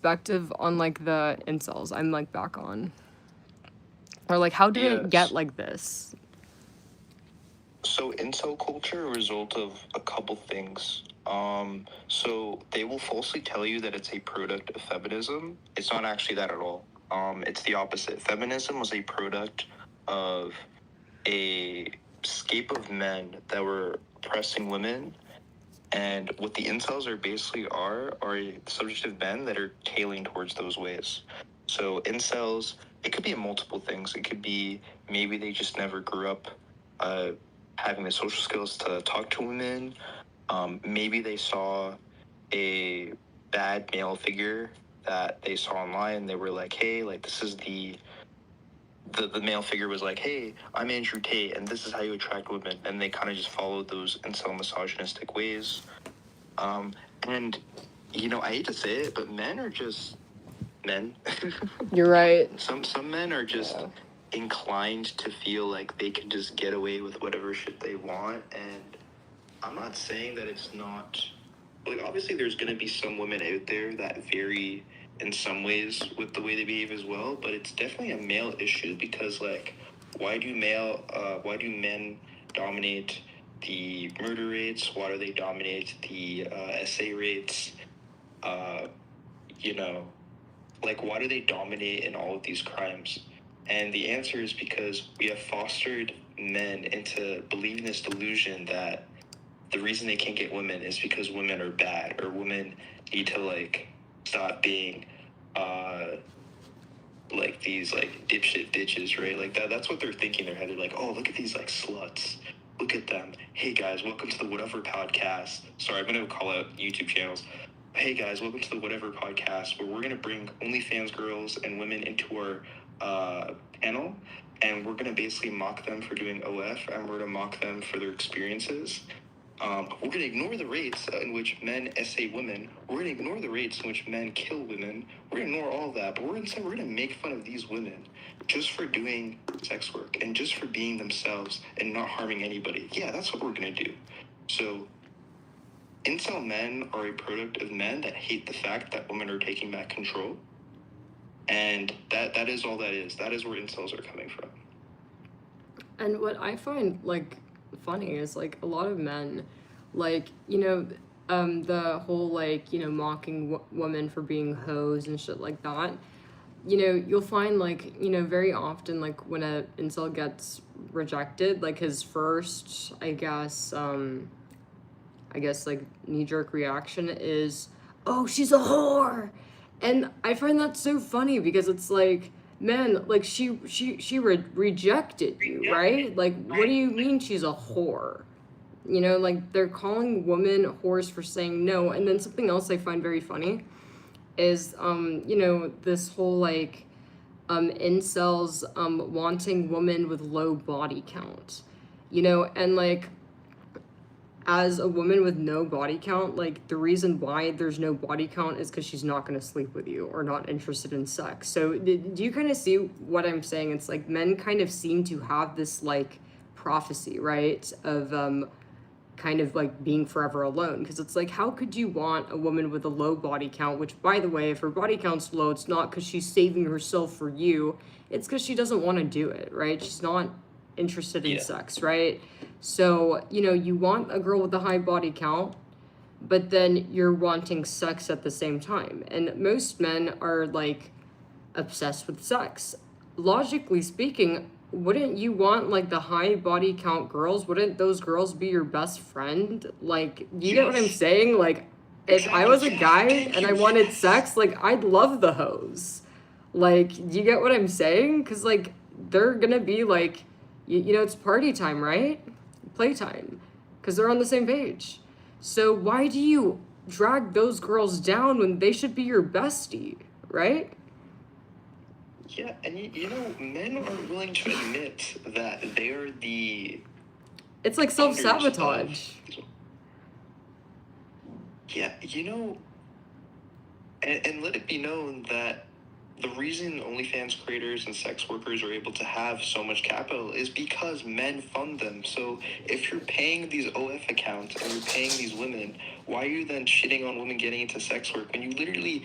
perspective on like the incels. I'm like back on. Or like how did it get Yes. like this? So incel culture a result of a couple things. So they will falsely tell you that it's a product of feminism. It's not actually that at all. It's the opposite. Feminism was a product of a scape of men that were oppressing women, and what the incels are basically are a subject of men that are tailing towards those ways. So incels, it could be multiple things. It could be maybe they just never grew up having the social skills to talk to women. Maybe they saw a bad male figure that they saw online. They were like, hey, like this is the male figure was like, hey, I'm Andrew Tate, and this is how you attract women. And they kind of just followed those incel misogynistic ways. And, you know, I hate to say it, but men are just men. You're right. Some men are just inclined to feel like they can just get away with whatever shit they want. And I'm not saying that it's not... Like, obviously, there's going to be some women out there that vary in some ways with the way they behave as well, but it's definitely a male issue because, like, why do men dominate the murder rates? Why do they dominate the SA rates? You know, like, why do they dominate in all of these crimes? And the answer is because we have fostered men into believing this delusion that the reason they can't get women is because women are bad, or women need to, like, stop being like these like dipshit bitches, right? Like that's what they're thinking in their head. They're like, oh, look at these like sluts, look at them. Hey guys, welcome to the Whatever Podcast. Sorry, I'm gonna call out YouTube channels. Hey guys, welcome to the Whatever Podcast, where we're gonna bring OnlyFans girls and women into our panel, and we're gonna basically mock them for doing OF, and we're gonna mock them for their experiences. We're going to ignore the rates in which men essay women. We're going to ignore the rates in which men kill women. We're going to ignore all that, but we're going to make fun of these women just for doing sex work and just for being themselves and not harming anybody. Yeah, that's what we're going to do. So incel men are a product of men that hate the fact that women are taking back control. And that is all that is. That is where incels are coming from. And what I find like funny is like a lot of men, like, you know, the whole like, you know, mocking women for being hoes and shit like that. You know, you'll find like, you know, very often like when a incel gets rejected, like his first, I guess like knee jerk reaction is, oh, she's a whore. And I find that so funny because it's like, man, like she rejected you, right? Like, what do you mean she's a whore? You know, like they're calling women whores for saying no. And then something else I find very funny is, you know, this whole like, incels wanting women with low body count, you know, and like as a woman with no body count, like the reason why there's no body count is because she's not going to sleep with you or not interested in sex. So do you kind of see what I'm saying? It's like men kind of seem to have this like prophecy, right, of kind of like being forever alone, because it's like, how could you want a woman with a low body count, which by the way, if her body count's low, it's not because she's saving herself for you, it's because she doesn't want to do it, right? She's not interested in sex, right? So, you know, you want a girl with a high body count, but then you're wanting sex at the same time. And most men are like obsessed with sex. Logically speaking, wouldn't you want like the high body count girls? Wouldn't those girls be your best friend? Like, do you get what I'm saying? Like, if I was a guy and I wanted sex, like, I'd love the hoes. Like, do you get what I'm saying? Because, like, they're gonna be like, you know, it's party time, right? Playtime. Because they're on the same page. So, why do you drag those girls down when they should be your bestie, right? Yeah, and you know, men are willing to admit that they are the... It's like self-sabotage. Yeah, you know, and let it be known that the reason OnlyFans creators and sex workers are able to have so much capital is because men fund them. So if you're paying these OF accounts and you're paying these women, why are you then shitting on women getting into sex work when you literally...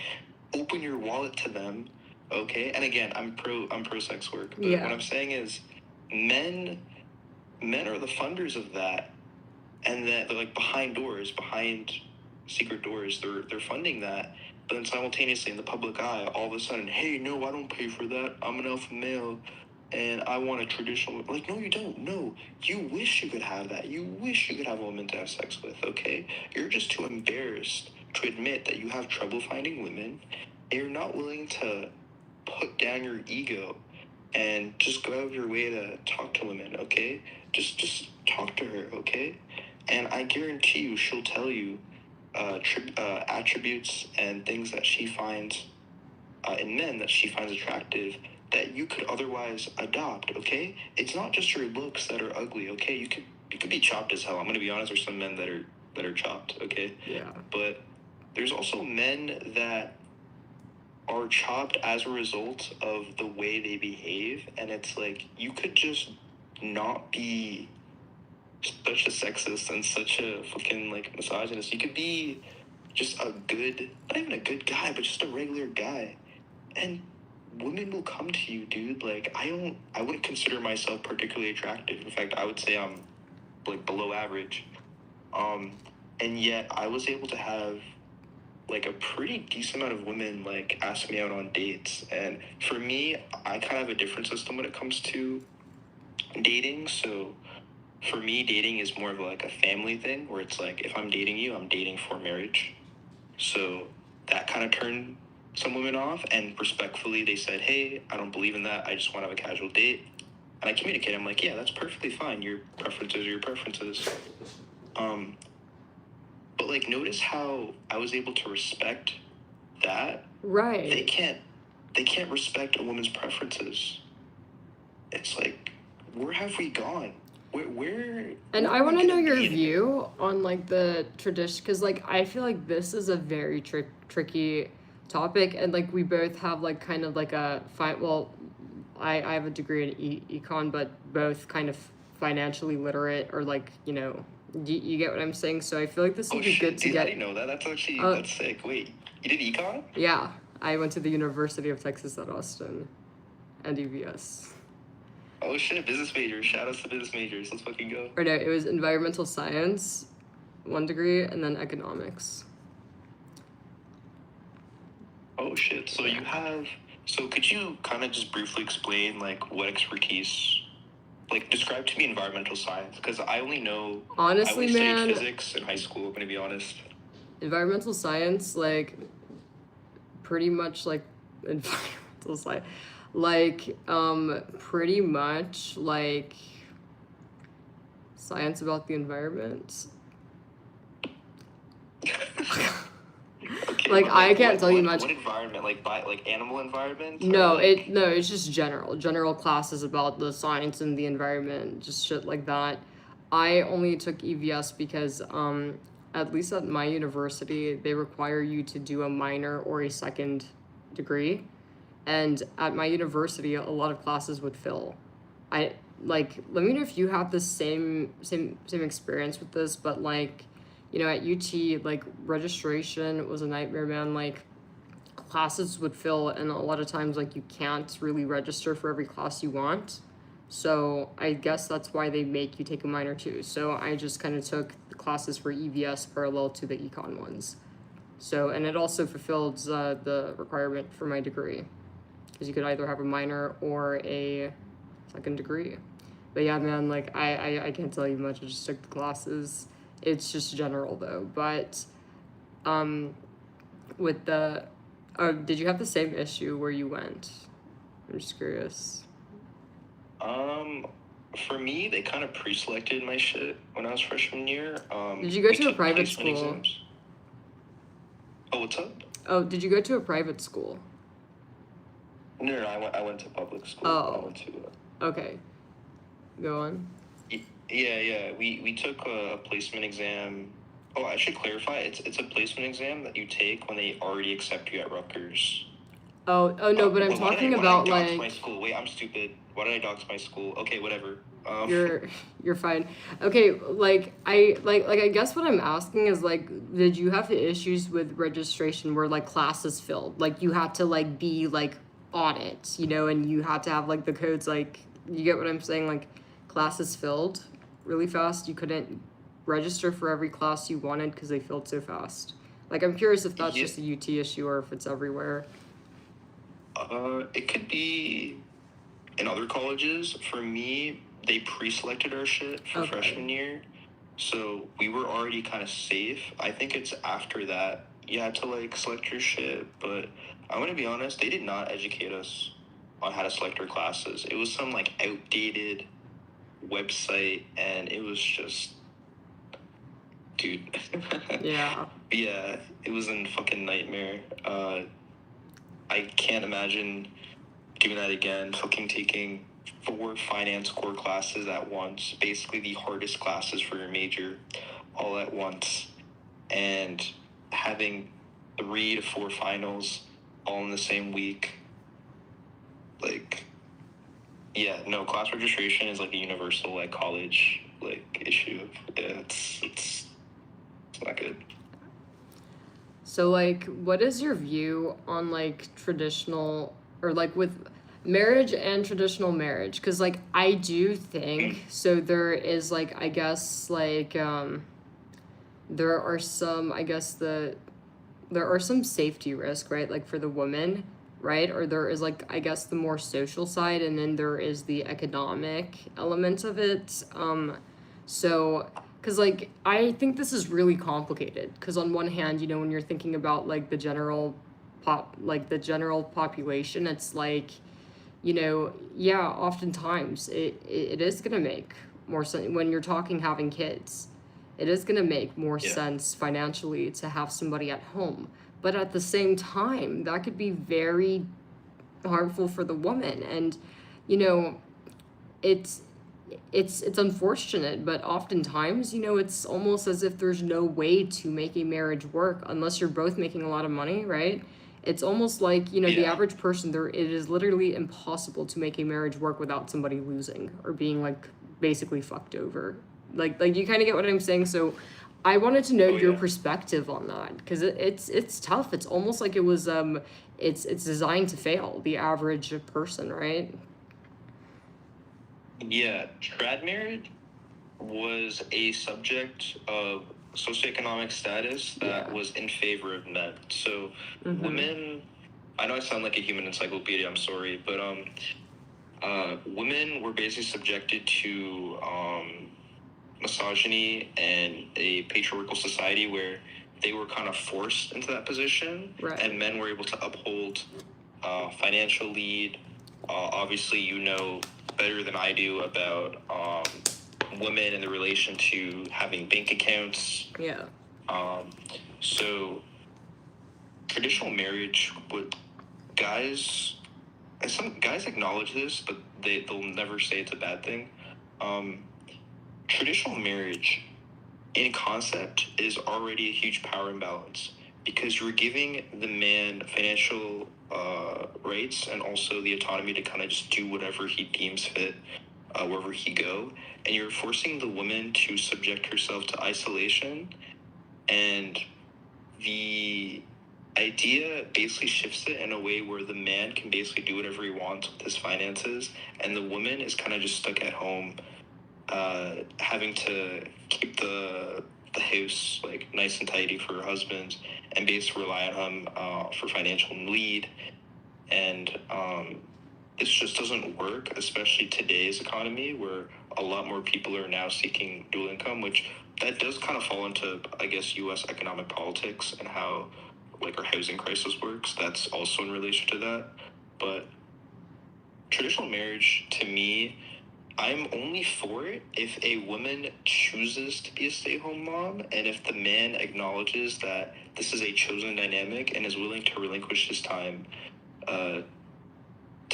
open your wallet to them, okay? And again, I'm pro sex work, but Yeah. what I'm saying is, men are the funders of that, and that they're like behind secret doors. They're funding that, but then simultaneously in the public eye, all of a sudden, hey, no, I don't pay for that. I'm an alpha male, and I want a traditional. Like, no, you don't. No, you wish you could have that. You wish you could have a woman to have sex with. Okay, you're just too embarrassed to admit that you have trouble finding women, and you're not willing to put down your ego and just go out of your way to talk to women. Okay, just talk to her. Okay, and I guarantee you, she'll tell you attributes and things that she finds in men that she finds attractive that you could otherwise adopt. Okay, it's not just your looks that are ugly. Okay, you could be chopped as hell. I'm gonna be honest. There's some men that are chopped. Okay, Yeah. but there's also men that are chopped as a result of the way they behave, and it's like you could just not be such a sexist and such a fucking like misogynist. You could be just a good, not even a good guy, but just a regular guy, and women will come to you, dude. Like, I wouldn't consider myself particularly attractive. In fact, I would say I'm like below average. And yet I was able to have like a pretty decent amount of women like ask me out on dates. And for me, I kind of have a different system when it comes to dating. So for me, dating is more of like a family thing where it's like, if I'm dating you, I'm dating for marriage. So that kind of turned some women off, and respectfully they said, hey, I don't believe in that. I just want to have a casual date. And I communicate. I'm like, yeah, that's perfectly fine. Your preferences are your preferences. But like, notice how I was able to respect that. Right. They can't respect a woman's preferences. It's like, where have we gone? Where And where I are we want to know gonna your be in a- view on like the tradition, because like I feel like this is a very tricky topic, and like we both have like kind of like a well, I have a degree in econ, but both kind of financially literate, or like, you get what I'm saying. So I feel like this Oh would be shit, good to dude, I get. didn't know that. That's actually Uh, that's sick. Wait, you did econ? Yeah, I went to the University of Texas at Austin, and UVS. Oh shit, business majors. Shout outs to business majors. Let's fucking go. Or no, it was environmental science, 1 degree, and then economics. Oh shit. So you have. So could you kind of just briefly explain like what expertise, like describe to me environmental science? Because I only know. Honestly, I only man, studied physics in high school. I'm gonna be honest. environmental science, like, pretty much like environmental science, like, pretty much like science about the environment. Okay, Like, but, I can't what- tell you what- much. What environment? Like animal environment? Or, No, like- it's just general classes about the science and the environment, just shit like that. I only took EVS because at least at my university they require you to do a minor or a second degree, and at my university a lot of classes would fill. Let me know if you have the same experience with this, but like, at UT, like, registration was a nightmare, man. Like, classes would fill, and a lot of times like you can't really register for every class you want. So I guess that's why they make you take a minor too. So I just kind of took the classes for EVS parallel to the econ ones. So, and it also fulfilled the requirement for my degree, because you could either have a minor or a second degree. But yeah, man, like I can't tell you much. I just took the classes. It's just general though. But with the did you have the same issue where you went? I'm just curious. For me, they kind of pre-selected my shit when I was freshman year. Did you go we to a took private placement school? exams. Oh, what's up? Oh, did you go to a private school? No, I went to public school. Oh. I went to. Okay. Go on. Yeah. We took a placement exam. Oh, I should clarify. It's a placement exam that you take when they already accept you at Rutgers. Oh no, but I'm talking why did I about dox my like school? Wait, I'm stupid. Why did I dox my school? Okay, whatever. you're you're fine. Okay, like I guess what I'm asking is like, did you have issues with registration where like classes filled? Like you had to like be like on it, you know, and you had to have like the codes like you get what I'm saying? Like classes filled really fast. You couldn't register for every class you wanted because they filled so fast. Like I'm curious if that's Yeah, just a UT issue or if it's everywhere. it could be in other colleges. For me, they pre-selected our shit for Okay. freshman year, so we were already kind of safe. I think it's after that you had to like select your shit, but I'm gonna be honest, they did not educate us on how to select our classes. It was some like outdated website, and it was just, dude. Yeah. Yeah, it was a fucking nightmare. I can't imagine doing that again. Fucking taking 4 finance core classes at once, basically the hardest classes for your major, all at once, and having 3 to 4 finals all in the same week. Like, yeah, no, class registration is like a universal like college like issue. Yeah, it's not good. So like what is your view on like traditional or like with marriage and traditional marriage? Cuz like I do think so there is like I guess like there are some I guess there are some safety risk, right? Like for the woman, right? Or there is like I guess the more social side and then there is the economic element of it. So because like I think this is really complicated because on one hand, you know, when you're thinking about like the general population, it's like, you know, yeah, oftentimes it is gonna make more sense when you're talking having kids. It is gonna make more Yeah. sense financially to have somebody at home. But at the same time, that could be very harmful for the woman. And, you know, it's it's unfortunate, but oftentimes, you know, it's almost as if there's no way to make a marriage work unless you're both making a lot of money, right? It's almost like, you know, the Yeah. average person there it is literally impossible to make a marriage work without somebody losing or being like basically fucked over. Like you kind of get what I'm saying. So I wanted to know Oh your yeah. perspective on that because it's tough. It's almost like it was it's designed to fail the average person, right? Yeah, trad marriage was a subject of socioeconomic status that Yeah. was in favor of men. So women, I know I sound like a human encyclopedia, I'm sorry, but women were basically subjected to misogyny and a patriarchal society where they were kind of forced into that position, Right. and men were able to uphold financial lead. Obviously, you know better than I do about women in the relation to having bank accounts. Yeah. So traditional marriage would guys, and some guys acknowledge this, but they'll never say it's a bad thing. Traditional marriage in concept is already a huge power imbalance because you're giving the man financial rights and also the autonomy to kind of just do whatever he deems fit wherever he go, and you're forcing the woman to subject herself to isolation, and the idea basically shifts it in a way where the man can basically do whatever he wants with his finances, and the woman is kind of just stuck at home having to keep the house like nice and tidy for her husband and basically rely on him for financial lead. And this just doesn't work, especially today's economy where a lot more people are now seeking dual income, which that does kind of fall into, I guess, U.S. economic politics and how like our housing crisis works. That's also in relation to that. But traditional marriage, to me, I'm only for it if a woman chooses to be a stay-at-home mom and if the man acknowledges that this is a chosen dynamic and is willing to relinquish his time to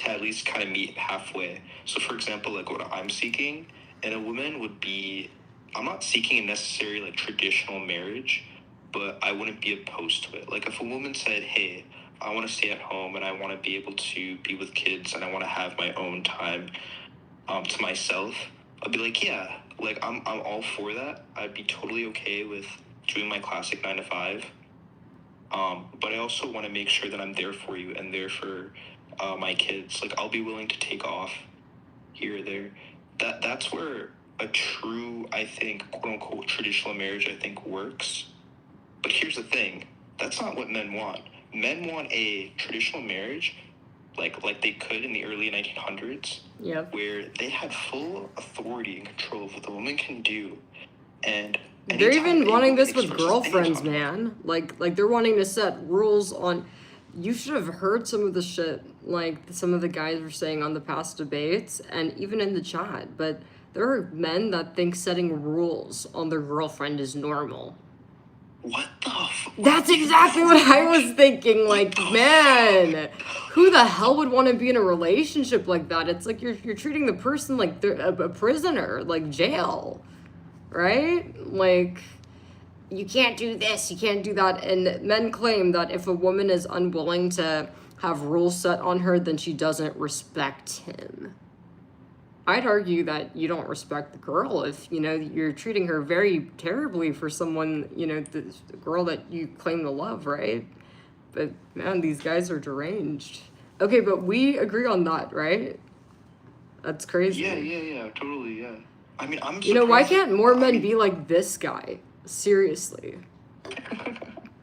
at least kind of meet halfway. So, for example, like what I'm seeking in a woman would be, I'm not seeking a necessary like traditional marriage, but I wouldn't be opposed to it. Like if a woman said, "Hey, I want to stay at home and I want to be able to be with kids and I want to have my own time to myself, I'll be like, yeah, like I'm all for that. I'd be totally okay with doing my classic 9 to 5. But I also want to make sure that I'm there for you and there for my kids. Like I'll be willing to take off here or there. That's where a true, I think, quote unquote traditional marriage, I think, works. But here's the thing, that's not what men want. Men want a traditional marriage like they could in the early 1900s, Yep. where they had full authority and control of what the woman can do. And They're even wanting this with expresses girlfriends, anytime. man. Like they're wanting to set rules on. You should have heard some of the shit like some of the guys were saying on the past debates and even in the chat. But there are men that think setting rules on their girlfriend is normal. What the fuck? That's exactly what I was thinking. Like, man, who the hell would want to be in a relationship like that? It's like you're treating the person like they're a prisoner, like jail, right? Like, you can't do this, you can't do that. And men claim that if a woman is unwilling to have rules set on her, then she doesn't respect him. I'd argue that you don't respect the girl if, you're treating her very terribly for someone, the girl that you claim to love, right? But, man, these guys are deranged. Okay, but we agree on that, right? That's crazy. Yeah, totally, yeah. I mean, I'm why can't more men be like this guy? Seriously.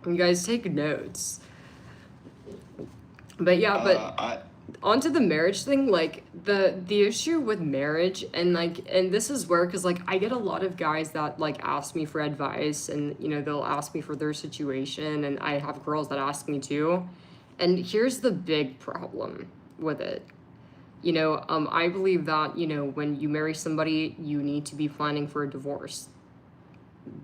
You guys take notes. But yeah, but onto the marriage thing, like the issue with marriage and this is where, because like I get a lot of guys that like ask me for advice and they'll ask me for their situation, and I have girls that ask me too. And here's the big problem with it. I believe that, when you marry somebody, you need to be planning for a divorce.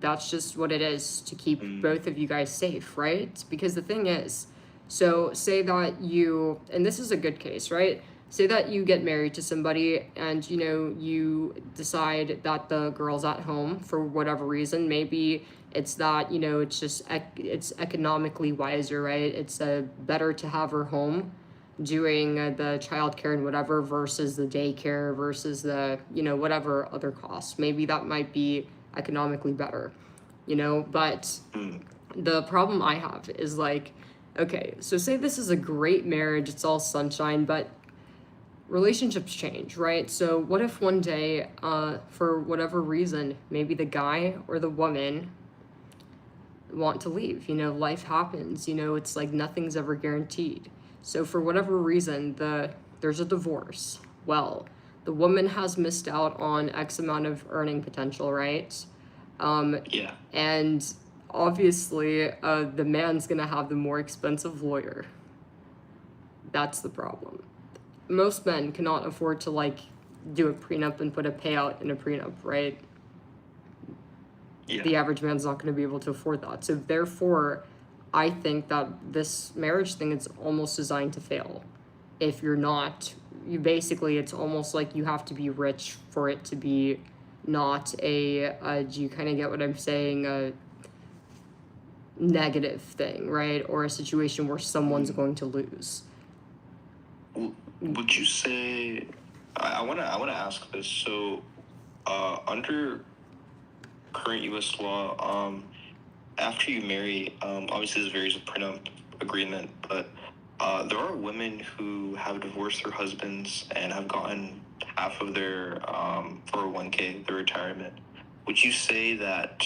That's just what it is, to keep both of you guys safe, right? Because the thing is, so say that you, and this is a good case, right? Say that you get married to somebody and, you decide that the girl's at home for whatever reason. Maybe it's that, it's just, it's economically wiser, right? It's better to have her home doing the childcare and whatever versus the daycare versus the, whatever other costs. Maybe that might be economically better, but the problem I have is like, okay, so say this is a great marriage, it's all sunshine, but relationships change, right? So what if one day, for whatever reason, maybe the guy or the woman want to leave, life happens, it's like nothing's ever guaranteed. So for whatever reason, there's a divorce. Well, the woman has missed out on X amount of earning potential, right? Yeah. And obviously, the man's gonna have the more expensive lawyer. That's the problem. Most men cannot afford to like do a prenup and put a payout in a prenup, right? Yeah. The average man's not gonna be able to afford that. So therefore, I think that this marriage thing is almost designed to fail. If you're not, it's almost like you have to be rich for it to be not do you kind of get what I'm saying? A negative thing, right? Or a situation where someone's going to lose. Would you say, I want to ask this. So, under current U.S. law, after you marry, obviously this varies with prenup agreement, but there are women who have divorced their husbands and have gotten half of their 401k, their retirement. Would you say that,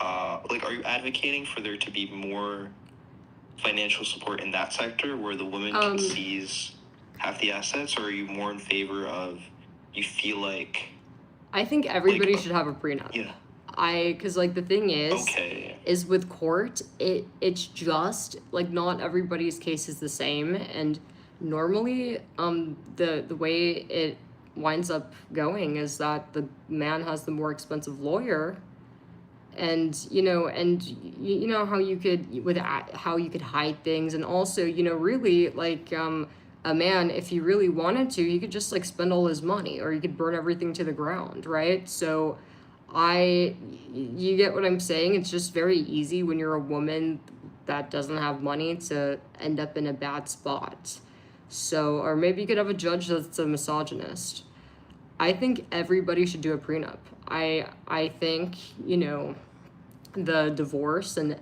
are you advocating for there to be more financial support in that sector where the woman can seize half the assets, or are you more in favor of, you feel like... I think everybody should have a prenup. Yeah. Because like the thing is with court, it's just like not everybody's case is the same, and normally the way it winds up going is that the man has the more expensive lawyer, and how you could hide things, and also really like a man, if he really wanted to, he could just like spend all his money, or he could burn everything to the ground, right? So you get what I'm saying? It's just very easy when you're a woman that doesn't have money to end up in a bad spot. So, or maybe you could have a judge that's a misogynist. I think everybody should do a prenup. I think, the divorce and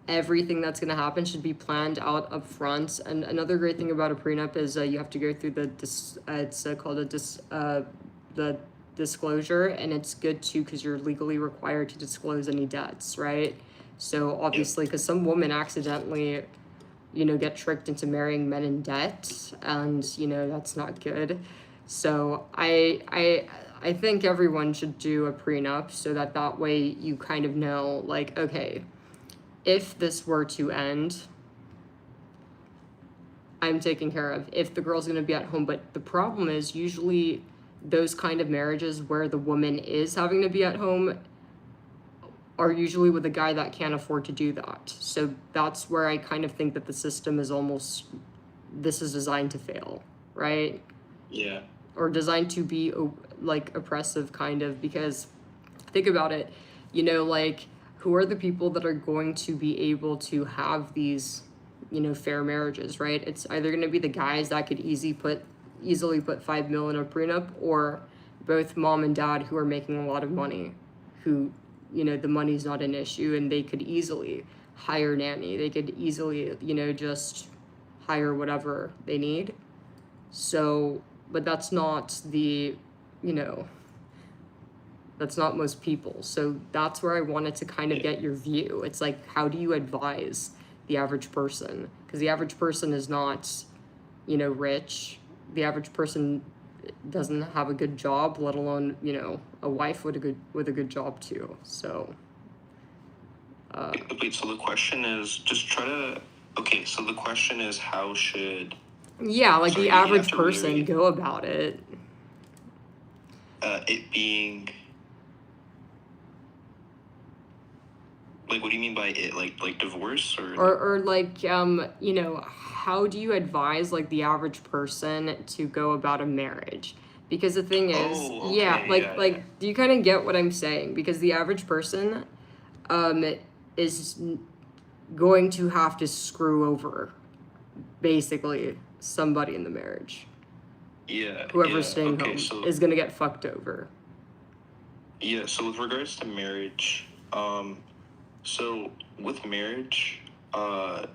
everything that's going to happen should be planned out up front. And another great thing about a prenup is you have to go through it's called the disclosure, and it's good too because you're legally required to disclose any debts, right? So obviously, because some women accidentally, get tricked into marrying men in debt, and that's not good. So I think everyone should do a prenup so that way you kind of know, like, okay, if this were to end, I'm taken care of. If the girl's gonna be at home, but the problem is usually those kind of marriages where the woman is having to be at home are usually with a guy that can't afford to do that. So that's where I kind of think that the system is this is designed to fail, right? Yeah. Or designed to be like oppressive, kind of, because think about it, like, who are the people that are going to be able to have these, fair marriages, right? It's either going to be the guys that could easily put $5 million in a prenup, or both mom and dad who are making a lot of money, who, the money's not an issue, and they could easily hire nanny. They could easily, just hire whatever they need. So, but that's not that's not most people. So that's where I wanted to kind of get your view. It's like, how do you advise the average person? Because the average person is not, rich. The average person doesn't have a good job, let alone, a wife with a good job too. So. Wait, so the question is so the question is, how should... Yeah, like, Sorry, the average person go about it. It being... Like, what do you mean by it? Like divorce or... Or like, how do you advise, like, the average person to go about a marriage? Because the thing is, do you kind of get what I'm saying? Because the average person is going to have to screw over, basically, somebody in the marriage. Yeah. Whoever's staying home is going to get fucked over. Yeah, so with regards to marriage, so with marriage, so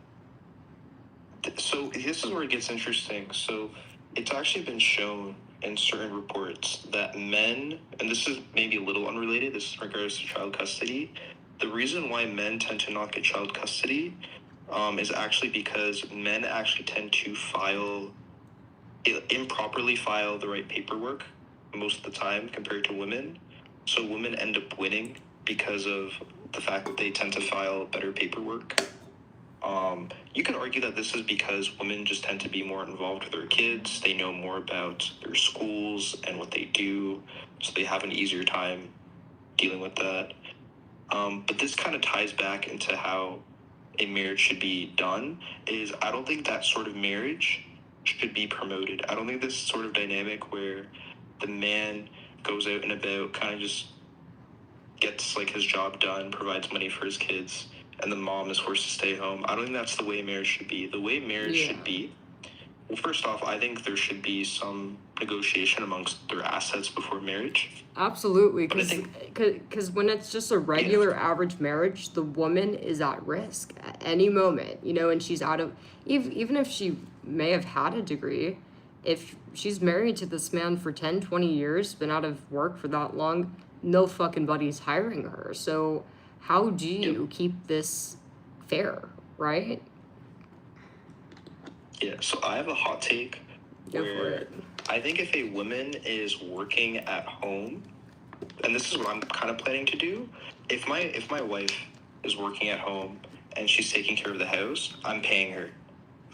this is where it gets interesting. So it's actually been shown in certain reports that men, and this is maybe a little unrelated, this is in regards to child custody, the reason why men tend to not get child custody is actually because men actually tend to improperly file the right paperwork most of the time compared to women. So women end up winning because of the fact that they tend to file better paperwork. You can argue that this is because women just tend to be more involved with their kids. They know more about their schools and what they do, so they have an easier time dealing with that. But this kind of ties back into how a marriage should be done. Is I don't think that sort of marriage should be promoted. I don't think this sort of dynamic where the man goes out and about, kind of just gets like his job done, provides money for his kids, and the mom is forced to stay home. I don't think that's the way marriage should be. The way marriage should be, well, first off, I think there should be some negotiation amongst their assets before marriage. Absolutely, because when it's just a regular average marriage, the woman is at risk at any moment, and she's out of, even if she may have had a degree, if she's married to this man for 10, 20 years, been out of work for that long, no fucking buddy's hiring her. So how do you keep this fair, right? Yeah, so I have a hot take. Go for it. I think if a woman is working at home, and this is what I'm kind of planning to do, if my wife is working at home and she's taking care of the house, I'm paying her.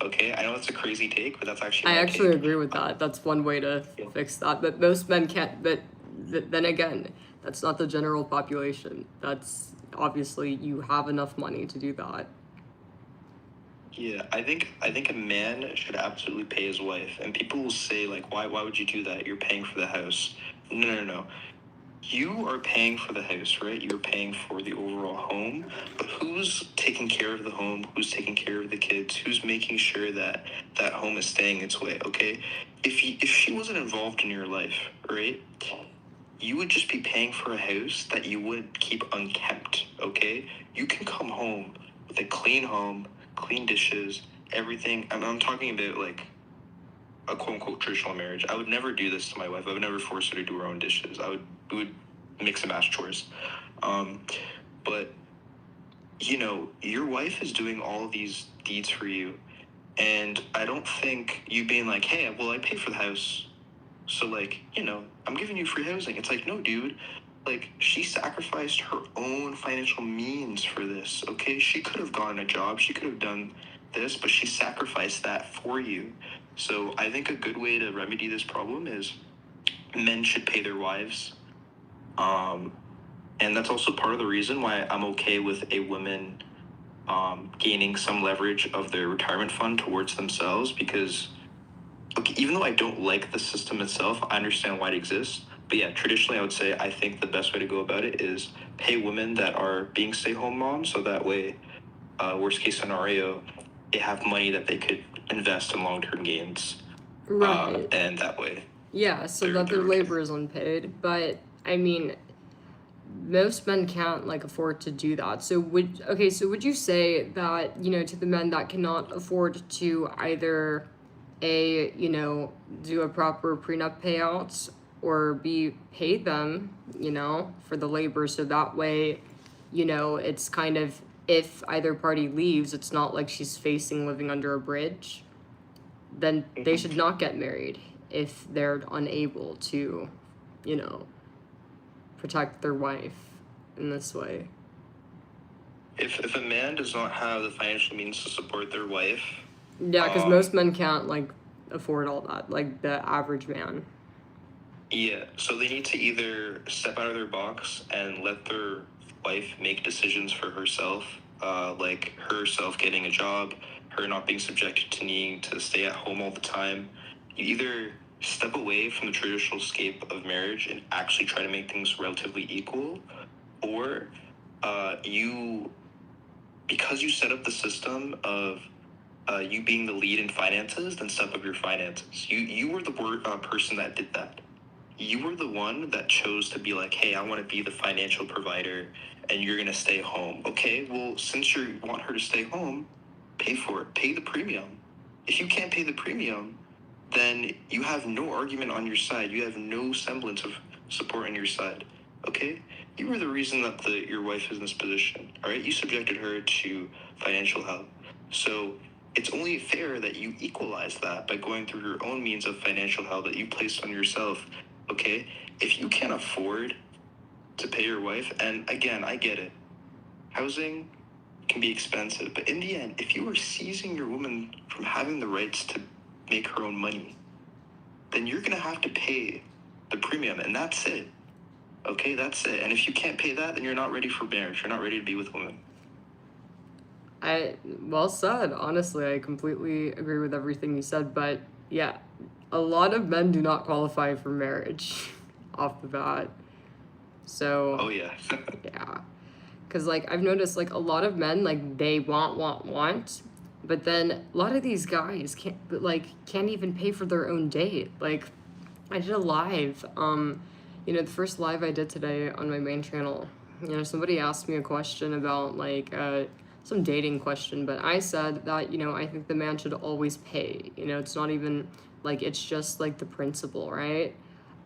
Okay, I know it's a crazy take, but that's actually I actually take. agree with that. That's one way to fix that. But most men can't. But then again, that's not the general population. That's obviously you have enough money to do that. Yeah, I think a man should absolutely pay his wife, and people will say like, why would you do that? You're paying for the house. No. you are paying for the house, right? You're paying for the overall home, but who's taking care of the home? Who's taking care of the kids? Who's making sure that that home is staying its way? Okay, if she wasn't involved in your life, right, you would just be paying for a house that you would keep unkempt. Okay, you can come home with a clean home, clean dishes, everything. I'm talking about like a quote unquote traditional marriage. I would never do this to my wife. I would never force her to do her own dishes. We would mix and match chores. But you know, your wife is doing all of these deeds for you, and I don't think you being like, hey, well, I pay for the house, so like, you know, I'm giving you free housing. It's like, no, dude. Like, she sacrificed her own financial means for this. Okay, she could have gotten a job. She could have done this, but she sacrificed that for you. So I think a good way to remedy this problem is men should pay their wives. And that's also part of the reason why I'm okay with a woman gaining some leverage of their retirement fund towards themselves, because okay, even though I don't like the system itself, I understand why it exists. But yeah, traditionally, I would say I think the best way to go about it is pay women that are being stay-home moms, so that way, worst case scenario, they have money that they could invest in long-term gains. Right. And that way. Yeah, so that their labor is unpaid. But I mean, most men can't like afford to do that. So would you say that, you know, to the men that cannot afford to either you know, do a proper prenup payout or be paid them, you know, for the labor, so that way, you know, it's kind of, if either party leaves, it's not like she's facing living under a bridge, then they should not get married if they're unable to, you know, protect their wife in this way. If a man does not have the financial means to support their wife, Yeah, because most men can't like afford all that, like the average man. yeah, so they need to either step out of their box and let their wife make decisions for herself, like herself getting a job, her not being subjected to needing to stay at home all the time. You either step away from the traditional scape of marriage and actually try to make things relatively equal, or you, because you set up the system of you being the lead in finances, then step up your finances. You were the person that did that. You were the one that chose to be like, hey, I want to be the financial provider and you're going to stay home. Okay, well, since you want her to stay home, pay for it. Pay the premium. If you can't pay the premium, then you have no argument on your side. You have no semblance of support on your side. Okay? You were the reason that your wife is in this position. All right? You subjected her to financial help. So it's only fair that you equalize that by going through your own means of financial help that you placed on yourself. Okay, if you can't afford to pay your wife, and again, I get it, housing can be expensive, but in the end, if you are seizing your woman from having the rights to make her own money, then you're going to have to pay the premium, and that's it. Okay, that's it. And if you can't pay that, then you're not ready for marriage. You're not ready to be with women. Well said. Honestly, I completely agree with everything you said, but yeah, a lot of men do not qualify for marriage off the bat. So, oh yeah. yeah. Cuz like I've noticed like a lot of men like they want, but then a lot of these guys can't even pay for their own date. Like I did a live you know, the first live I did today on my main channel. You know, somebody asked me a question about like some dating question, but I said that, you know, I think the man should always pay. You know, it's not even like, it's just like the principle, right?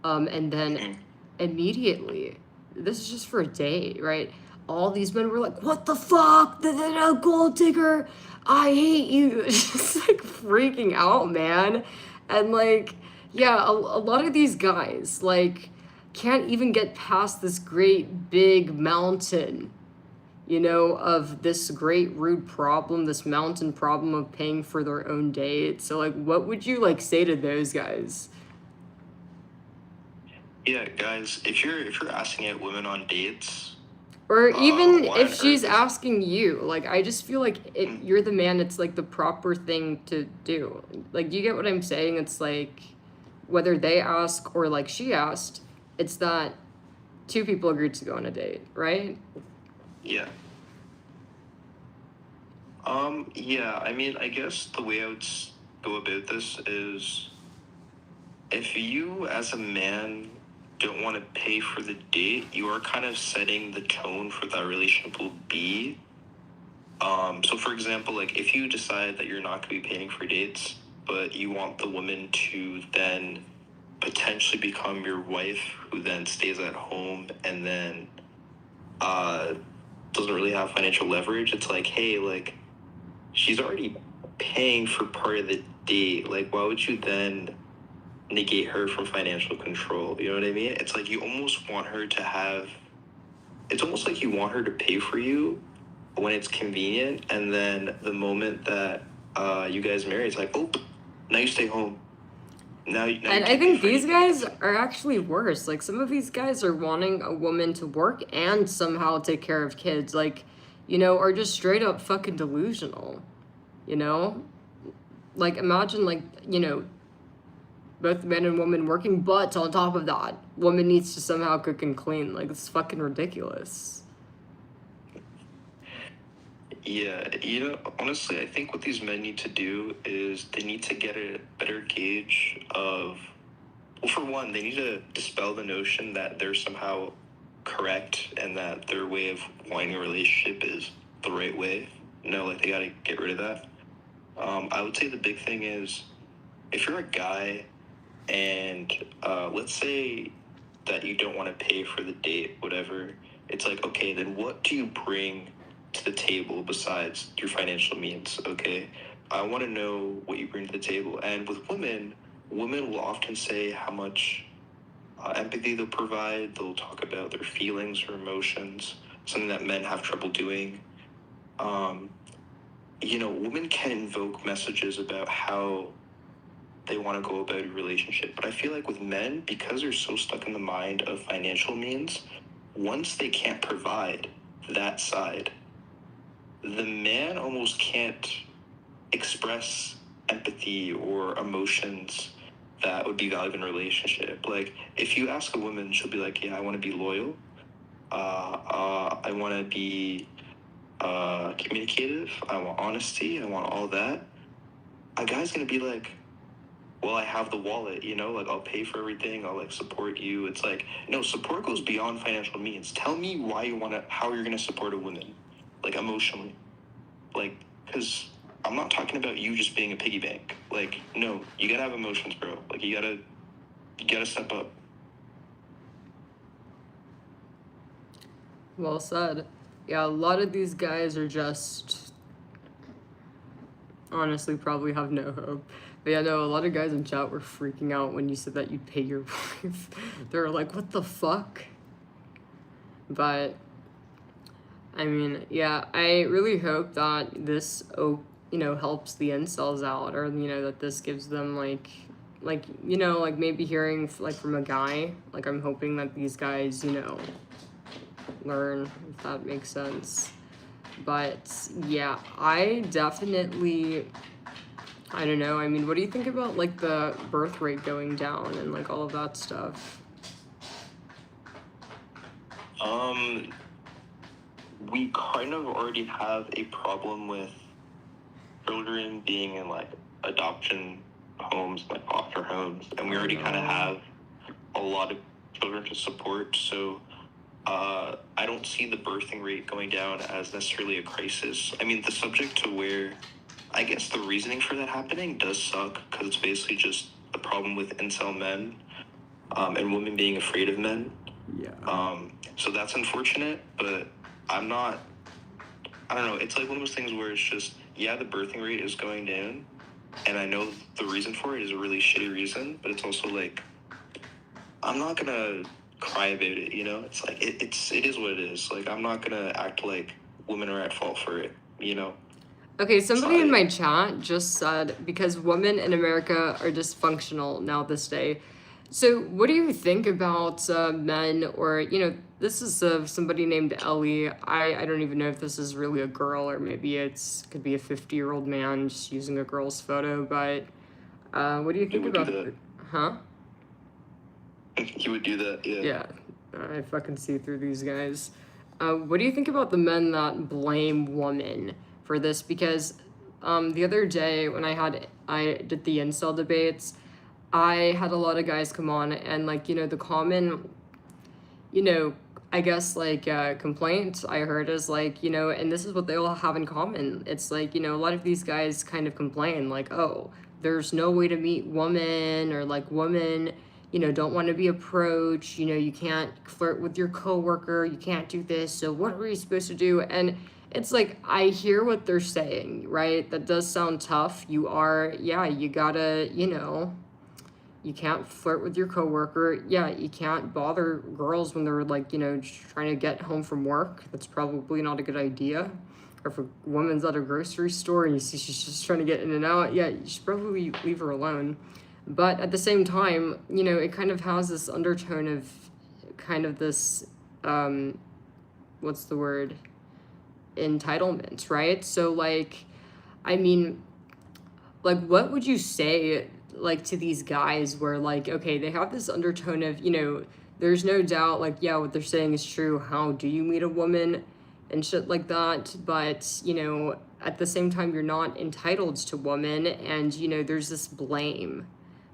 And then immediately, this is just for a date, right? All these men were like, what the fuck? The gold digger, I hate you. Just like freaking out, man. And like, yeah, a lot of these guys, like, can't even get past this great big mountain, you know, of this great rude problem, this mountain problem of paying for their own date. So like, what would you like say to those guys? Yeah, guys, if you're asking out women on dates, or even if she's is... asking you, like, I just feel like if you're the man, it's like the proper thing to do. Like, do you get what I'm saying? It's like whether they ask or like she asked, it's that two people agreed to go on a date, right? Yeah. Yeah, I mean, I guess the way I would go about this is if you as a man don't want to pay for the date, you are kind of setting the tone for that relationship will be. So for example, like if you decide that you're not going to be paying for dates, but you want the woman to then potentially become your wife, who then stays at home and then uh, doesn't really have financial leverage, it's like, hey, like she's already paying for part of the date. Like, why would you then negate her from financial control? You know what I mean? It's like you almost want her to have. It's almost like you want her to pay for you when it's convenient, and then the moment that you guys marry, it's like, oh, now you stay home. Now you And I can't pay think for these anything. guys are actually worse. Like some of these guys are wanting a woman to work and somehow take care of kids, like, you know, are just straight up fucking delusional. You know? Like imagine like, you know, both man and woman working, but on top of that, woman needs to somehow cook and clean. Like it's fucking ridiculous. Yeah, you know, honestly, I think what these men need to do is they need to get a better gauge of, well, for one, they need to dispel the notion that they're somehow correct and that their way of wanting a relationship is the right way. No, like they gotta get rid of that. I would say the big thing is if you're a guy and let's say that you don't want to pay for the date, whatever, it's like, okay, then what do you bring to the table besides your financial means? Okay, I want to know what you bring to the table. And with women, women will often say how much empathy they'll provide. They'll talk about their feelings or emotions, something that men have trouble doing. Um, you know, women can invoke messages about how they want to go about a relationship. But I feel like with men, because they're so stuck in the mind of financial means, once they can't provide that side, the man almost can't express empathy or emotions that would be valued in a relationship. Like, if you ask a woman, she'll be like, yeah, I want to be loyal. I want to be communicative. I want honesty. I want all that. A guy's going to be like, well, I have the wallet, you know, like I'll pay for everything. I'll like support you. It's like, no, support goes beyond financial means. Tell me why you want to, how you're going to support a woman, like emotionally. Like, because I'm not talking about you just being a piggy bank. Like, no, you got to have emotions, bro. Like, you got to step up. Well said. Yeah, a lot of these guys are just honestly probably have no hope. But yeah, no, a lot of guys in chat were freaking out when you said that you'd pay your wife. They were like, what the fuck? But I mean, yeah, I really hope that this, you know, helps the incels out, or you know, that this gives them like you know, like maybe hearing like from a guy. Like I'm hoping that these guys, you know, learn, if that makes sense. But yeah, I definitely, I don't know. I mean, what do you think about like the birth rate going down and like all of that stuff? We kind of already have a problem with children being in like adoption homes, like foster homes, and we already kind of have a lot of children to support. So I don't see the birthing rate going down as necessarily a crisis. I mean, the subject to where I guess the reasoning for that happening does suck because it's basically just a problem with incel men and women being afraid of men. Yeah. So that's unfortunate, but I don't know. It's like one of those things where it's just, yeah, the birthing rate is going down, and I know the reason for it is a really shitty reason, but it's also like, I'm not gonna cry about it, you know? It's like, it is what it is. Like, I'm not gonna act like women are at fault for it, you know? Okay, somebody in my chat just said because women in America are dysfunctional now this day. So, what do you think about men, or you know, this is somebody named Ellie. I don't even know if this is really a girl or maybe could be a 50-year-old man just using a girl's photo. But what do you think would do about? that. Huh? He would do that, yeah. Yeah. I fucking see through these guys. What do you think about the men that blame women for this? Because the other day when I did the incel debates, I had a lot of guys come on and like, the common, you know, I guess like complaint I heard is like, and this is what they all have in common. It's like, a lot of these guys kind of complain like, oh, there's no way to meet women, or like women, don't want to be approached, you can't flirt with your coworker, you can't do this. So what are we supposed to do? And it's like, I hear what they're saying, right? That does sound tough. You gotta, you can't flirt with your coworker. Yeah, you can't bother girls when they're like, trying to get home from work. That's probably not a good idea. Or if a woman's at a grocery store and you see she's just trying to get in and out, yeah, you should probably leave her alone. But at the same time, it kind of has this undertone of kind of this, what's the word? Entitlement, right? So like, I mean, like, what would you say like to these guys where like, okay, they have this undertone of, there's no doubt like, yeah, what they're saying is true, how do you meet a woman and shit like that, but at the same time you're not entitled to women, and there's this blame.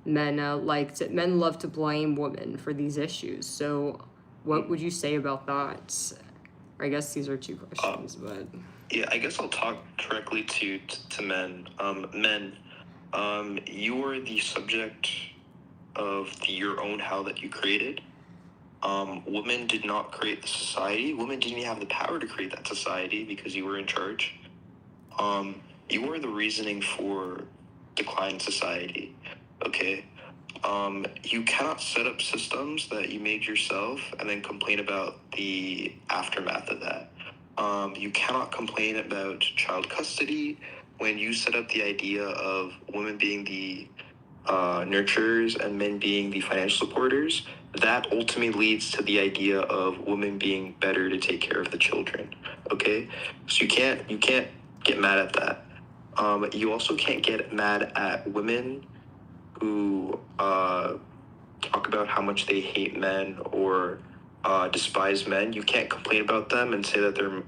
Men men love to blame women for these issues. So what would you say about that? I guess these are two questions, but Yeah, I guess I'll talk directly to men. Men, you are the subject of your own hell that you created. Women did not create the society. Women didn't even have the power to create that society because you were in charge. You are the reasoning for decline in society. Okay? You cannot set up systems that you made yourself and then complain about the aftermath of that. You cannot complain about child custody when you set up the idea of women being the nurturers and men being the financial supporters. That ultimately leads to the idea of women being better to take care of the children. Okay, so you can't get mad at that. You also can't get mad at women who talk about how much they hate men or despise men. You can't complain about them and say that they're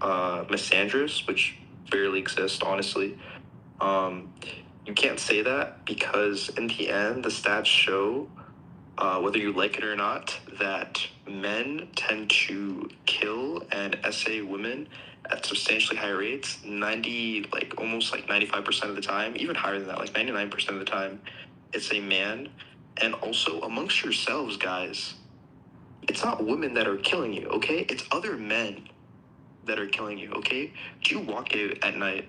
misandrous, which barely exists, honestly. You can't say that because in the end, the stats show, whether you like it or not, that men tend to kill and essay women at substantially higher rates. Almost 95% of the time, even higher than that, like 99% of the time, it's a man. And also amongst yourselves, guys, it's not women that are killing you, okay? It's other men that are killing you, okay? Do you walk out at night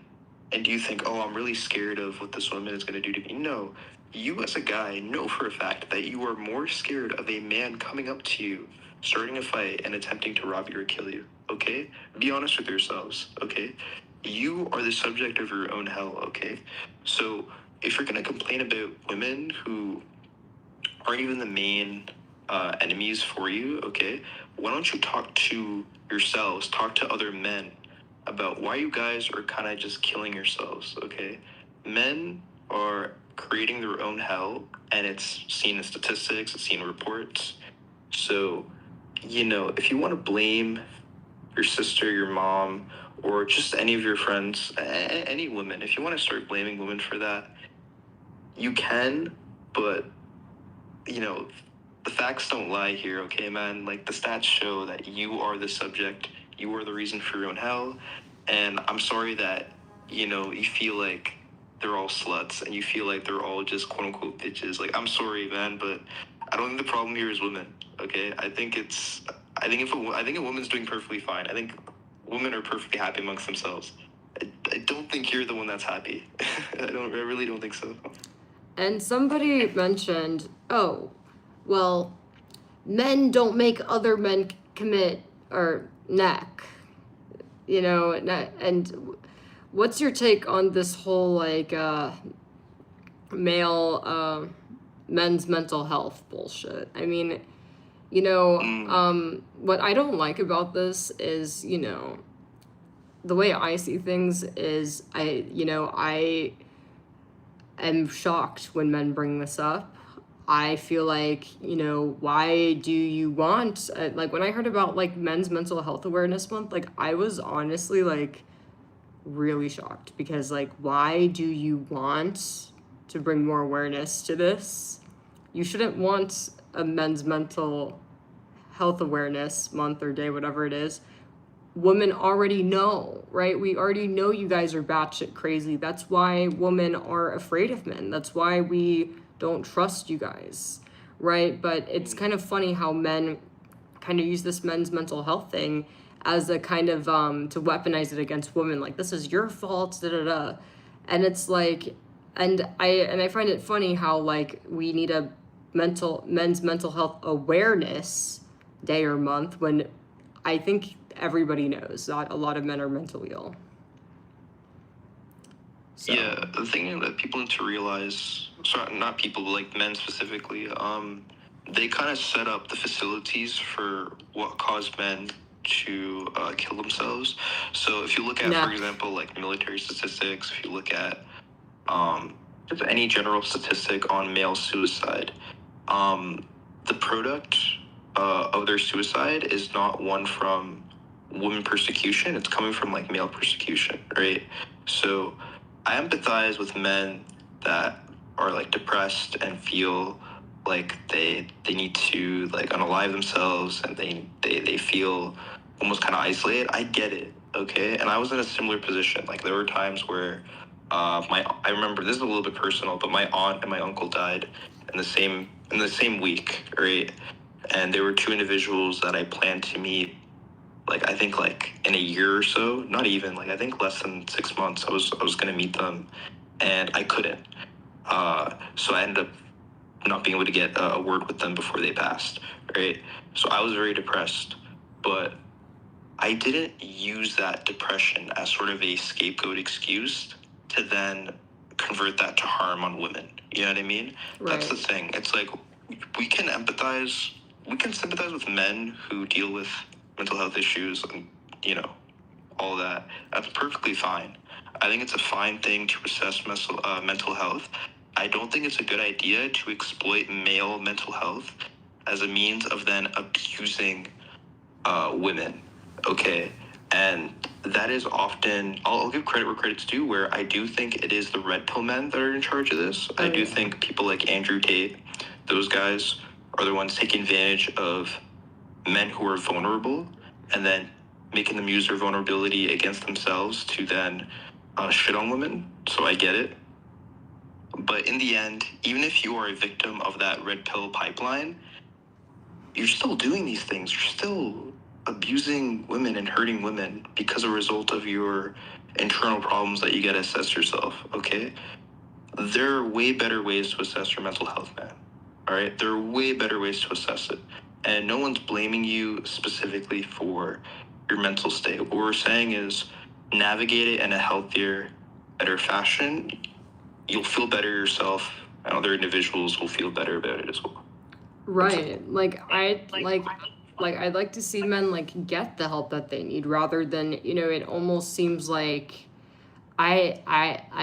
and do you think, oh, I'm really scared of what this woman is going to do to me? No. You as a guy know for a fact that you are more scared of a man coming up to you, starting a fight, and attempting to rob you or kill you, okay? Be honest with yourselves, okay? You are the subject of your own hell, okay? So if you're going to complain about women who aren't even the main enemies for you, okay, why don't you talk to yourselves, talk to other men about why you guys are kind of just killing yourselves, okay? Men are creating their own hell, and it's seen in statistics, it's seen in reports. So, if you want to blame your sister, your mom, or just any of your friends, any women, if you want to start blaming women for that, you can, but, the facts don't lie here, okay, man? Like, the stats show that you are the subject, you are the reason for your own hell, and I'm sorry that, you feel like they're all sluts, and you feel like they're all just quote-unquote bitches. Like, I'm sorry, man, but I don't think the problem here is women, okay? I think a woman's doing perfectly fine. I think women are perfectly happy amongst themselves. I don't think you're the one that's happy. I really don't think so. And somebody mentioned, oh, well, men don't make other men commit or neck, and what's your take on this whole like male men's mental health bullshit? I mean, what I don't like about this is, the way I see things is I am shocked when men bring this up. I feel like, why do you want, like, when I heard about, like, Men's Mental Health Awareness Month, like, I was honestly, like, really shocked because, like, why do you want to bring more awareness to this? You shouldn't want a Men's Mental Health Awareness Month or day, whatever it is. Women already know, right? We already know you guys are batshit crazy. That's why women are afraid of men. That's why we don't trust you guys, right? But it's kind of funny how men kind of use this men's mental health thing as a kind of to weaponize it against women. Like, this is your fault, da da da. And it's like, and I find it funny how, like, we need a men's mental health awareness day or month when I think everybody knows that a lot of men are mentally ill. So. Yeah, the thing that people need to realize, sorry, not people, but like men specifically, they kind of set up the facilities for what caused men to kill themselves. So if you look at, for example, like military statistics, if you look at just any general statistic on male suicide, the product of their suicide is not one from women persecution, it's coming from like male persecution, right? So I empathize with men that are like depressed and feel like they need to like unalive themselves, and they feel almost kind of isolated. I get it, okay? And I was in a similar position. Like, there were times where I remember, this is a little bit personal, but my aunt and my uncle died in the same week, right? And there were two individuals that I planned to meet, like, I think like in a year or so, not even, like, I think less than 6 months, I was gonna meet them, and I couldn't. So I ended up not being able to get a word with them before they passed, right? So I was very depressed, but I didn't use that depression as sort of a scapegoat excuse to then convert that to harm on women. You know what I mean? Right. That's the thing. It's like, we can sympathize with men who deal with mental health issues and, all that. That's perfectly fine. I think it's a fine thing to assess mental health. I don't think it's a good idea to exploit male mental health as a means of then abusing women, okay? And that is often, I'll give credit where credit's due, where I do think it is the red pill men that are in charge of this. I do think people like Andrew Tate, those guys are the ones taking advantage of men who are vulnerable and then making them use their vulnerability against themselves to then shit on women. So I get it. But in the end, even if you are a victim of that red pill pipeline, you're still doing these things. You're still abusing women and hurting women because a result of your internal problems that you gotta assess yourself, okay? There are way better ways to assess your mental health, man. All right? There are way better ways to assess it. And no one's blaming you specifically for your mental state. What we're saying is navigate it in a healthier, better fashion. You'll feel better yourself, and other individuals will feel better about it as well. Right. I'd like to see men like get the help that they need rather than, it almost seems like I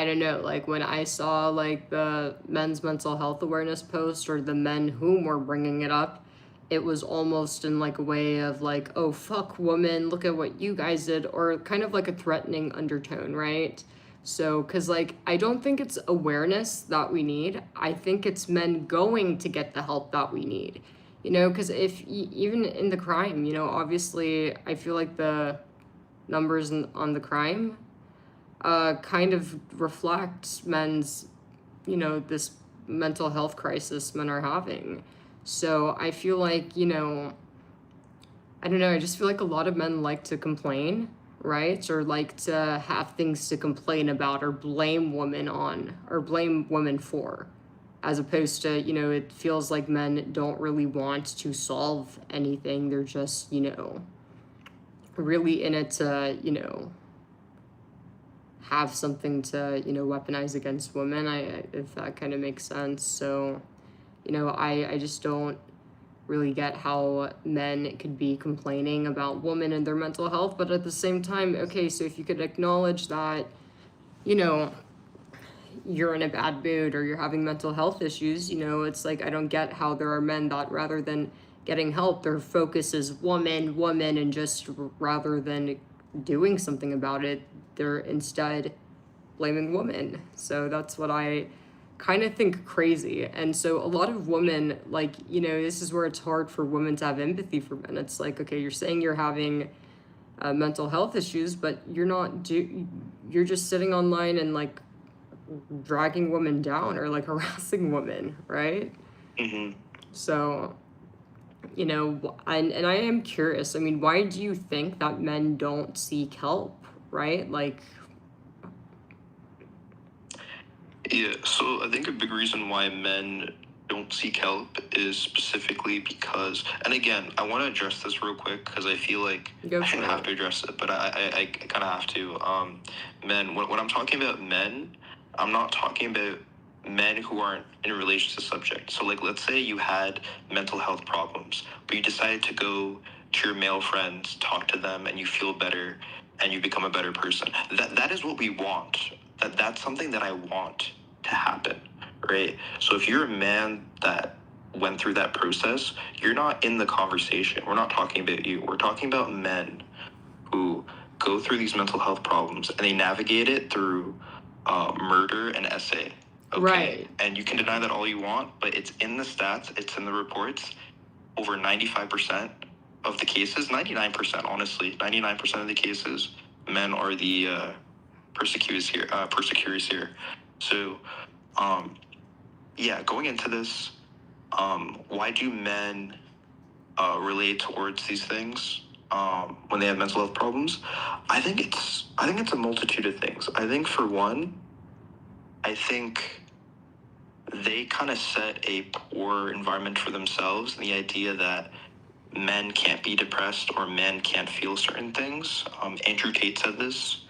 don't know, like when I saw like the men's mental health awareness post or the men whom were bringing it up, it was almost in like a way of like, oh, fuck women, look at what you guys did, or kind of like a threatening undertone, right? So, because like, I don't think it's awareness that we need. I think it's men going to get the help that we need, because even in the crime, obviously, I feel like the numbers on the crime kind of reflect men's, this mental health crisis men are having. So I feel like, I don't know, I just feel like a lot of men like to complain, right? Or like to have things to complain about or blame women on or blame women for, as opposed to, it feels like men don't really want to solve anything. They're just, really in it to, have something to, weaponize against women, if that kind of makes sense. So, I just don't really get how men could be complaining about women and their mental health, but at the same time, okay, so if you could acknowledge that, you're in a bad mood or you're having mental health issues, it's like I don't get how there are men that rather than getting help, their focus is woman, woman, and just rather than doing something about it, they're instead blaming women. So that's what I kind of think crazy. And so a lot of women, like, this is where it's hard for women to have empathy for men. It's like, okay, you're saying you're having mental health issues, but you're just sitting online and like dragging women down or like harassing women, right? Mm-hmm. So, and I am curious. I mean, why do you think that men don't seek help, right? Like, Yeah, so I think a big reason why men don't seek help is specifically because, and again, I want to address this real quick because I feel like Go I for shouldn't it. have to address it, but I kind of have to. Men, when I'm talking about men, I'm not talking about men who aren't in relation to the subject. So, like, let's say you had mental health problems, but you decided to go to your male friends, talk to them, and you feel better, and you become a better person. That is what we want. That's something that I want to happen, right? So if you're a man that went through that process, you're not in the conversation. We're not talking about you. We're talking about men who go through these mental health problems and they navigate it through murder and SA. Okay. Right. And you can deny that all you want, but it's in the stats, it's in the reports. Over 95% of the cases, 99%, honestly, 99% of the cases, men are the persecutors here. So, yeah, going into this, why do men relate towards these things when they have mental health problems? I think it's a multitude of things. I think for one, I think they kind of set a poor environment for themselves, and the idea that men can't be depressed or men can't feel certain things. Andrew Tate said this.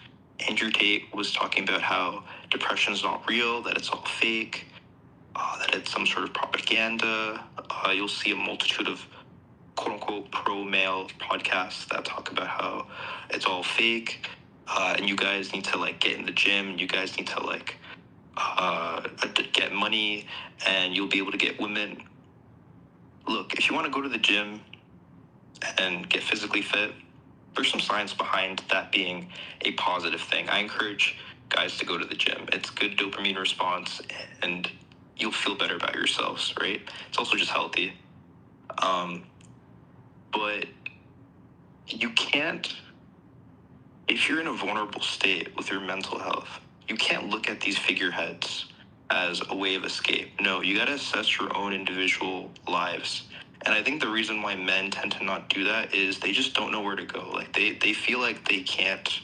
Andrew Tate was talking about how depression is not real, that it's all fake, that it's some sort of propaganda. You'll see a multitude of quote-unquote pro-male podcasts that talk about how it's all fake, and you guys need to like get in the gym, you guys need to like get money, and you'll be able to get women. Look, if you want to go to the gym and get physically fit, there's some science behind that being a positive thing. I encourage guys to go to the gym. It's good dopamine response, and you'll feel better about yourselves, right? It's also just healthy. But you can't, if you're in a vulnerable state with your mental health, you can't look at these figureheads as a way of escape. No, you got to assess your own individual lives. And I think the reason why men tend to not do that is they just don't know where to go. Like they feel like they can't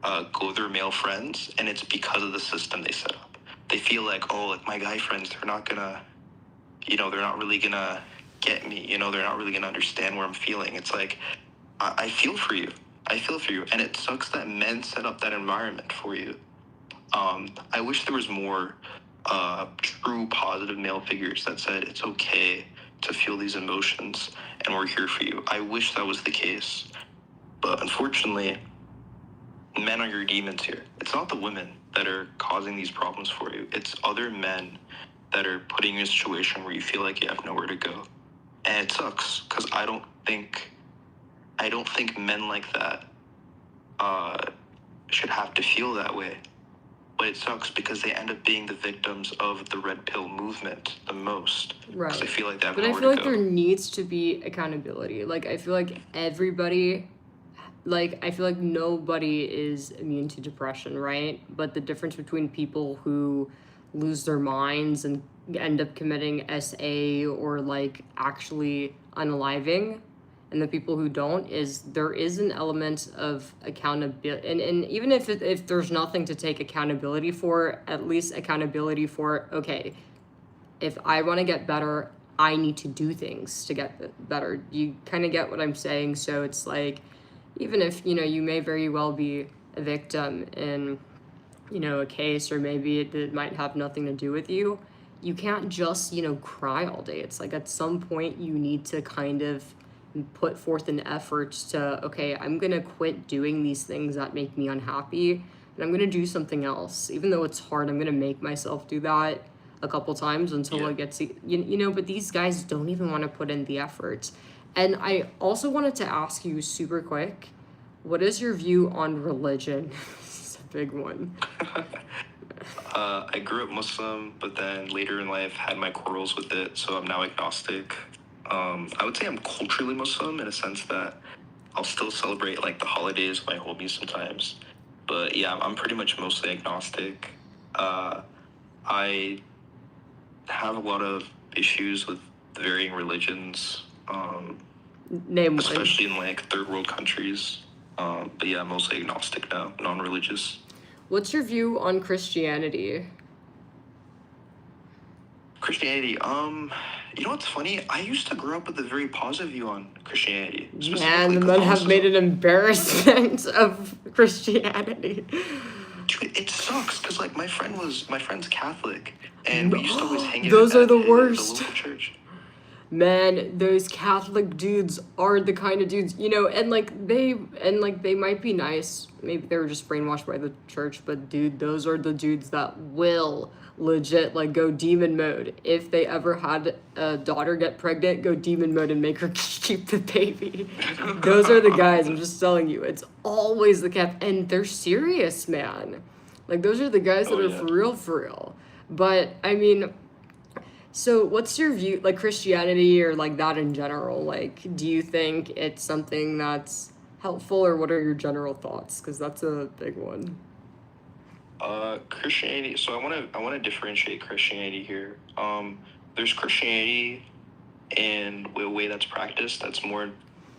go with their male friends, and it's because of the system they set up. They feel like, oh, like my guy friends, they're not gonna, they're not really gonna get me. They're not really gonna understand where I'm feeling. It's like, I feel for you. I feel for you. And it sucks that men set up that environment for you. I wish there was more true positive male figures that said it's okay to feel these emotions and we're here for you. I wish that was the case. But unfortunately, men are your demons here. It's not the women that are causing these problems for you. It's other men that are putting you in a situation where you feel like you have nowhere to go. And it sucks because I don't think men like that should have to feel that way. But it sucks because they end up being the victims of the red pill movement the most. Right. Because they feel like they have But I nowhere feel to like go. there needs to be accountability. Like, I feel like everybody, like, I feel like nobody is immune to depression, right? But the difference between people who lose their minds and end up committing SA or, like, actually unaliving and the people who don't is there is an element of accountability. And even if there's nothing to take accountability for, at least accountability for, okay, if I want to get better, I need to do things to get better. You kind of get what I'm saying. So it's like, even if, you may very well be a victim in, a case, or maybe it might have nothing to do with you, you can't just, cry all day. It's like at some point you need to kind of put forth an effort to, okay, I'm going to quit doing these things that make me unhappy and I'm gonna do something else. Even though it's hard, I'm gonna make myself do that a couple times until I get to, you know, but these guys don't even want to put in the effort. And I also wanted to ask you super quick, what is your view on religion? This is a big one. I grew up Muslim, but then later in life had my quarrels with it, so I'm now agnostic. I would say I'm culturally Muslim in a sense that I'll still celebrate like the holidays with my homies sometimes. But yeah, I'm pretty much mostly agnostic. I have a lot of issues with the varying religions, Name one. especially in like third world countries. But yeah, I'm mostly agnostic now, non-religious. What's your view on Christianity? Christianity, you know what's funny? I used to grow up with a very positive view on Christianity. Man, specifically the men have Catholicism. made an embarrassment of Christianity. Dude, it sucks because like my friend's Catholic, and we used to always hang out. Those are the at worst. the local church. Man, those Catholic dudes are the kind of dudes, you know, and they might be nice. Maybe they were just brainwashed by the church, but dude, those are the dudes that will legit like go demon mode. If they ever had a daughter get pregnant, go demon mode and make her keep the baby. Those are the guys, I'm just telling you. It's always the and they're serious, man. Like those are the guys that are for real. But I mean, so what's your view, like Christianity or like that in general? Like, do you think it's something that's helpful, or what are your general thoughts? Because that's a big one. Christianity. So I wanna differentiate Christianity here. There's Christianity in a way that's practiced. That's more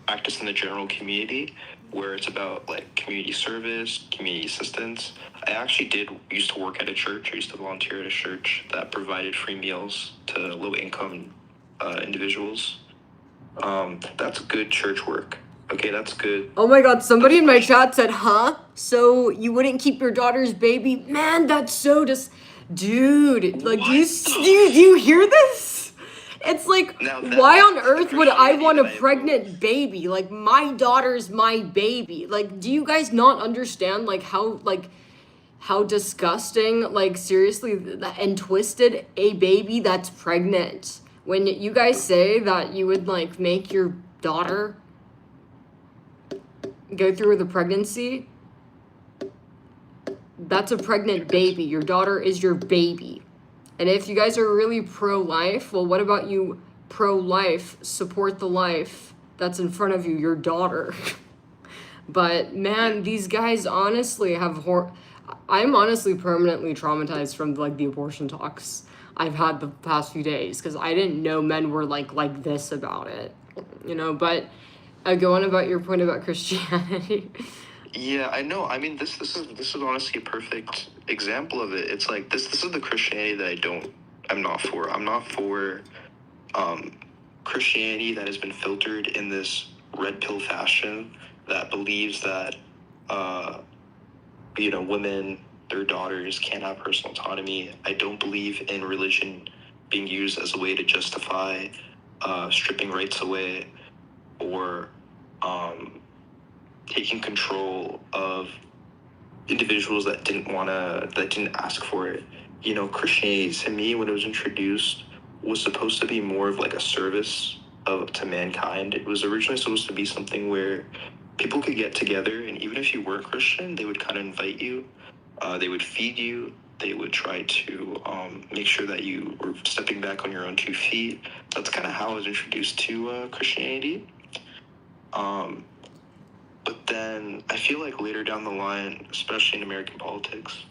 practiced in the general community, where it's about like community service, community assistance. I actually used to work at a church. I used to volunteer at a church that provided free meals to low-income individuals. That's good church work. Okay, that's good. Oh my God, somebody in my chat said, huh? So you wouldn't keep your daughter's baby? Man, that's so dude, like, do you hear this? It's like, why on earth would I want a pregnant baby? Like, my daughter's my baby. Like, do you guys not understand, like, how disgusting, like, seriously, and twisted a baby that's pregnant? When you guys say that you would, like, make your daughter go through with a pregnancy, that's a pregnant baby. Your daughter is your baby. And if you guys are really pro-life, well, what about you pro-life, support the life that's in front of you, your daughter? But man, these guys honestly have I'm honestly permanently traumatized from like the abortion talks I've had the past few days, because I didn't know men were like this about it, you know. But go on about your point about Christianity. Yeah, I know. I mean, this is honestly a perfect example of it. It's like this is the Christianity that I'm not for. I'm not for Christianity that has been filtered in this red pill fashion that believes that women, their daughters can't have personal autonomy. I don't believe in religion being used as a way to justify stripping rights away or taking control of individuals that didn't ask for it. You know, Christianity, to me, when it was introduced, was supposed to be more of like a service to mankind. It was originally supposed to be something where people could get together, and even if you weren't Christian, they would kind of invite you. They would feed you. They would try to make sure that you were stepping back on your own 2 feet. That's kind of how I was introduced to Christianity. But then I feel like later down the line, especially in American politics,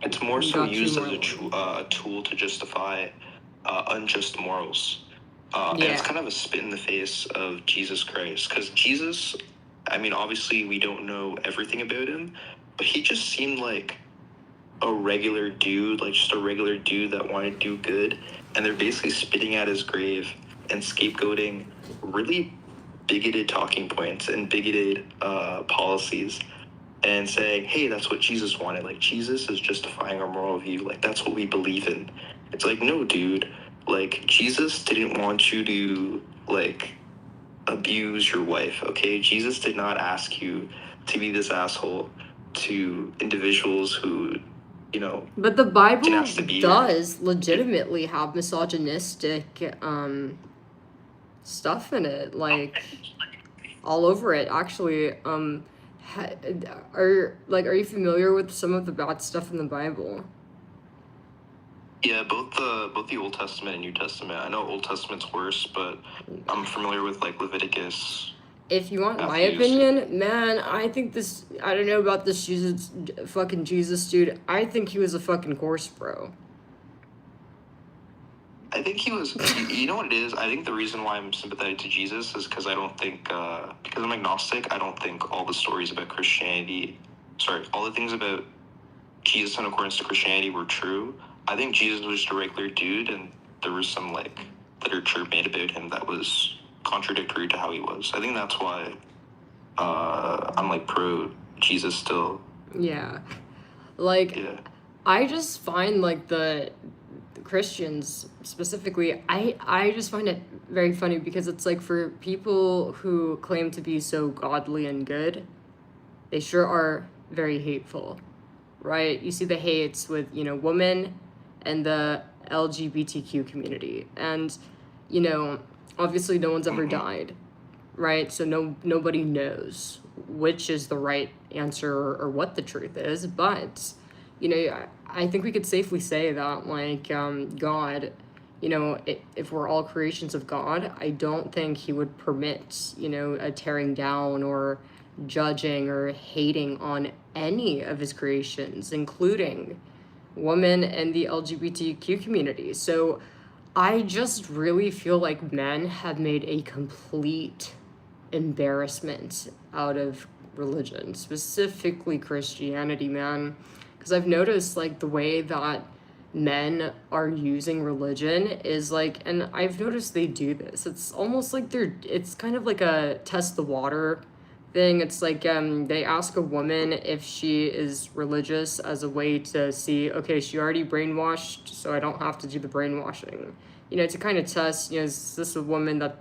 it's more so used as a tool to justify unjust morals. And it's kind of a spit in the face of Jesus Christ. Because Jesus, I mean, obviously we don't know everything about him, but he just seemed like a regular dude, like just a regular dude that wanted to do good. And they're basically spitting at his grave and scapegoating really bigoted talking points and bigoted policies and saying, hey, that's what Jesus wanted. Like, Jesus is justifying our moral view. Like, that's what we believe in. It's like, no, dude. Like, Jesus didn't want you to, like, abuse your wife, okay? Jesus did not ask you to be this asshole. to individuals who, you know, But the Bible didn't have to be here. does legitimately have misogynistic stuff in it, like all over it. Actually, are you familiar with some of the bad stuff in the Bible? Yeah, both the Old Testament and New Testament. I know Old Testament's worse, but I'm familiar with like Leviticus. If you want my Matthews. opinion, man, I think this. I don't know about this fucking Jesus dude. I think he was a fucking horse, bro. I think he was. You know what it is? I think the reason why I'm sympathetic to Jesus is because I don't think, because I'm agnostic, I don't think all the stories about Christianity, all the things about Jesus in accordance to Christianity were true. I think Jesus was just a regular dude, and there was some like literature made about him that was contradictory to how he was. I think that's why I'm like pro Jesus still. Yeah, like Yeah. I just find like the Christians specifically, I just find it very funny because it's like for people who claim to be so godly and good, they sure are very hateful, right? You see the hates with, you know, women and the LGBTQ community. And, you know, obviously no one's ever died, right? So nobody knows which is the right answer or what the truth is. But, you know, I think we could safely say that, like, God, you know, if we're all creations of God, I don't think he would permit, you know, a tearing down or judging or hating on any of his creations, including women and the LGBTQ community. So I just really feel like men have made a complete embarrassment out of religion, specifically Christianity, man. Because I've noticed like the way that men are using religion is like, and I've noticed they do this. It's almost like it's kind of like a test the water thing. It's like they ask a woman if she is religious as a way to see, okay, she already brainwashed, so I don't have to do the brainwashing. You know, to kind of test, you know, is this a woman that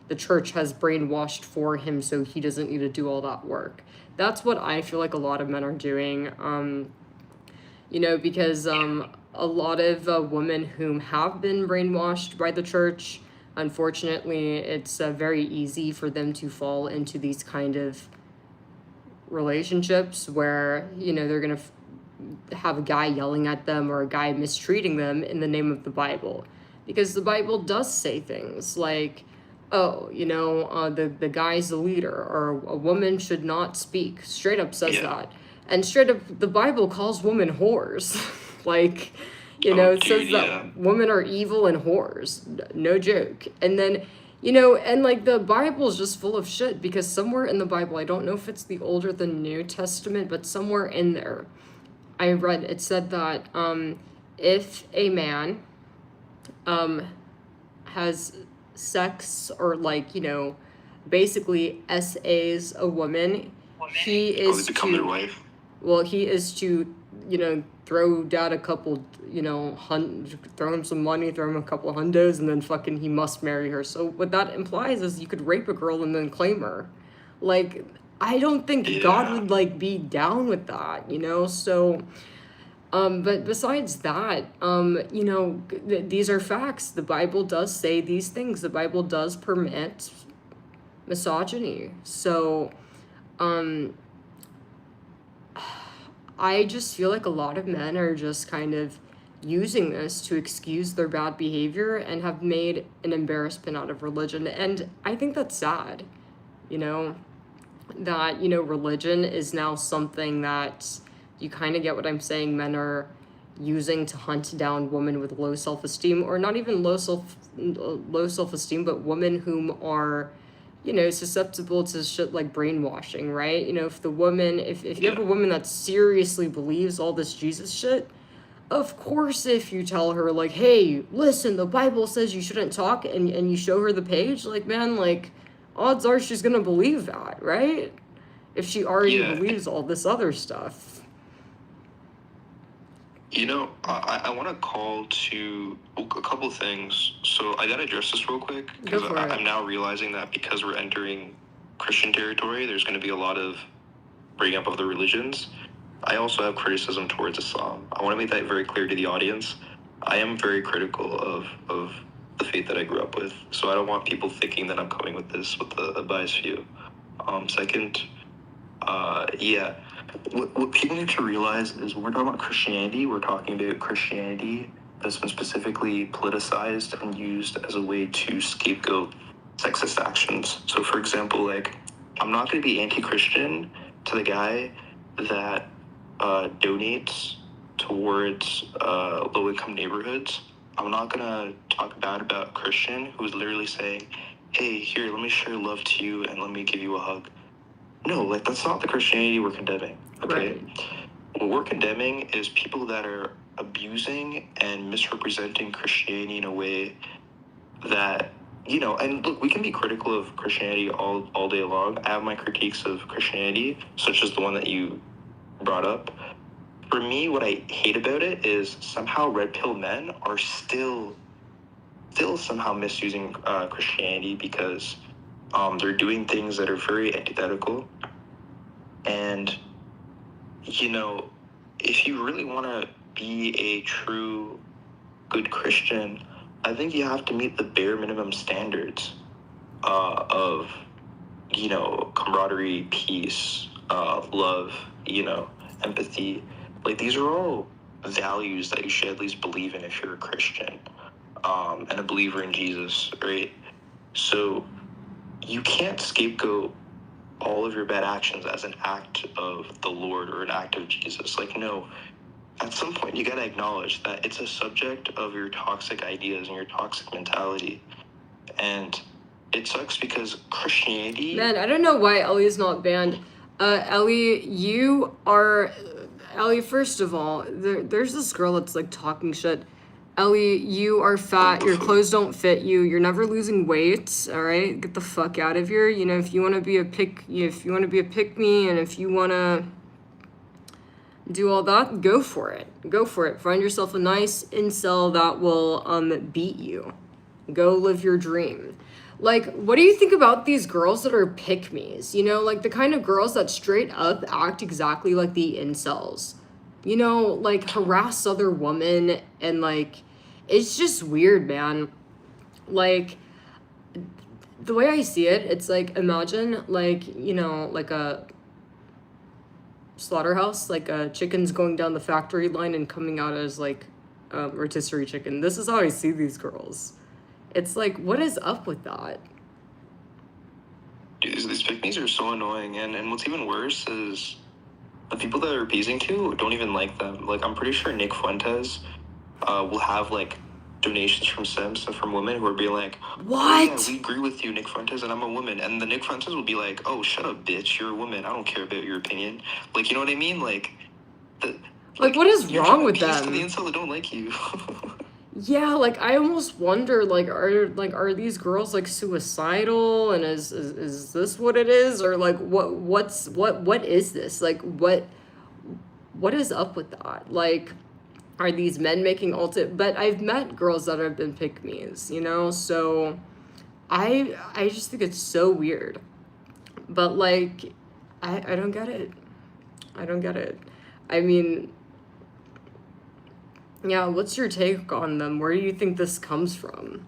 the church has brainwashed for him so he doesn't need to do all that work? That's what I feel like a lot of men are doing. You know, because a lot of women whom have been brainwashed by the church, unfortunately, it's very easy for them to fall into these kind of relationships where, you know, they're going to have a guy yelling at them or a guy mistreating them in the name of the Bible. Because the Bible does say things like, oh, you know, the guy's the leader, or a woman should not speak. Straight up says that. And straight up, the Bible calls women whores. Like, you know, it says that women are evil and whores. No joke. And then, you know, and like the Bible's just full of shit because somewhere in the Bible, I don't know if it's the Old or the New Testament, but somewhere in there, I read it said that if a man has sex or like, you know, basically SAs a woman, he is to become their wife. Well, he is to, you know, throw dad a couple, you know, throw him some money, throw him a couple hundos, and then fucking he must marry her. So what that implies is you could rape a girl and then claim her. Like, I don't think God would like be down with that, you know. So, but besides that, you know, these are facts. The Bible does say these things. The Bible does permit misogyny. So, I just feel like a lot of men are just kind of using this to excuse their bad behavior and have made an embarrassment out of religion. And I think that's sad, you know, that, you know, religion is now something that you kind of get what I'm saying. Men are using to hunt down women with low self-esteem, or not even low self-esteem, but women whom are, you know, susceptible to shit like brainwashing, right? You know, if the woman, if you have a woman that seriously believes all this Jesus shit, of course, if you tell her, like, hey, listen, the Bible says you shouldn't talk, and you show her the page, like, man, like, odds are she's gonna believe that, right? If she already believes all this other stuff. You know, I want to call to a couple things. So I got to address this real quick because I'm now realizing that because we're entering Christian territory, there's going to be a lot of bringing up other religions. I also have criticism towards Islam. I want to make that very clear to the audience. I am very critical of the faith that I grew up with, so I don't want people thinking that I'm coming with this with a biased view. Second, yeah, what people need to realize is when we're talking about Christianity, we're talking about Christianity that's been specifically politicized and used as a way to scapegoat sexist actions. So, for example, like, I'm not going to be anti-Christian to the guy that donates towards low-income neighborhoods. I'm not going to talk bad about a Christian who's literally saying, hey, here, let me share love to you and let me give you a hug. No, like, that's not the Christianity we're condemning, okay? Right. What we're condemning is people that are abusing and misrepresenting Christianity in a way that, you know, and look, we can be critical of Christianity all day long. I have my critiques of Christianity, such as the one that you brought up. For me, what I hate about it is somehow red pill men are still somehow misusing Christianity because they're doing things that are very antithetical. And, you know, if you really want to be a true good Christian, I think you have to meet the bare minimum standards of, you know, camaraderie, peace, love, you know, empathy. Like, these are all values that you should at least believe in if you're a Christian and a believer in Jesus, right? So you can't scapegoat all of your bad actions as an act of the Lord or an act of Jesus. Like, no, at some point you gotta acknowledge that it's a subject of your toxic ideas and your toxic mentality. And it sucks because Christianity... Man, I don't know why Ellie's not banned. Ellie, first of all, there's this girl that's like talking shit. Ellie, you are fat, your clothes don't fit you, you're never losing weight, all right? Get the fuck out of here. You know, if you want to be a pick me, and if you want to do all that, go for it. Go for it. Find yourself a nice incel that will beat you. Go live your dream. Like, what do you think about these girls that are pick-me's? You know, like the kind of girls that straight up act exactly like the incels. You know, like harass other women and like, it's just weird, man. Like, the way I see it, it's like, imagine like, you know, like a slaughterhouse, like chickens going down the factory line and coming out as like rotisserie chicken. This is how I see these girls. It's like, what is up with that? Dude, these pick-me's are so annoying, and what's even worse is the people that they're appeasing to don't even like them. Like, I'm pretty sure Nick Fuentes will have like donations from Sims and from women who are being like, what? Oh, yeah, we agree with you, Nick Fuentes, and I'm a woman. And the Nick Fuentes will be like, oh, shut up, bitch, you're a woman. I don't care about your opinion. Like, you know what I mean? Like what is wrong with them? To the incel that don't like you. Yeah, like I almost wonder, like are these girls like suicidal, and is this what it is, or like what is this? Like what is up with that? Like, are these men making but I've met girls that have been pick-me's, you know, so I just think it's so weird. But like I don't get it. I don't get it. I mean, yeah, what's your take on them? Where do you think this comes from?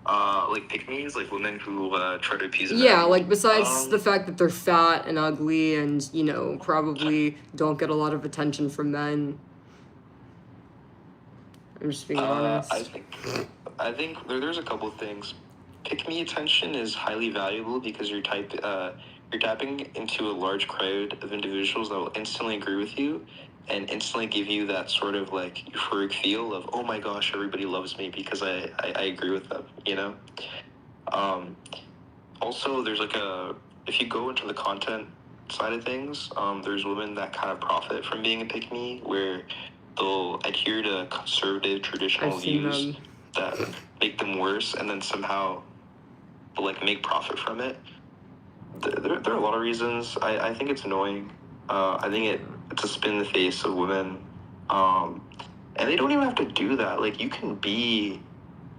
Like pick-me's, like women who try to appease them. Yeah, like besides the fact that they're fat and ugly and, you know, probably don't get a lot of attention from men. I'm just being honest. I think there's a couple things. Pick-me attention is highly valuable because you're tapping into a large crowd of individuals that will instantly agree with you and instantly give you that sort of like euphoric feel of, oh my gosh, everybody loves me because I agree with them, you know? Also, there's like if you go into the content side of things, there's women that kind of profit from being a pick-me, where they'll adhere to conservative traditional views that make them worse, and then somehow they'll like make profit from it. There are a lot of reasons. I think it's annoying. I think it's a spin in the face of women. And they don't even have to do that. Like, you can be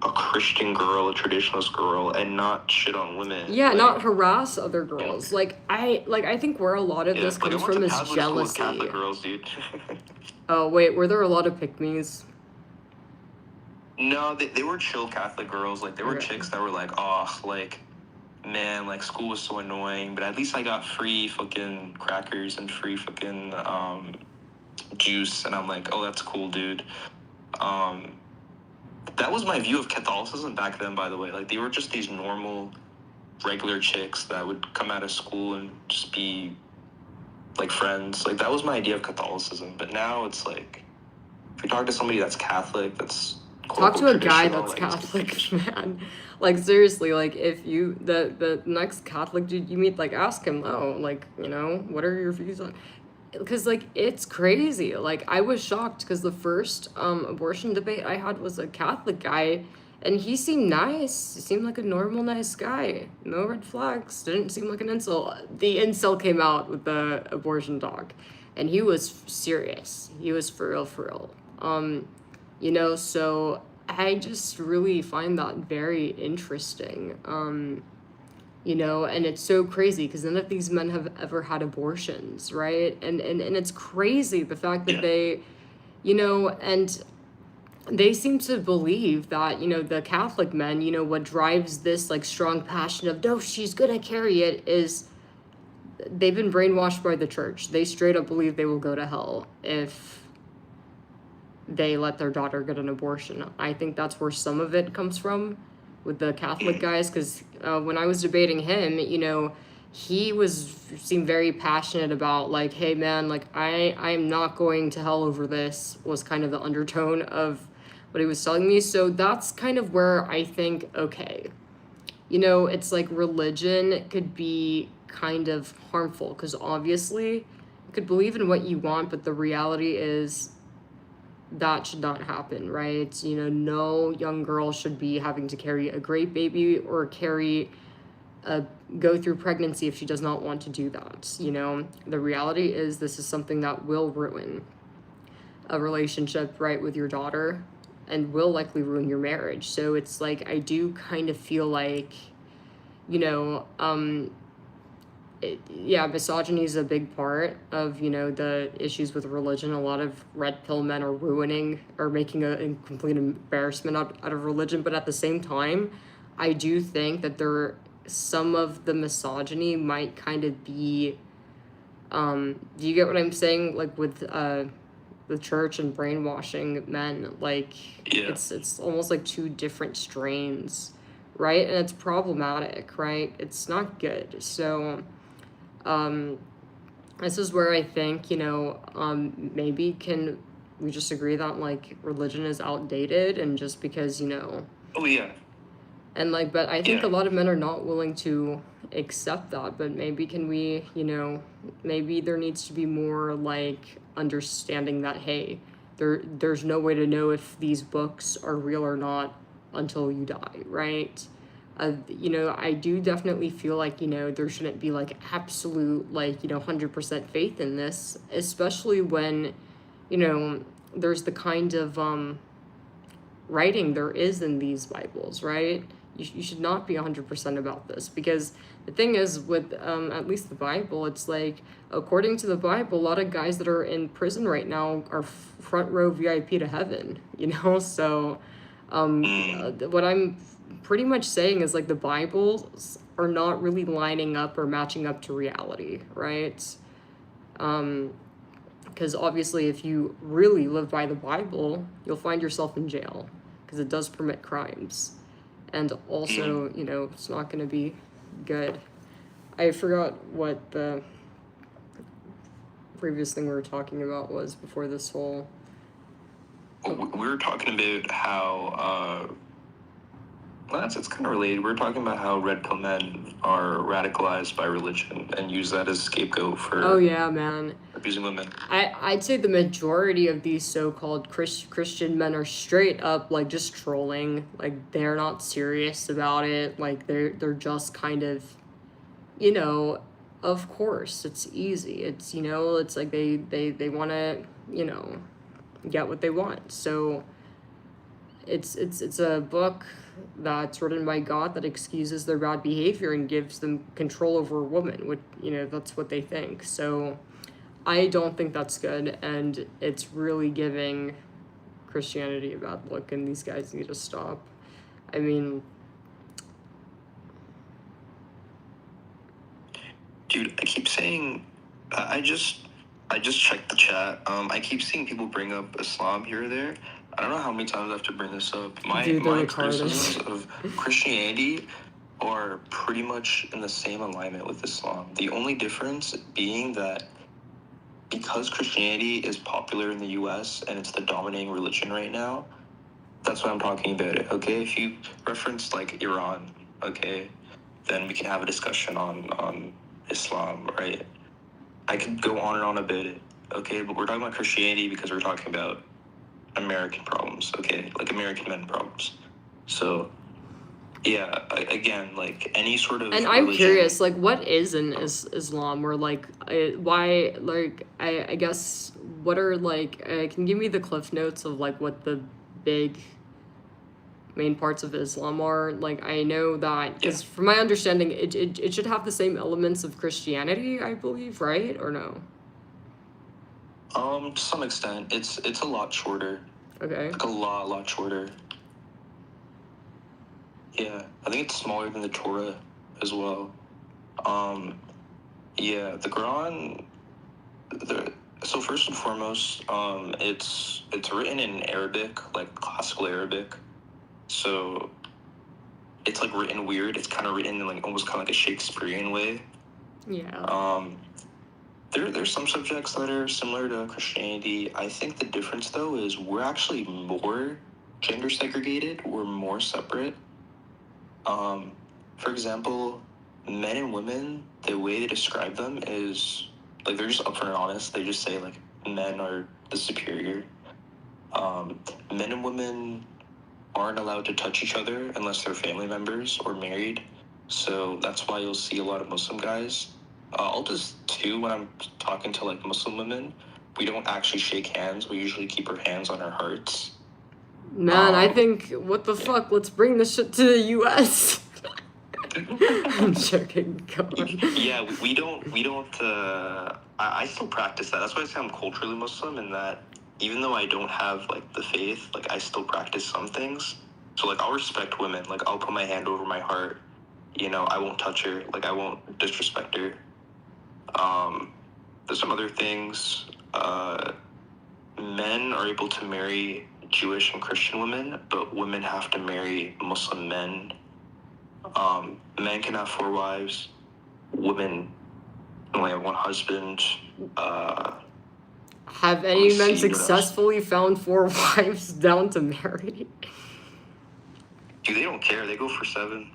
a Christian girl, a traditionalist girl, and not shit on women. Yeah, Like, not harass other girls. Like I think where a lot of yeah, this but I comes went from to is Catholic school with jealousy. Catholic girls, dude. Oh wait, were there a lot of pick-me's? No, they were chill Catholic girls. Like, there were Okay. chicks that were like, oh, like, man, like, school was so annoying, but at least I got free fucking crackers and free fucking juice, and I'm like, oh, that's cool, dude. That was my view of Catholicism back then, by the way. Like, they were just these normal, regular chicks that would come out of school and just be, like, friends. Like, that was my idea of Catholicism. But now it's like, if you talk to somebody that's Catholic, that's Talk to a guy traditional, that's like, Catholic, man. Like seriously, like if you the next Catholic dude you meet, like ask him, oh, like, you know, what are your views on? Because like it's crazy. Like I was shocked because the first abortion debate I had was a Catholic guy, and he seemed nice. He seemed like a normal, nice guy. No red flags. Didn't seem like an incel. The incel came out with the abortion talk, and he was serious. He was for real, for real. You know, so I just really find that very interesting. You know, and it's so crazy because none of these men have ever had abortions, right? And it's crazy the fact that Yeah. they, you know, and they seem to believe that, you know, the Catholic men, you know, what drives this like strong passion of, no, she's gonna carry it, is they've been brainwashed by the church. They straight up believe they will go to hell if they let their daughter get an abortion. I think that's where some of it comes from with the Catholic guys, because when I was debating him, you know, he seemed very passionate about like, hey man, like I am not going to hell over this, was kind of the undertone of what he was telling me. So that's kind of where I think, okay, you know, it's like religion could be kind of harmful because obviously you could believe in what you want, but the reality is that should not happen, right? You know, no young girl should be having to carry a great baby or go through pregnancy if she does not want to do that. You know, the reality is this is something that will ruin a relationship, right, with your daughter, and will likely ruin your marriage. So it's like I do kind of feel like, you know, yeah, misogyny is a big part of, you know, the issues with religion. A lot of red pill men are ruining or making a complete embarrassment out of religion. But at the same time, I do think that some of the misogyny might kind of be, do you get what I'm saying? Like with the church and brainwashing men, like Yeah. it's almost like two different strains, right? And it's problematic, right? It's not good. So this is where I think, you know, maybe can we just agree that like religion is outdated, and just because, you know, Oh, yeah. and like, but I think Yeah. a lot of men are not willing to accept that. But maybe can we, you know, maybe there needs to be more like understanding that, hey, there's no way to know if these books are real or not until you die, right? You know, I do definitely feel like, you know, there shouldn't be like absolute, like, you know, 100% faith in this, especially when, you know, there's the kind of writing there is in these Bibles, right? You should not be 100% about this, because the thing is with at least the Bible, it's like, according to the Bible, a lot of guys that are in prison right now are front row VIP to heaven, you know? So what I'm pretty much saying is like the Bibles are not really lining up or matching up to reality, right? Because obviously if you really live by the Bible, you'll find yourself in jail because it does permit crimes. And also, you know, it's not going to be good. I forgot what the previous thing we were talking about was before this whole... We were talking about how, well, it's kind of related. We're talking about how red pill men are radicalized by religion and use that as a scapegoat for Oh yeah, man. abusing women. I'd say the majority of these so-called Christian men are straight up like just trolling. Like they're not serious about it. Like they're just kind of, you know, of course it's easy. It's, you know, it's like they want to, you know, get what they want. So it's a book that's written by God that excuses their bad behavior and gives them control over a woman. What that's what they think. So I don't think that's good, and it's really giving Christianity a bad look, and these guys need to stop. I mean, Dude, I keep saying, I just checked the chat. I keep seeing people bring up Islam here or there. I don't know how many times I have to bring this up. Dude, they're My retarded. criticisms of Christianity are pretty much in the same alignment with Islam. The only difference being that because Christianity is popular in the US and it's the dominating religion right now, that's why I'm talking about it, okay? If you reference like Iran, okay, then we can have a discussion on Islam, right? I could go on and on about it, okay? But we're talking about Christianity because we're talking about American problems, okay? Like American men problems. So, yeah, again, like any sort of and I'm religion, curious, like, what is in Islam, or like, why, like, I guess, what are like, can you give me the cliff notes of like what the big main parts of Islam are? Like, I know that because from my understanding, it should have the same elements of Christianity, I believe, right? Or no? To some extent, it's a lot shorter. Okay. Like a lot shorter. Yeah, I think it's smaller than the Torah as well. Yeah, the Quran. So first and foremost, it's written in Arabic, like classical Arabic. So it's like written weird. It's kind of written in like almost kind of like a Shakespearean way. Yeah. There's some subjects that are similar to Christianity. I think the difference though is we're actually more gender segregated. We're more separate. For example, men and women, the way they describe them is like they're just upfront and honest. They just say like men are the superior. Men and women aren't allowed to touch each other unless they're family members or married. So that's why you'll see a lot of Muslim guys. I'll just too when I'm talking to like Muslim women, we don't actually shake hands. We usually keep our hands on our hearts. Man, I think, what the fuck? Let's bring this shit to the U.S. I'm joking. Go on. Yeah, we don't. I still practice that. That's why I say I'm culturally Muslim, in that even though I don't have like the faith, like I still practice some things. So like I'll respect women. Like I'll put my hand over my heart. I won't touch her. Like I won't disrespect her. There's some other things. Men are able to marry Jewish and Christian women, but women have to marry Muslim men. Men can have 4 wives. Women only have 1 husband. Have any men successfully found 4 wives down to marry? Dude, they don't care. They go for 7.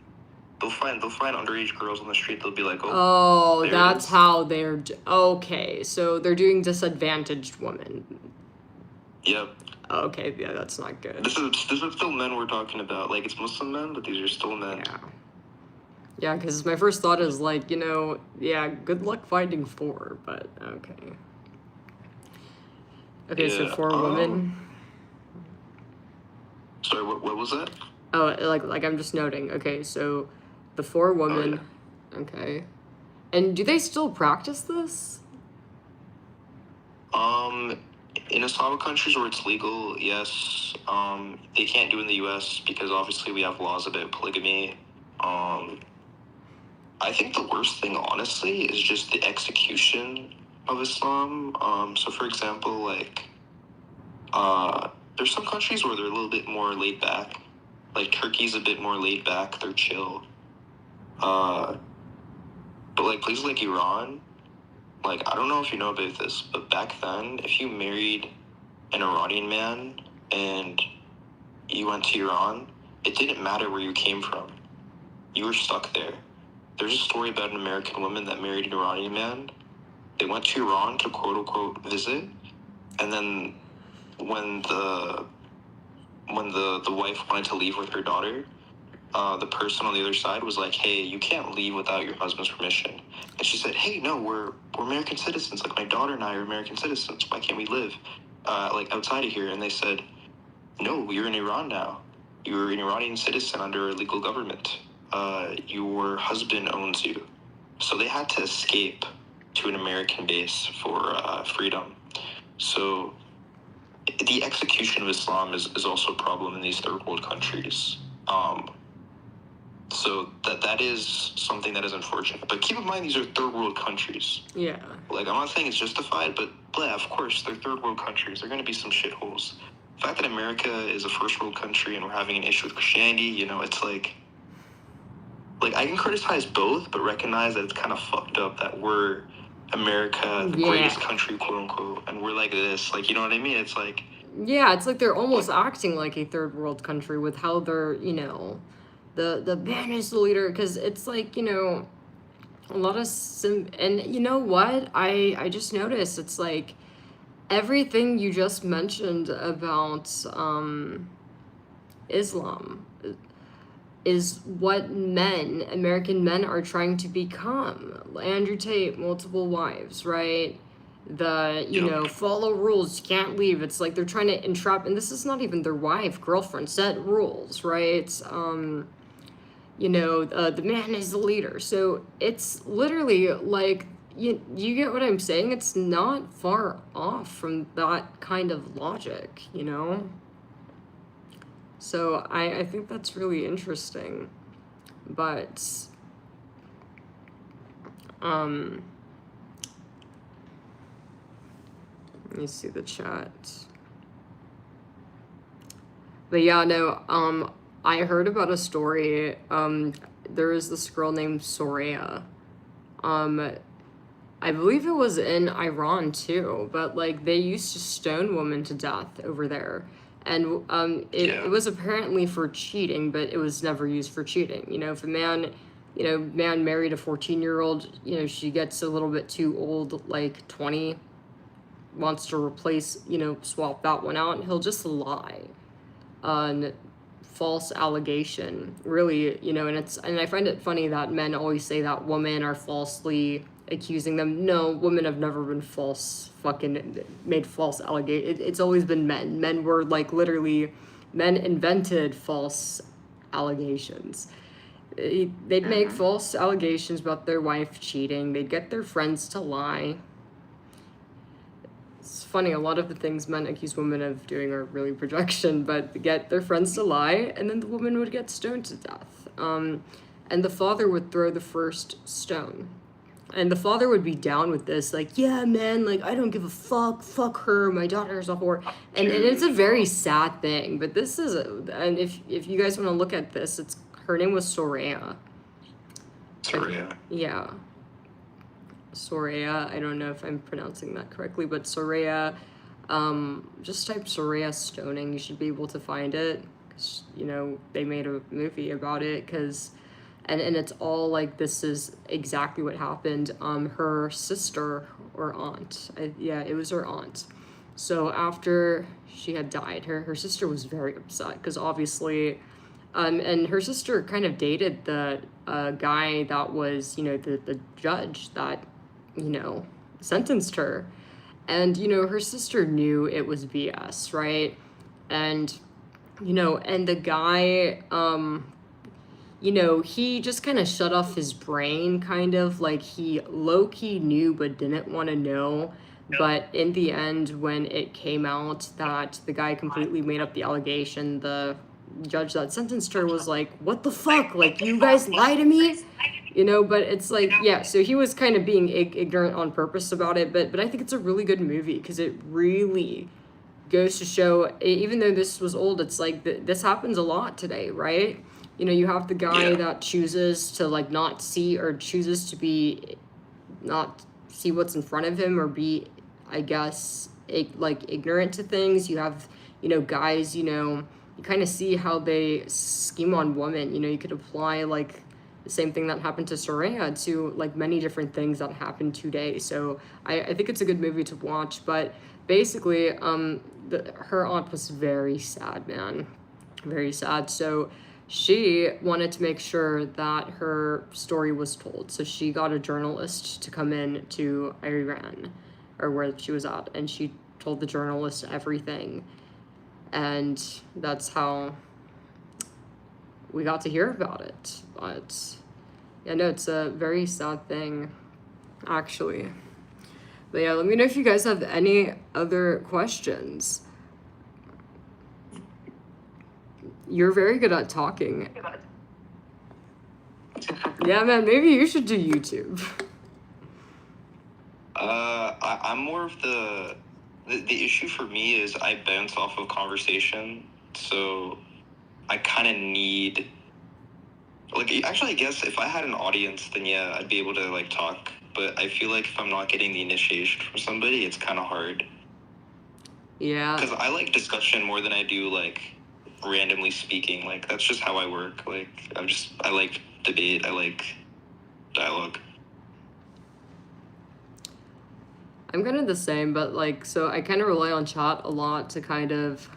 They'll find underage girls on the street. They'll be like, oh, that's how they're. Okay, so they're doing disadvantaged women. Yep. Okay, yeah, that's not good. This is still men we're talking about. Like, it's Muslim men, but these are still men. Yeah. Yeah, because my first thought is like, yeah, good luck finding 4, but okay. Okay, yeah, so 4 women. Sorry, what was that? Oh, like I'm just noting. Okay, so the 4 women. Oh, yeah. Okay. And do they still practice this? In Islamic countries where it's legal, yes. They can't do it in the U.S. because obviously we have laws about polygamy. I think the worst thing, honestly, is just the execution of Islam. So for example, like, there's some countries where they're a little bit more laid back. Like Turkey's a bit more laid back. They're chill. But like places like Iran, like I don't know if you know about this, but back then, if you married an Iranian man and you went to Iran, it didn't matter where you came from. You were stuck there. There's a story about an American woman that married an Iranian man. They went to Iran to quote unquote visit, and then when the wife wanted to leave with her daughter, the person on the other side was like, "Hey, you can't leave without your husband's permission." And she said, "Hey, no, we're American citizens. Like my daughter and I are American citizens. Why can't we live like outside of here?" And they said, "No, you're in Iran now." You're an Iranian citizen under a legal government. Your husband owns you. So they had to escape to an American base for freedom. So the execution of Islam is also a problem in these third world countries. So that is something that is unfortunate. But keep in mind, these are third world countries. Yeah. Like, I'm not saying it's justified, but yeah, of course, they're third world countries. They're going to be some shitholes. The fact that America is a first world country and we're having an issue with Christianity, you know, it's like I can criticize both, but recognize that it's kind of fucked up that we're America, the greatest country, quote unquote, and we're like this. Like, you know what I mean? It's like... Yeah, it's like they're almost acting like a third world country with how they're, you know, the man is the leader, because it's like, you know, a lot of and you know what? I just noticed it's like everything you just mentioned about Islam is what American men are trying to become. Andrew Tate, multiple wives, right? You know, follow rules, can't leave. It's like they're trying to entrap, and this is not even their wife, girlfriend, set rules, right? You know, the man is the leader. So it's literally like, you get what I'm saying? It's not far off from that kind of logic, you know? So I think that's really interesting. But, let me see the chat. But yeah, no, I heard about a story. There was this girl named Soraya. I believe it was in Iran too, but like they used to stone women to death over there. And it was apparently for cheating, but it was never used for cheating. You know, if a man married a 14-year-old, you know, she gets a little bit too old, like 20, wants to replace, you know, swap that one out, and he'll just lie on false allegation, really, you know. And I find it funny that men always say that women are falsely accusing them. No, women have never been made false allegations. It's always been men. Men were like literally, men invented false allegations. They'd make false allegations about their wife cheating. They'd get their friends to lie. It's funny, a lot of the things men accuse women of doing are really projection, but get their friends to lie, and then the woman would get stoned to death. And the father would throw the first stone. And the father would be down with this, like, yeah, man, like, I don't give a fuck her, my daughter's a whore. And it's a very sad thing, but this is, and if you guys want to look at this, her name was Soraya. Soraya. Yeah. Soraya, I don't know if I'm pronouncing that correctly, but Soraya, just type Soraya stoning, you should be able to find it. 'Cause, you know, they made a movie about it, and it's all like, this is exactly what happened. Her sister or aunt, it was her aunt. So after she had died, her sister was very upset, because obviously, and her sister kind of dated the guy that was, you know, the judge that, you know, sentenced her. And, you know, her sister knew it was BS, right? And, you know, and the guy, you know, he just kind of shut off his brain, kind of like he low-key knew but didn't want to know. But in the end, when it came out that the guy completely made up the allegation, the judge that sentenced her was like, what the fuck? Like, you guys lie to me? You know, but it's like, yeah, so he was kind of being ignorant on purpose about it, but I think it's a really good movie, because it really goes to show, even though this was old, it's like, this happens a lot today, right? You know, you have the guy that chooses to, like, not see, or chooses to not see what's in front of him, or be, I guess, like, ignorant to things. You have, you know, guys, you know, you kind of see how they scheme on women. You know, you could apply, like, the same thing that happened to Soraya to, like, many different things that happen today. So I think it's a good movie to watch. But basically, her aunt was very sad, man. Very sad. So she wanted to make sure that her story was told. So she got a journalist to come in to Iran, or where she was at, and she told the journalist everything. And that's how we got to hear about it. But yeah, no, it's a very sad thing, actually. But yeah, let me know if you guys have any other questions. You're very good at talking. Yeah, man, maybe you should do YouTube. I'm more of the issue for me is I bounce off of conversation, so I kind of need, like, actually, I guess if I had an audience, then yeah, I'd be able to, like, talk, but I feel like if I'm not getting the initiation from somebody, it's kind of hard. Yeah. Because I like discussion more than I do, like, randomly speaking. Like, that's just how I work. Like, I like debate, I like dialogue. I'm kind of the same, but like, so I kind of rely on chat a lot to kind of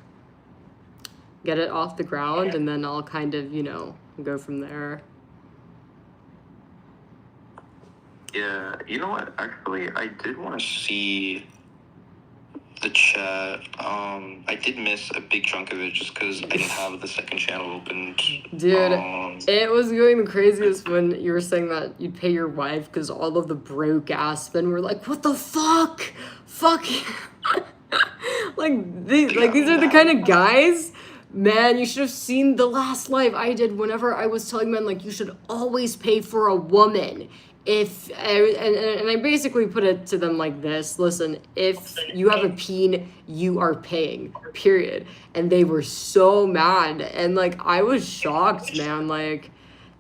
get it off the ground, and then I'll kind of, you know, go from there. Yeah, you know what? Actually, I did want to see the chat. I did miss a big chunk of it just because I didn't have the second channel opened. Dude, it was going the craziest when you were saying that you'd pay your wife because all of the broke ass men were like, what the fuck? Fuck. These are the kind of guys. Man, you should have seen the last live I did whenever I was telling men, like, you should always pay for a woman. And I basically put it to them like this: listen, if you have a peen, you are paying, period. And they were so mad, and like I was shocked, man. Like,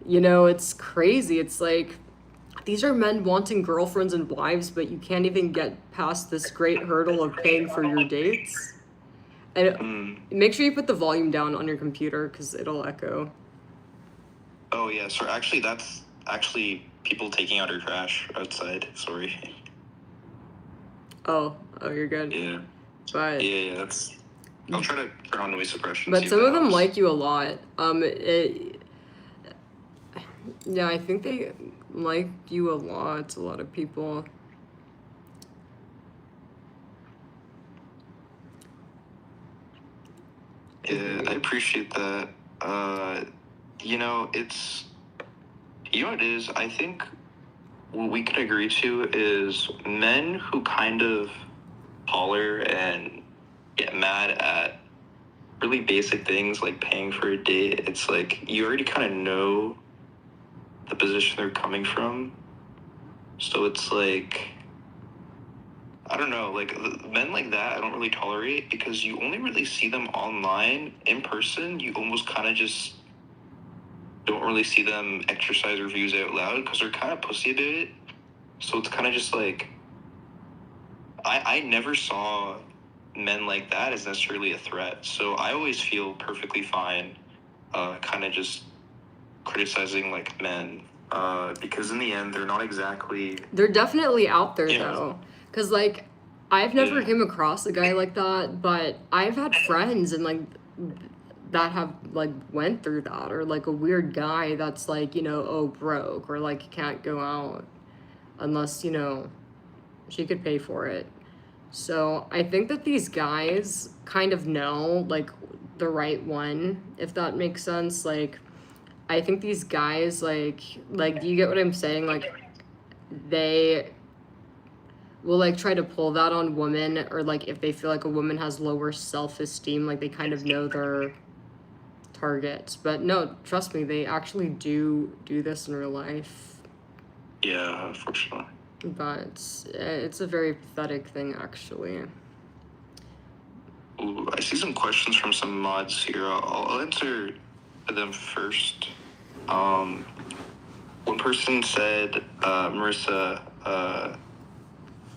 you know, it's crazy. It's like these are men wanting girlfriends and wives, but you can't even get past this great hurdle of paying for your dates. And make sure you put the volume down on your computer because it'll echo. Oh yeah, so actually that's actually people taking out your trash outside. Sorry. Oh, you're good. Yeah. But yeah, that's. I'll try to turn on noise suppression. But some of them like you a lot. Yeah, I think they like you a lot. A lot of people. Yeah, I appreciate that. You know, it's. You know what it is? I think what we can agree to is men who kind of holler and get mad at really basic things like paying for a date. It's like you already kind of know the position they're coming from. So it's like, I don't know, like men like that I don't really tolerate because you only really see them online. In person, you almost kind of just don't really see them exercise their views out loud because they're kind of pussy about it. So it's kind of just like, I never saw men like that as necessarily a threat. So I always feel perfectly fine kind of just criticizing like men because in the end they're not exactly. They're definitely out there though, because like I've never came across a guy like that, but I've had friends and like that have like went through that, or like a weird guy that's like, you know, oh, broke, or like can't go out unless, you know, she could pay for it. So I think that these guys kind of know like the right one, if that makes sense. Like I think these guys like do you get what I'm saying? Like they will like try to pull that on women, or like if they feel like a woman has lower self-esteem, like they kind of know their targets. But no, trust me, they actually do this in real life. Yeah, for sure. But it's a very pathetic thing, actually. Ooh, I see some questions from some mods here. I'll answer them first. One person said, Marissa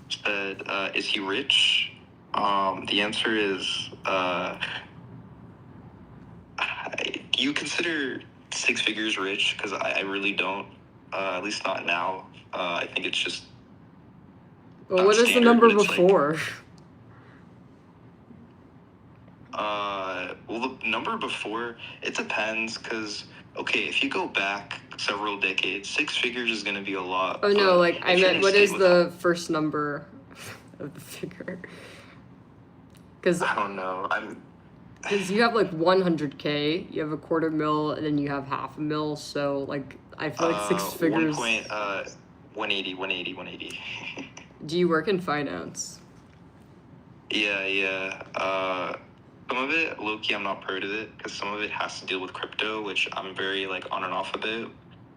said, is he rich? The answer is, you consider 6 figures rich? Because I really don't, at least not now. I think it's just. Well, what is the number before? Well, the number before, it depends, because, okay, if you go back several decades, 6 figures is going to be a lot. Oh, no, like, I meant, what is the first number of the figure? Because I don't know. Because you have like 100K, you have a quarter mil, and then you have half a mil. So like, I feel like six One figures. point, 180. Do you work in finance? Yeah. Some of it, low-key, I'm not proud of it because some of it has to deal with crypto, which I'm very like on and off about.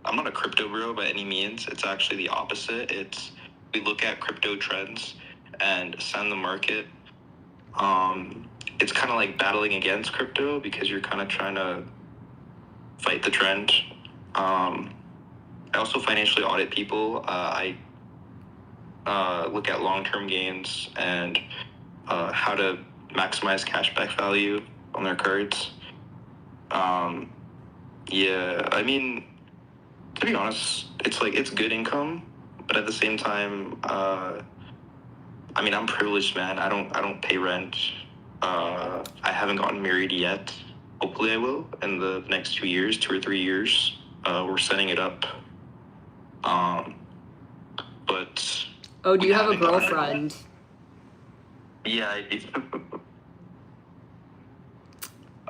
I'm not a crypto bro by any means. It's actually the opposite. We look at crypto trends and send the market. It's kind of like battling against crypto because you're kind of trying to fight the trend. I also financially audit people. I look at long-term gains and how to maximize cashback value on their cards. Yeah, I mean, to be honest, it's good income, but at the same time, I mean, I'm privileged, man. I don't pay rent. I haven't gotten married yet. Hopefully, I will in the next 2 years, 2 or 3 years. We're setting it up. But Oh, do you have a haven't gotten it. girlfriend? Yeah, I do.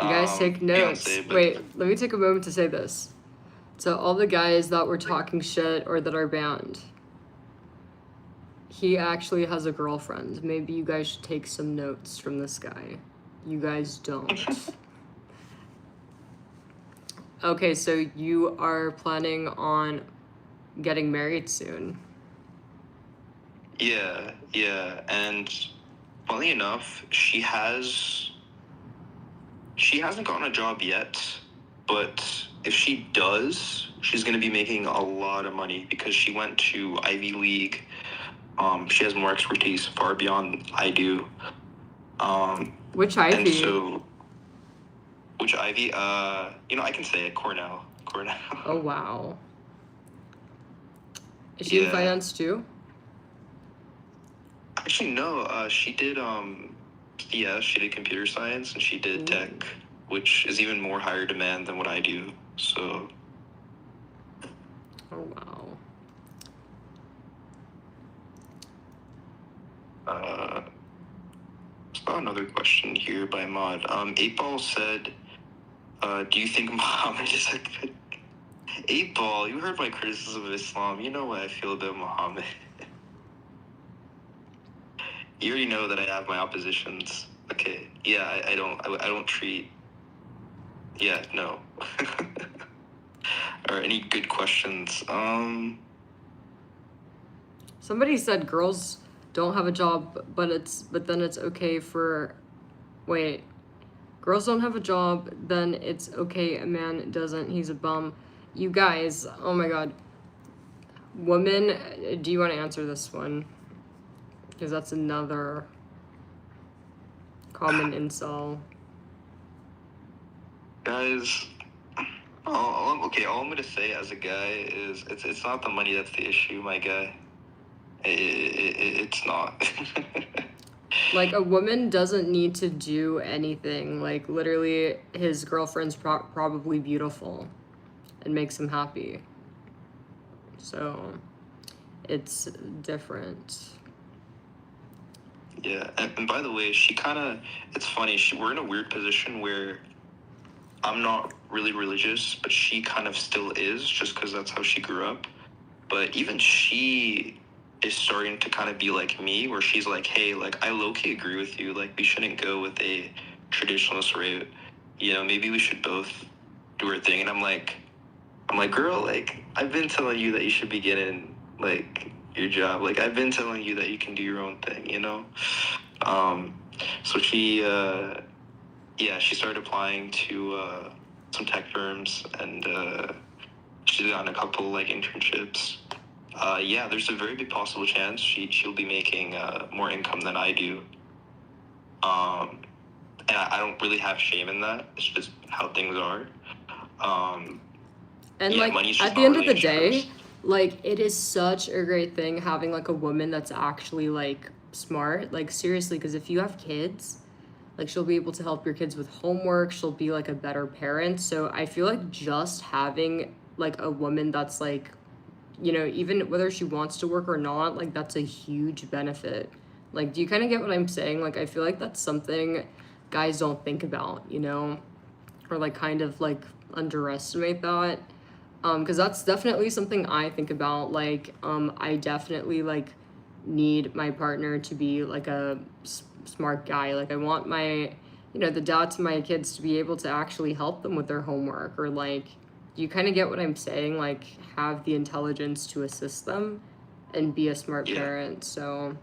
You guys take notes. fiancé, but- Wait, let me take a moment to say this. So all the guys that were talking shit or that are banned, he actually has a girlfriend. Maybe you guys should take some notes from this guy. You guys don't. Okay, so you are planning on getting married soon. Yeah, and funny enough, she hasn't gotten a job yet, but if she does, she's gonna be making a lot of money because she went to Ivy League. She has more expertise far beyond I do. Which And Ivy? so, which Ivy? I can say it. Cornell. Oh wow. Is she in Yeah. finance too? Actually, no. She did. She did computer science and she did tech, which is even more higher demand than what I do. So. Oh wow. Saw another question here by Mod. 8Ball said, "Do you think Muhammad is a good?" 8Ball, you heard my criticism of Islam. You know what I feel about Muhammad. You already know that I have my oppositions. Okay. Yeah, I don't treat. Yeah, no. Or any good questions? Somebody said girls don't have a job, but then it's okay for. Wait. Girls don't have a job, then it's okay. A man doesn't. He's a bum. You guys, oh my god. Women, do you want to answer this one? Because that's another common incel. Guys, all I'm going to say as a guy is it's not the money that's the issue, my guy. It's not. Like, a woman doesn't need to do anything. Like, literally, his girlfriend's probably beautiful and makes him happy. So, it's different. Yeah, and by the way, it's funny, we're in a weird position where I'm not really religious, but she kind of still is, just because that's how she grew up. But even she is starting to kind of be like me, where she's like, hey, like, I low-key agree with you, like, we shouldn't go with a traditionalist route, maybe we should both do our thing. And I'm like, girl, like, I've been telling you that you should be getting, like, your job. Like, I've been telling you that you can do your own thing, So she started applying to some tech firms, and she's gotten a couple, like, internships. There's a very big possible chance she'll be making more income than I do. And I don't really have shame in that. It's just how things are. And like, at the end of the day, like, it is such a great thing having like a woman that's actually like smart. Like, seriously, because if you have kids, like, she'll be able to help your kids with homework. She'll be like a better parent. So I feel like just having like a woman that's like, even whether she wants to work or not, like, that's a huge benefit. Like, do you kind of get what I'm saying? Like, I feel like that's something guys don't think about, you know, or like kind of like underestimate that. Because that's definitely something I think about. Like, I definitely like need my partner to be like a smart guy. Like, I want my, you know, the dad to my kids to be able to actually help them with their homework, or like, you kind of get what I'm saying? Like, have the intelligence to assist them and be a smart parent. So,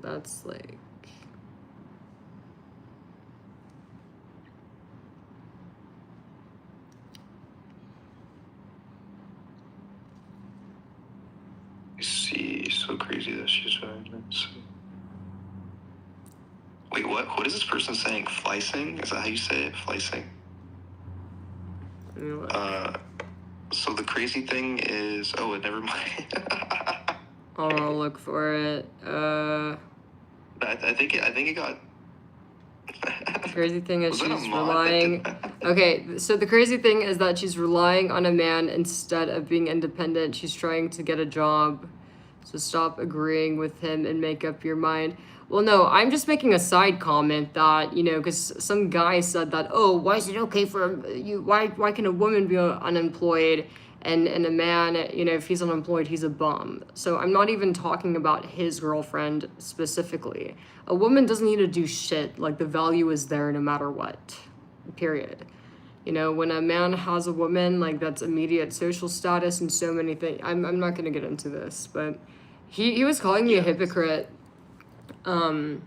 that's like. See, so crazy that she's right. Wait, what? What is this person saying? Flicing? Is that how you say it? Flicing? So the crazy thing is, oh, never mind. I'll look for it. I think it got. The crazy thing is Was that a she's mod? relying. Okay, so the crazy thing is that she's relying on a man instead of being independent. She's trying to get a job. So stop agreeing with him and make up your mind. Well, no, I'm just making a side comment that, you know, because some guy said that, oh, why is it okay for you? Why can a woman be unemployed and a man, you know, if he's unemployed, he's a bum. So I'm not even talking about his girlfriend specifically. A woman doesn't need to do shit. Like, the value is there no matter what. Period. You know, when a man has a woman, like, that's immediate social status and so many things. I'm not going to get into this, but he was calling me a hypocrite for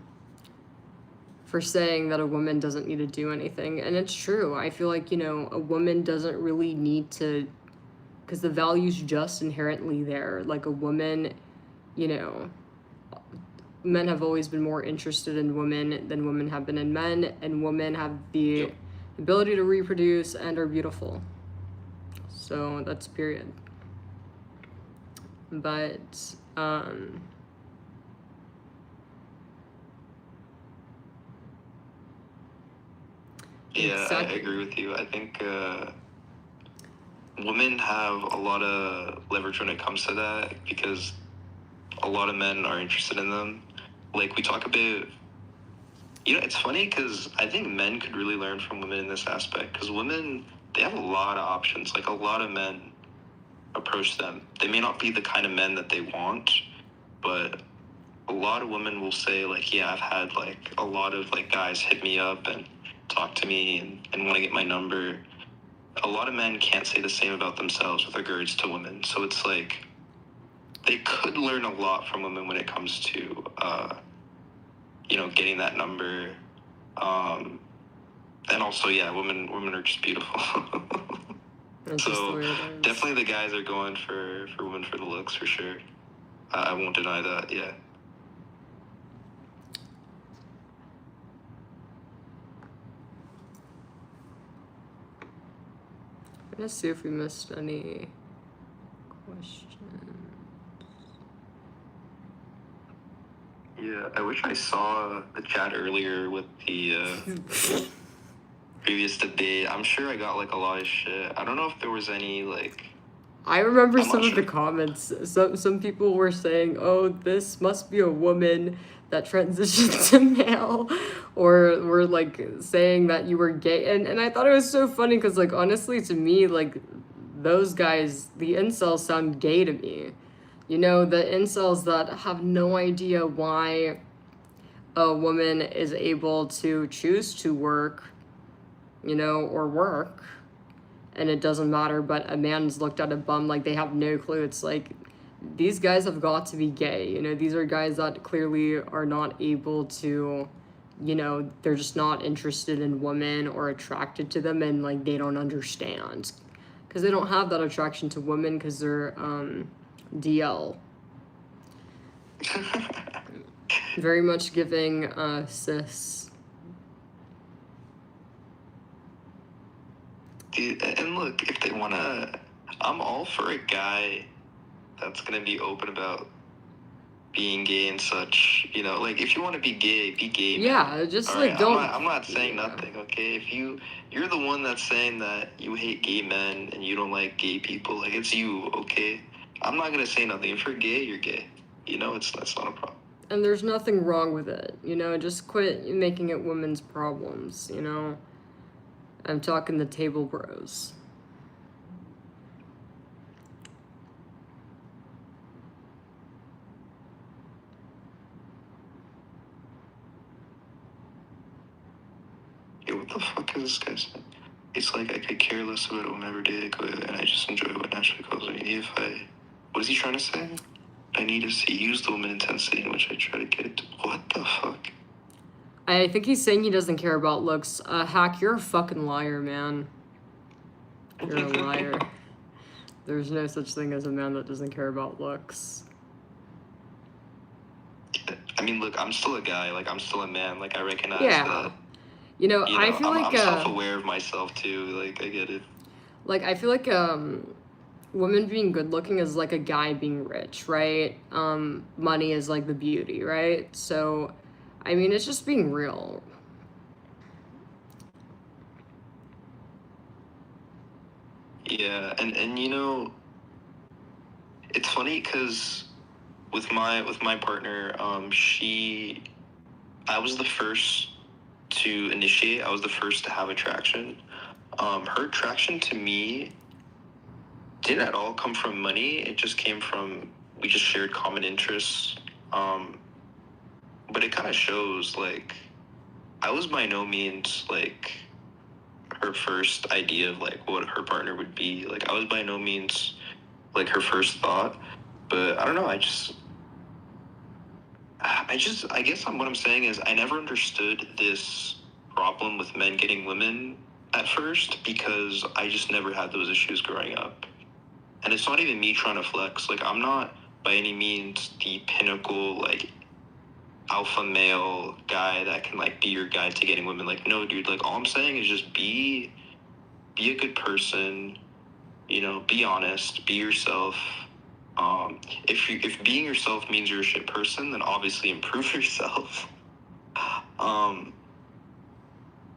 saying that a woman doesn't need to do anything. And it's true. I feel like, you know, a woman doesn't really need to, because the value's just inherently there. Like, a woman, you know, men have always been more interested in women than women have been in men, and women have the ability to reproduce and are beautiful. So that's period. But yeah, I agree with you. I think women have a lot of leverage when it comes to that, because a lot of men are interested in them. Like, we talk about, you know, it's funny because I think men could really learn from women in this aspect, because women, they have a lot of options. Like, a lot of men approach them. They may not be the kind of men that they want, but a lot of women will say, like, yeah, I've had, like, a lot of, like, guys hit me up and talk to me and want to get my number. A lot of men can't say the same about themselves with regards to women. So it's like, they could learn a lot from women when it comes to, you know, getting that number. And also, yeah, women are just beautiful. So definitely the guys are going for women for the looks, for sure. I won't deny that, yeah. Let's see if we missed any questions. Yeah, I wish I saw the chat earlier with the previous debate. I'm sure I got, like, a lot of shit. I don't know if there was any, like... I remember some of the comments. Some people were saying, oh, this must be a woman that transitioned to male, or were, like, saying that you were gay. And I thought it was so funny because, like, honestly, to me, like, those guys, the incels, sound gay to me. You know, the incels that have no idea why a woman is able to choose to work, you know, or work, and it doesn't matter, but a man's looked at a bum like they have no clue. It's like, these guys have got to be gay. You know, these are guys that clearly are not able to, you know, they're just not interested in women or attracted to them, and, like, they don't understand. Because they don't have that attraction to women because they're DL. Very much giving cis. Dude, and look, if they want to... I'm all for a guy that's going to be open about being gay and such, you know, like, if you want to be gay, man. Yeah, just, all like, right? don't... I'm not saying nothing, okay? If you're the one that's saying that you hate gay men and you don't like gay people, like, it's you, okay? I'm not going to say nothing. If you're gay, you're gay. You know, that's not a problem. And there's nothing wrong with it, you know, just quit making it women's problems, you know? I'm talking the table bros. Hey, what the fuck is this guy saying? It's like I could care less about whomever day I go with, and I just enjoy what naturally calls me. What is he trying to say? I need to see use the woman intensity in which I try to get it to. What the fuck? I think he's saying he doesn't care about looks. Hack, you're a fucking liar, man. You're a liar. There's no such thing as a man that doesn't care about looks. I mean, look, I'm still a guy. Like, I'm still a man. Like, I recognize that. You know, I feel I'm like self-aware of myself too. Like, I get it. Like, I feel like women being good looking is like a guy being rich, right? Money is like the beauty, right? So, I mean, it's just being real. Yeah, and you know, it's funny because with my partner, I was the first to initiate. I was the first to have attraction. Her attraction to me didn't at all come from money. It just came from, we just shared common interests. But it kind of shows, like, I was by no means like her first idea of like what her partner would be. Like, I was by no means like her first thought. But I don't know. I guess what I'm saying is I never understood this problem with men getting women at first because I just never had those issues growing up. And it's not even me trying to flex. Like, I'm not by any means the pinnacle, like, alpha male guy that can, like, be your guide to getting women. Like, no, dude. Like, all I'm saying is just be a good person, you know, be honest, be yourself. If being yourself means you're a shit person, then obviously improve yourself.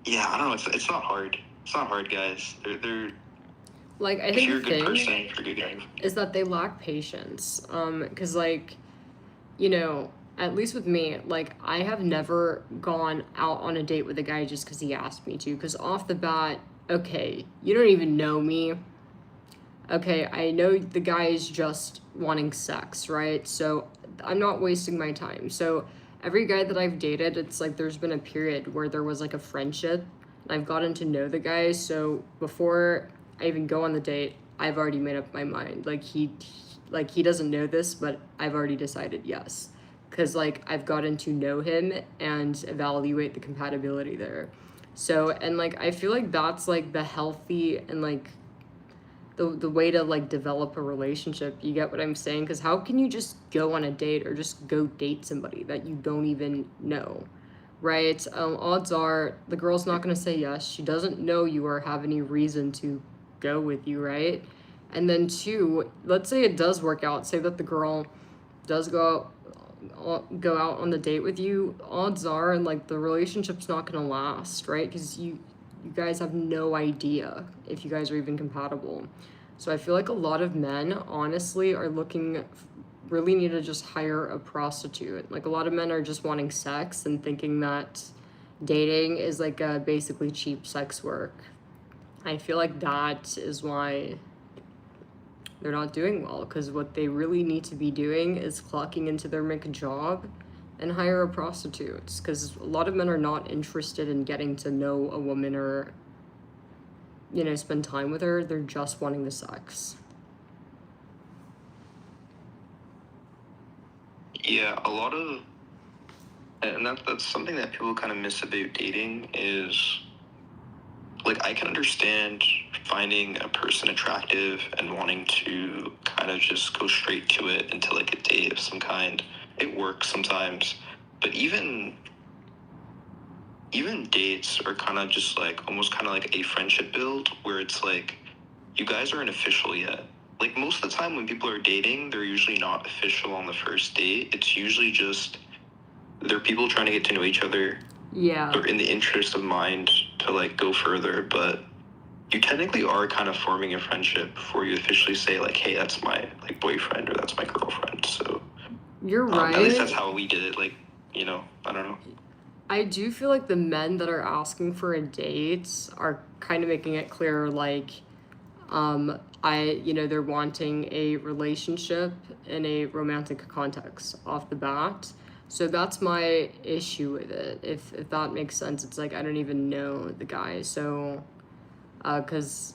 Yeah, I don't know. It's not hard. It's not hard, guys. They're Like, I if think you're a the good thing person, you're a good guy. is that they lack patience. Because, like, you know, at least with me, like, I have never gone out on a date with a guy just because he asked me to. Because off the bat, okay, you don't even know me. Okay, I know the guy is just wanting sex, right? So I'm not wasting my time. So every guy that I've dated, it's like there's been a period where there was like a friendship and I've gotten to know the guy. So before I even go on the date, I've already made up my mind. Like he doesn't know this, but I've already decided yes. Cause like I've gotten to know him and evaluate the compatibility there. So, and like I feel like that's like the healthy and like the way to like develop a relationship. You get what I'm saying? Because how can you just go on a date or just go date somebody that you don't even know, right? Odds are the girl's not going to say yes. She doesn't know you or have any reason to go with you, right? And then two, let's say it does work out. Say that the girl does go out on the date with you. Odds are like the relationship's not going to last, right? Because you guys have no idea if you guys are even compatible. So I feel like a lot of men, honestly, are really need to just hire a prostitute. Like, a lot of men are just wanting sex and thinking that dating is like basically cheap sex work. I feel like that is why they're not doing well, because what they really need to be doing is clocking into their job and hire a prostitute, because a lot of men are not interested in getting to know a woman or, you know, spend time with her. They're just wanting the sex. Yeah, a lot of, and that's something that people kind of miss about dating is, like, I can understand finding a person attractive and wanting to kind of just go straight to it into like a date of some kind. It works sometimes, but even dates are kind of just like almost kind of like a friendship build where it's like you guys aren't official yet. Like, most of the time when people are dating, they're usually not official on the first date. It's usually just they're people trying to get to know each other. Yeah. Or in the interest of mind to like go further, but you technically are kind of forming a friendship before you officially say like, hey, that's my like boyfriend or that's my girlfriend. So You're right. At least that's how we did it. Like, I don't know. I do feel like the men that are asking for a date are kind of making it clear, like, they're wanting a relationship in a romantic context off the bat. So that's my issue with it. If that makes sense, it's like I don't even know the guy. So, cause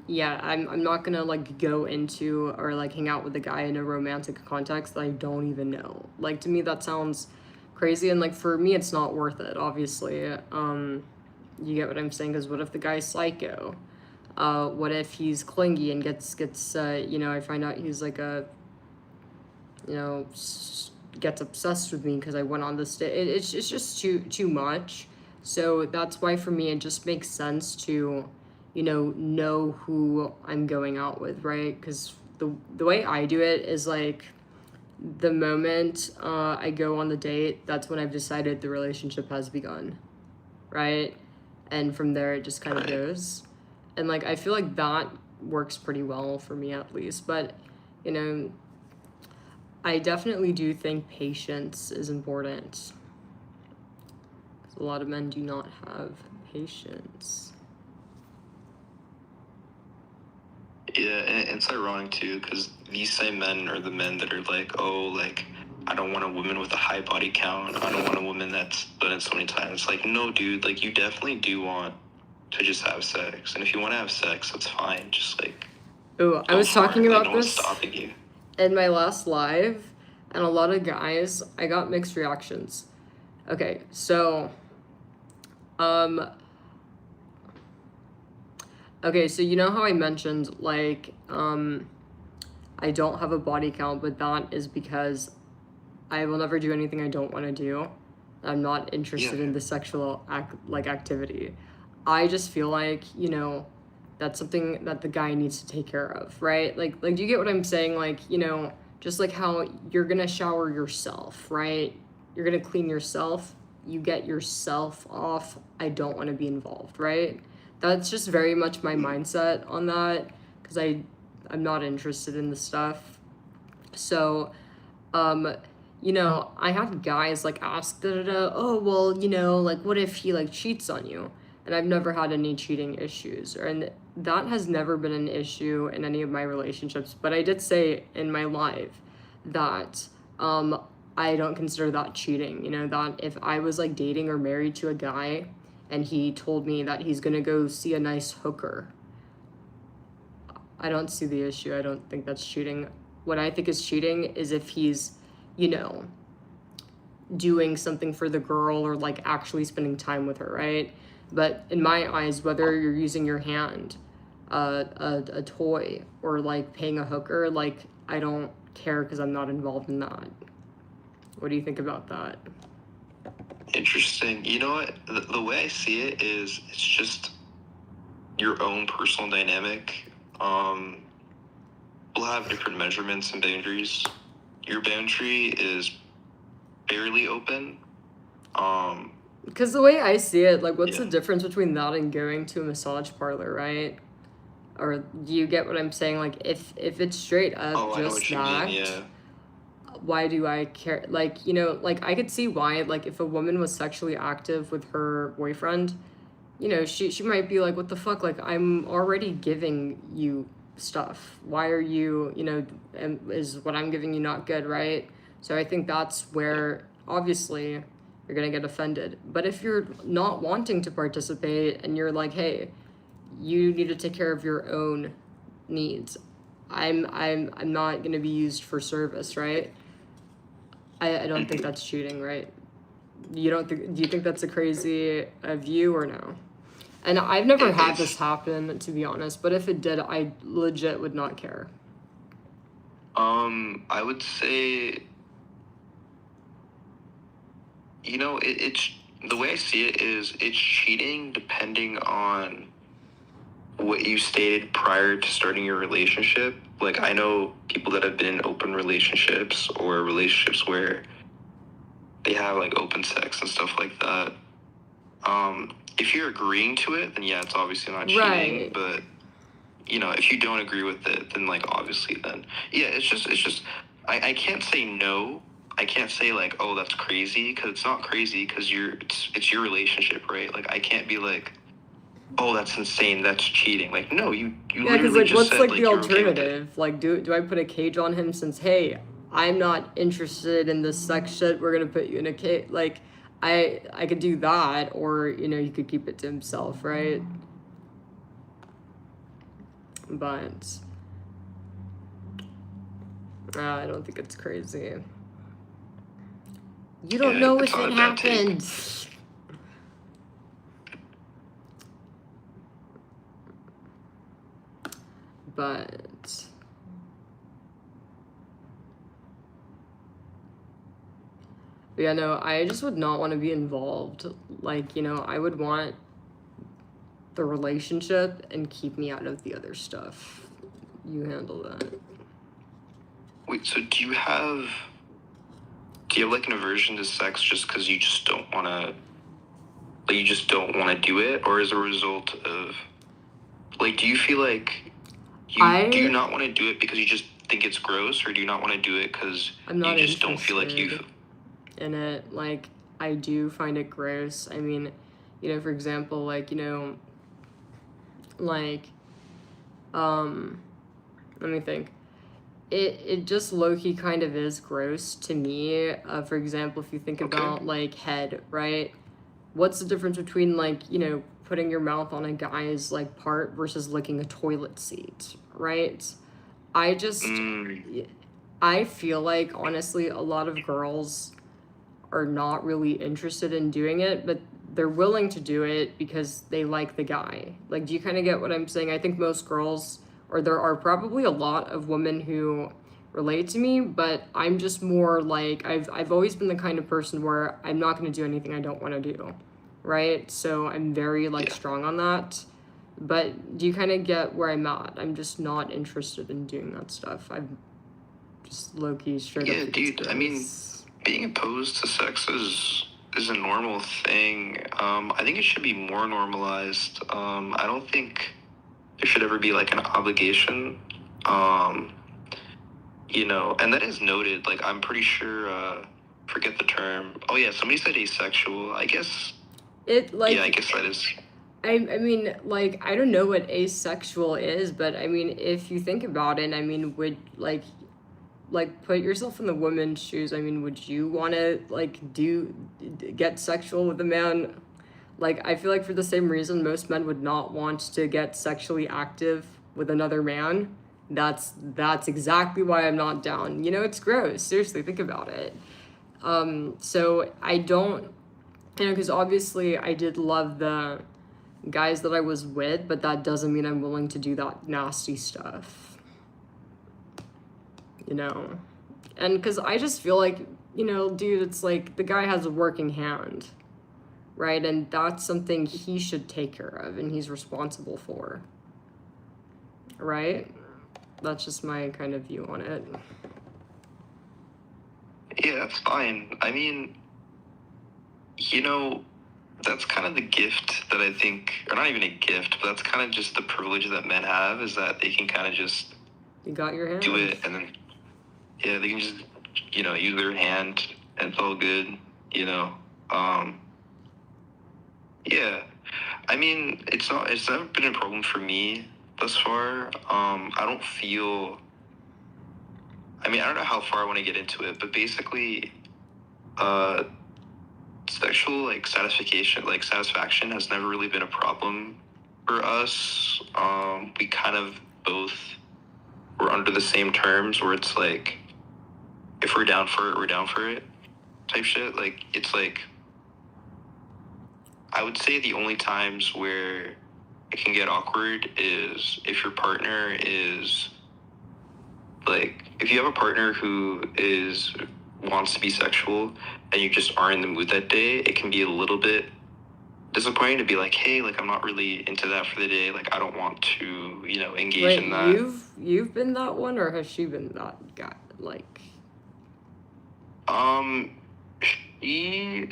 yeah, I'm not gonna like go into or like hang out with a guy in a romantic context that I don't even know. Like to me that sounds crazy, and like for me it's not worth it, obviously. You get what I'm saying? Because what if the guy's psycho? What if he's clingy and gets I find out he's like gets obsessed with me because I went on this date. It's just too much. So that's why for me it just makes sense to, know who I'm going out with, right? Because the way I do it is like the moment I go on the date, that's when I've decided the relationship has begun, right? And from there it just kind of goes. And like I feel like that works pretty well for me at least. But I definitely do think patience is important. A lot of men do not have patience. Yeah, and it's ironic too, because these same men are the men that are like, oh, like, I don't want a woman with a high body count. I don't want a woman that's done it so many times. It's like, no, dude, like, you definitely do want to just have sex. And if you want to have sex, that's fine. Just like, oh, I was talking about no one's this stopping you. In my last live, and a lot of guys, I got mixed reactions. Okay, so, okay, so you know how I mentioned, like, I don't have a body count, but that is because I will never do anything I don't want to do. I'm not interested in the sexual activity. I just feel like, that's something that the guy needs to take care of, right? Like do you get what I'm saying? Like, just like how you're gonna shower yourself, right? You're gonna clean yourself. You get yourself off. I don't want to be involved, right? That's just very much my mindset on that, because I'm not interested in the stuff. So, I had guys like ask, oh, well, like what if he like cheats on you? And I've never had any cheating issues, and that has never been an issue in any of my relationships. But I did say in my live that I don't consider that cheating. That if I was like dating or married to a guy and he told me that he's gonna go see a nice hooker, I don't see the issue. I don't think that's cheating. What I think is cheating is if he's, doing something for the girl or like actually spending time with her, right? But in my eyes, whether you're using your hand, a toy, or like paying a hooker, like I don't care because I'm not involved in that. What do you think about that? Interesting. You know what? The way I see it is it's just your own personal dynamic. We'll have different measurements and boundaries. Your boundary is fairly open. Because the way I see it, like, what's the difference between that and going to a massage parlor, right? Or do you get what I'm saying? Like, if it's straight up just that, why do I care? Like, like, I could see why, like, if a woman was sexually active with her boyfriend, she might be like, what the fuck? Like, I'm already giving you stuff. Why are you, is what I'm giving you not good, right? So I think that's where, obviously, you're gonna get offended. But if you're not wanting to participate and you're like, hey, you need to take care of your own needs. I'm not gonna be used for service, right? I don't think that's cheating, right? Do you think that's a crazy view or no? And I've never had this happen, to be honest, but if it did, I legit would not care. I would say, it's the way I see it is it's cheating depending on what you stated prior to starting your relationship. Like, I know people that have been in open relationships or relationships where they have like open sex and stuff like that. If you're agreeing to it, then yeah, it's obviously not cheating. Right. But if you don't agree with it, then like obviously then yeah, it's just I can't say no. I can't say like, oh, that's crazy, because it's not crazy, because it's your relationship, right? Like, I can't be like, oh, that's insane, that's cheating. Like, no, you Yeah, because literally like, just what's said like like the you're okay with it. alternative? Like, do I put a cage on him since, hey, I'm not interested in this sex shit. We're gonna put you in a cage. Like, I could do that, or he could keep it to himself, right? But I don't think it's crazy. You don't Yeah, know it's if not it a bad take. happened. But yeah, no, I just would not want to be involved. Like, I would want the relationship and keep me out of the other stuff. You handle that. Wait, so do you have like an aversion to sex just because you just don't want to, like, you just don't want to do it, or as a result of, like, do you feel like do you not want to do it because you just think it's gross, or do you not want to do it because I'm not you just don't feel like interested in it? Like, I do find it gross. I mean, for example, like, like, let me think. It just low-key kind of is gross to me. For example, if you think about like head, right? What's the difference between like, putting your mouth on a guy's like part versus licking a toilet seat, right? I just I feel like honestly a lot of girls are not really interested in doing it, but they're willing to do it because they like the guy. Like, do you kind of get what I'm saying? I think most girls, or there are probably a lot of women who relate to me, but I'm just more like, I've always been the kind of person where I'm not going to do anything I don't want to do, right? So I'm very like strong on that. But do you kind of get where I'm at? I'm just not interested in doing that stuff. I'm just low-key straight up. Yeah, dude, I mean, being opposed to sex is a normal thing. I think it should be more normalized. I don't think there should ever be like an obligation. And that is noted. Like, I'm pretty sure, forget the term. Oh yeah, somebody said asexual. I guess it like, yeah, I guess that is. I mean, like, I don't know what asexual is, but I mean, if you think about it, I mean, would like put yourself in the woman's shoes. I mean, would you want to like get sexual with a man? Like, I feel like for the same reason most men would not want to get sexually active with another man. That's exactly why I'm not down. It's gross. Seriously, think about it. So I don't, because obviously I did love the guys that I was with, but that doesn't mean I'm willing to do that nasty stuff. And because I just feel like, dude, it's like the guy has a working hand, right? And that's something he should take care of and he's responsible for, right? That's just my kind of view on it. Yeah, that's fine. I mean, that's kind of the gift that I think, or not even a gift, but that's kind of just the privilege that men have, is that they can kind of just you got your hand. Do it, and then they can just use their hand and it's all good. Yeah, I mean, it's never been a problem for me thus far. I don't feel. I mean, I don't know how far I want to get into it, but basically, sexual satisfaction has never really been a problem for us. We kind of both were under the same terms, where it's like, if we're down for it, we're down for it, type shit. Like, it's like, I would say the only times where it can get awkward is if your partner is, like, if you have a partner who wants to be sexual and you just aren't in the mood that day, it can be a little bit disappointing to be like, hey, like, I'm not really into that for the day. Like, I don't want to, engage in that. You've been that one, or has she been that guy? Like, she,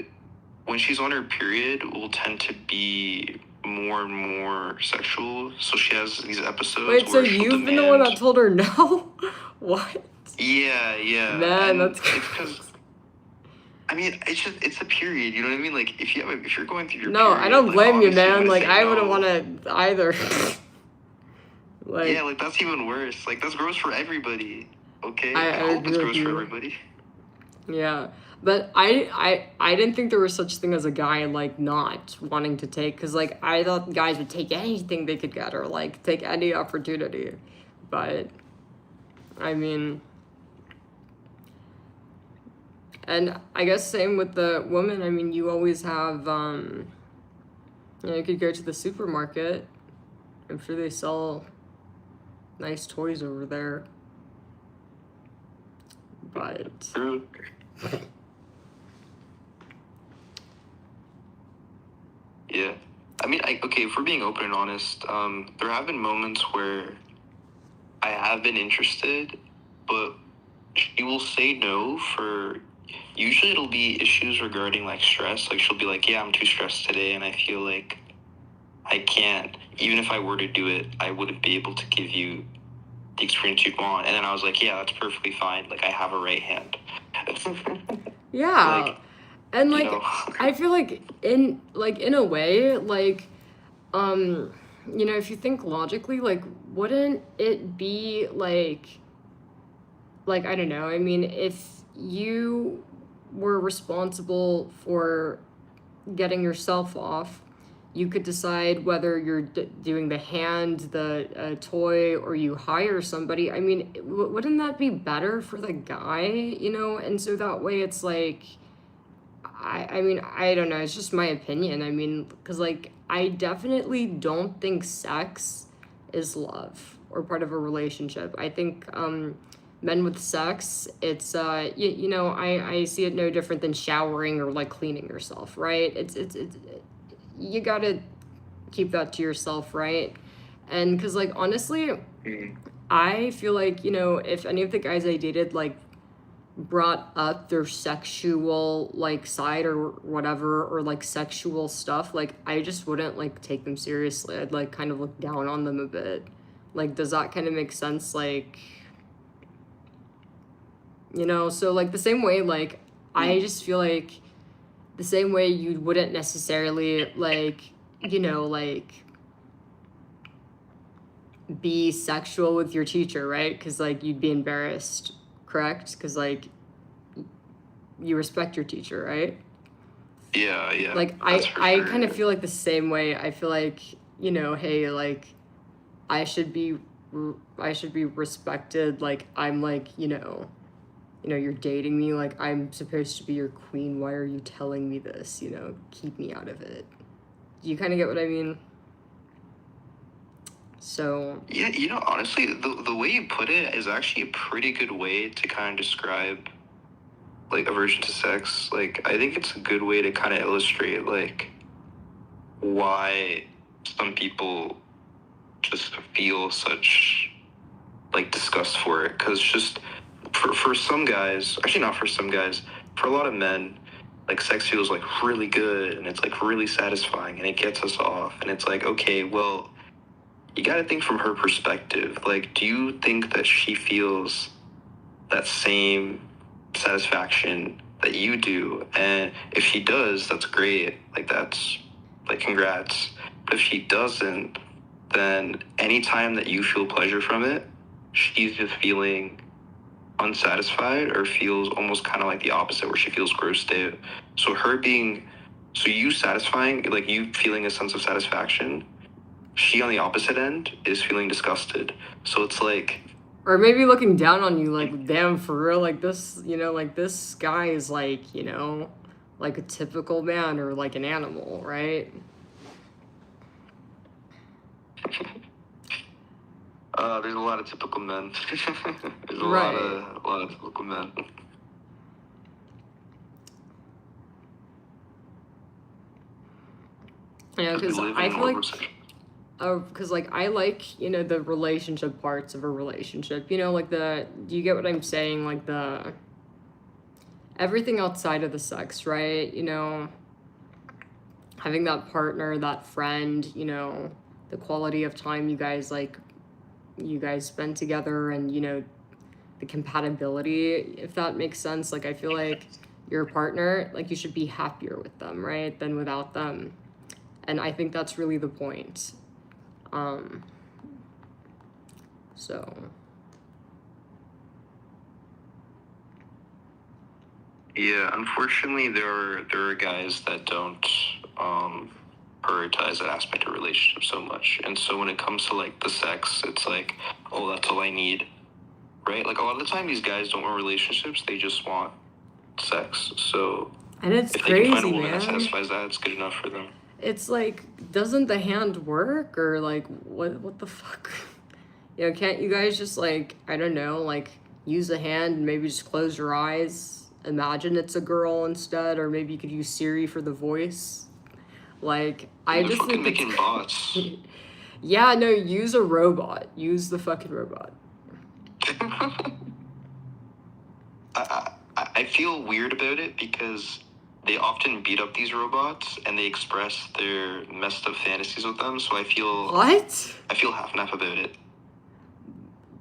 when she's on her period, will tend to be more and more sexual. So she has these episodes. Wait, so you've been the one that told her no? What? Yeah. Man, And that's it's because, I mean, it's a period. You know what I mean? Like if you're going through your no, period, I don't like blame you, obviously I'm man. gonna Like say I wouldn't no. want to either. Like Yeah, like that's even worse. Like that's gross for everybody. Okay, I I hope agree it's with gross for you. everybody. Yeah, but I didn't think there was such thing as a guy like not wanting to take, because like I thought guys would take anything they could get or like take any opportunity, but I mean, and I guess same with the woman. I mean, you always have you know, you could go to the supermarket. I'm sure they sell nice toys over there, but True. Yeah. I mean, okay, if we're being open and honest, there have been moments where I have been interested, but she will say no for, usually it'll be issues regarding like stress. Like she'll be like, yeah, I'm too stressed today and I feel like I can't, even if I were to do it, I wouldn't be able to give you the experience you'd want. And then I was like, yeah, that's perfectly fine. Like I have a right hand. yeah. Like, And you like know. I feel like in a way, like you know, if you think logically, like wouldn't it be like I don't know, I mean, if you were responsible for getting yourself off, you could decide whether you're doing the hand, the toy, or you hire somebody. I mean, wouldn't that be better for the guy, you know? And so that way it's like, I mean, I don't know. It's just my opinion. I mean, because, like, I definitely don't think sex is love or part of a relationship. I think men with sex, it's, you know, I see it no different than showering or, like, cleaning yourself, right? It's you gotta keep that to yourself, right? And because, like, honestly, I feel like, you know, if any of the guys I dated, like, brought up their sexual like side or whatever, or like sexual stuff, like I just wouldn't like take them seriously. I'd like kind of look down on them a bit. Like, does that kind of make sense? Like, you know, so like the same way, like I just feel like the same way you wouldn't necessarily like, you know, like be sexual with your teacher, right? Because like you'd be embarrassed, correct? Because like you respect your teacher, right? Yeah. Like That's for I sure. kind of feel like the same way. I feel like, you know, hey, like I should be respected. Like I'm like, you know, you're dating me, like I'm supposed to be your queen. Why are you telling me this? You know, keep me out of it. Do you kind of get what I mean? So Yeah, you know, honestly, the way you put it is actually a pretty good way to kind of describe like aversion to sex. Like I think it's a good way to kind of illustrate like why some people just feel such like disgust for it. Because just for some guys, actually not for some guys, for a lot of men, like sex feels like really good and it's like really satisfying and it gets us off. And it's like, okay, well, you got to think from her perspective. Like, do you think that she feels that same satisfaction that you do? And if she does, that's great. Like, that's like, congrats. But if she doesn't, then anytime that you feel pleasure from it, she's just feeling unsatisfied or feels almost kind of like the opposite, where she feels grossed out. So you satisfying, like you feeling a sense of satisfaction, she on the opposite end is feeling disgusted. So it's like, or maybe looking down on you, like, damn, for real, like this, you know, like this guy is like, you know, like a typical man or like an animal, right? there's a lot of typical men. There's a Right. lot of typical men. Yeah, because live I in feel like, homosexual. because like I like, you know, the relationship parts of a relationship, you know, like the, do you get what I'm saying? Like the, everything outside of the sex, right? You know, having that partner, that friend, you know, the quality of time you guys spend together, and, you know, the compatibility, if that makes sense. Like, I feel like your partner, like, you should be happier with them, right, than without them. And I think that's really the point. So Yeah, unfortunately, there are guys that don't prioritize that aspect of relationships so much, and so when it comes to like the sex, it's like, oh, that's all I need, right? Like a lot of the time, these guys don't want relationships; they just want sex. So and it's if they can find a crazy, woman that man. satisfies that, it's good enough for them. It's like, doesn't the hand work, or like what the fuck? You know, can't you guys just, like, I don't know, like, use a hand and maybe just close your eyes, imagine it's a girl instead, or maybe you could use Siri for the voice. Like, I They're just fucking think making bots. yeah, no, use a robot. Use the fucking robot. I feel weird about it because they often beat up these robots and they express their messed up fantasies with them. So I feel What? half and half about it.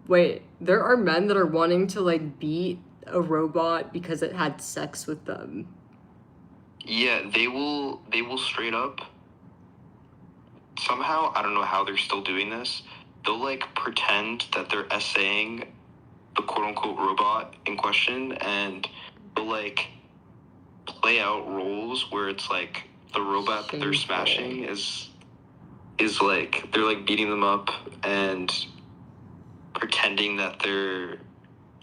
Wait, there are men that are wanting to, like, beat a robot because it had sex with them. Yeah, they will straight up somehow, I don't know how they're still doing this. They'll like pretend that they're essaying the quote unquote robot in question, and they'll like play out roles where it's like the robot that they're smashing is like they're like beating them up and pretending that they're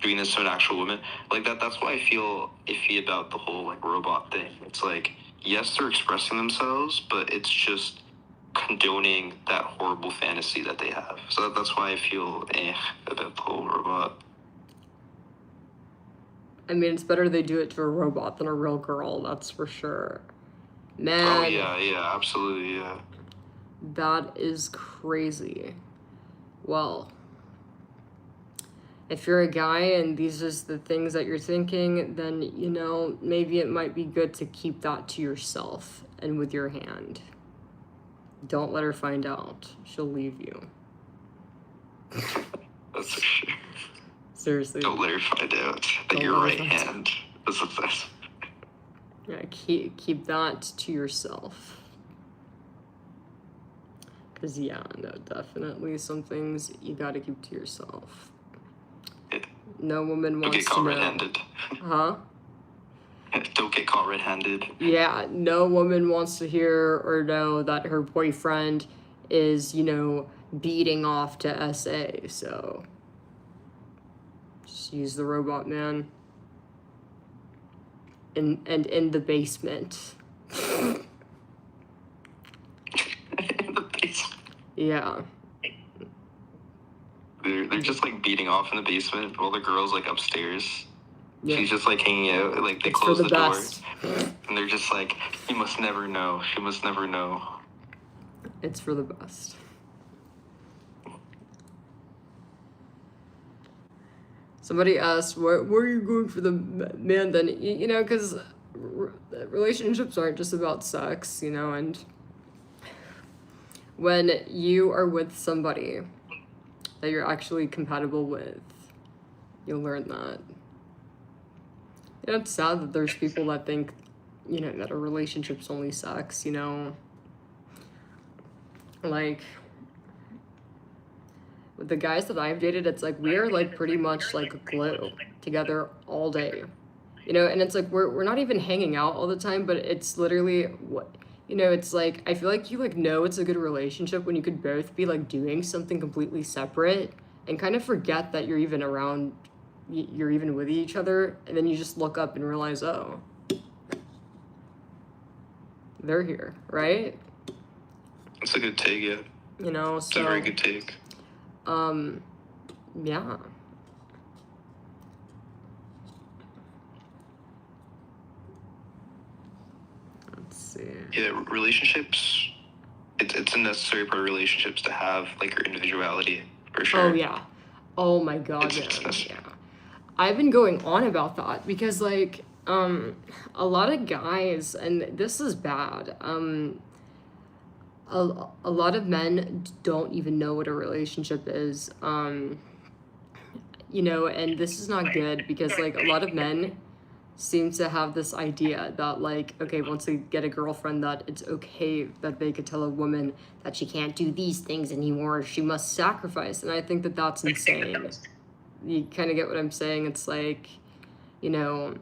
doing this to an actual woman. Like that's why I feel iffy about the whole like robot thing. It's like, yes, they're expressing themselves, but it's just condoning that horrible fantasy that they have. So that's why I feel about the whole robot. I mean, it's better they do it to a robot than a real girl, that's for sure. Man. Oh yeah, absolutely, yeah. That is crazy. Well, if you're a guy and these are the things that you're thinking, then, you know, maybe it might be good to keep that to yourself and with your hand. Don't let her find out. She'll leave you. That's for sure. Seriously. Don't let her find out that your right hand is a thing. Yeah, keep that to yourself. Because, yeah, no, definitely some things you gotta keep to yourself. Yeah. No woman wants to know. Don't get caught red-handed. Huh? Don't get caught red-handed. Yeah, no woman wants to hear or know that her boyfriend is, you know, beating off to SA, so just use the robot man. In the basement. In the basement. Yeah. They're just like beating off in the basement while the girl's like upstairs. Yeah. She's just like hanging out. Like they close the door, and they're just like, "You must never know. She must never know." It's for the best. Somebody asked, where are you going for the man then? You know, because relationships aren't just about sex, you know, and when you are with somebody that you're actually compatible with, you'll learn that. You know, it's sad that there's people that think, you know, that a relationship's only sex, you know. Like, with the guys that I've dated, it's like we are like pretty much like glue together all day. You know, and it's like we're not even hanging out all the time, but it's literally what, you know, it's like I feel like you like know it's a good relationship when you could both be like doing something completely separate and kind of forget that you're even around, you're even with each other, and then you just look up and realize, oh, they're here, right? It's a good take, yeah. You know, so it's a very good take. Yeah. Let's see. Yeah, relationships, it's a necessary part of relationships to have like your individuality, for sure. Oh yeah. Oh my god, yeah. I've been going on about that because like a lot of guys, and this is bad, a lot of men don't even know what a relationship is. you know, and this is not good because like a lot of men seem to have this idea that like, okay, once they get a girlfriend, that it's okay that they could tell a woman that she can't do these things anymore, she must sacrifice. And I think that that's insane. You kind of get what I'm saying? It's like, you know,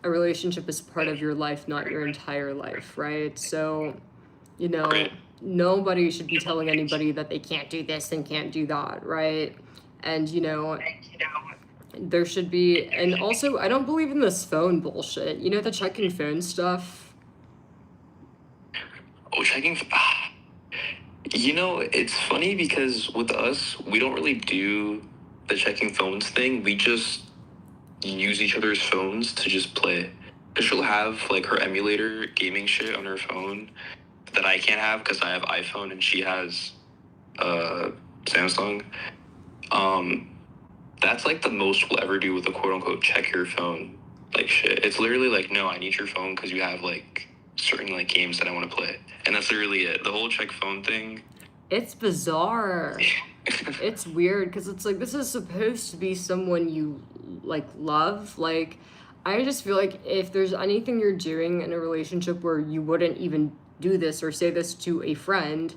a relationship is part of your life, not your entire life, right? So, you know, Right. nobody should be telling anybody that they can't do this and can't do that, right? And, you know, there should be, and also, I don't believe in this phone bullshit. You know, the checking phone stuff? Oh, checking. You know, it's funny because with us, we don't really do the checking phones thing. We just use each other's phones to just play. Because she'll have like her emulator gaming shit on her phone that I can't have because I have iPhone and she has Samsung. That's like the most we'll ever do with a quote unquote check your phone like shit. It's literally like, no, I need your phone because you have like certain like games that I want to play, and that's literally it. The whole check phone thing. It's bizarre. It's weird because it's like, this is supposed to be someone you like love. Like, I just feel like if there's anything you're doing in a relationship where you wouldn't even do this or say this to a friend,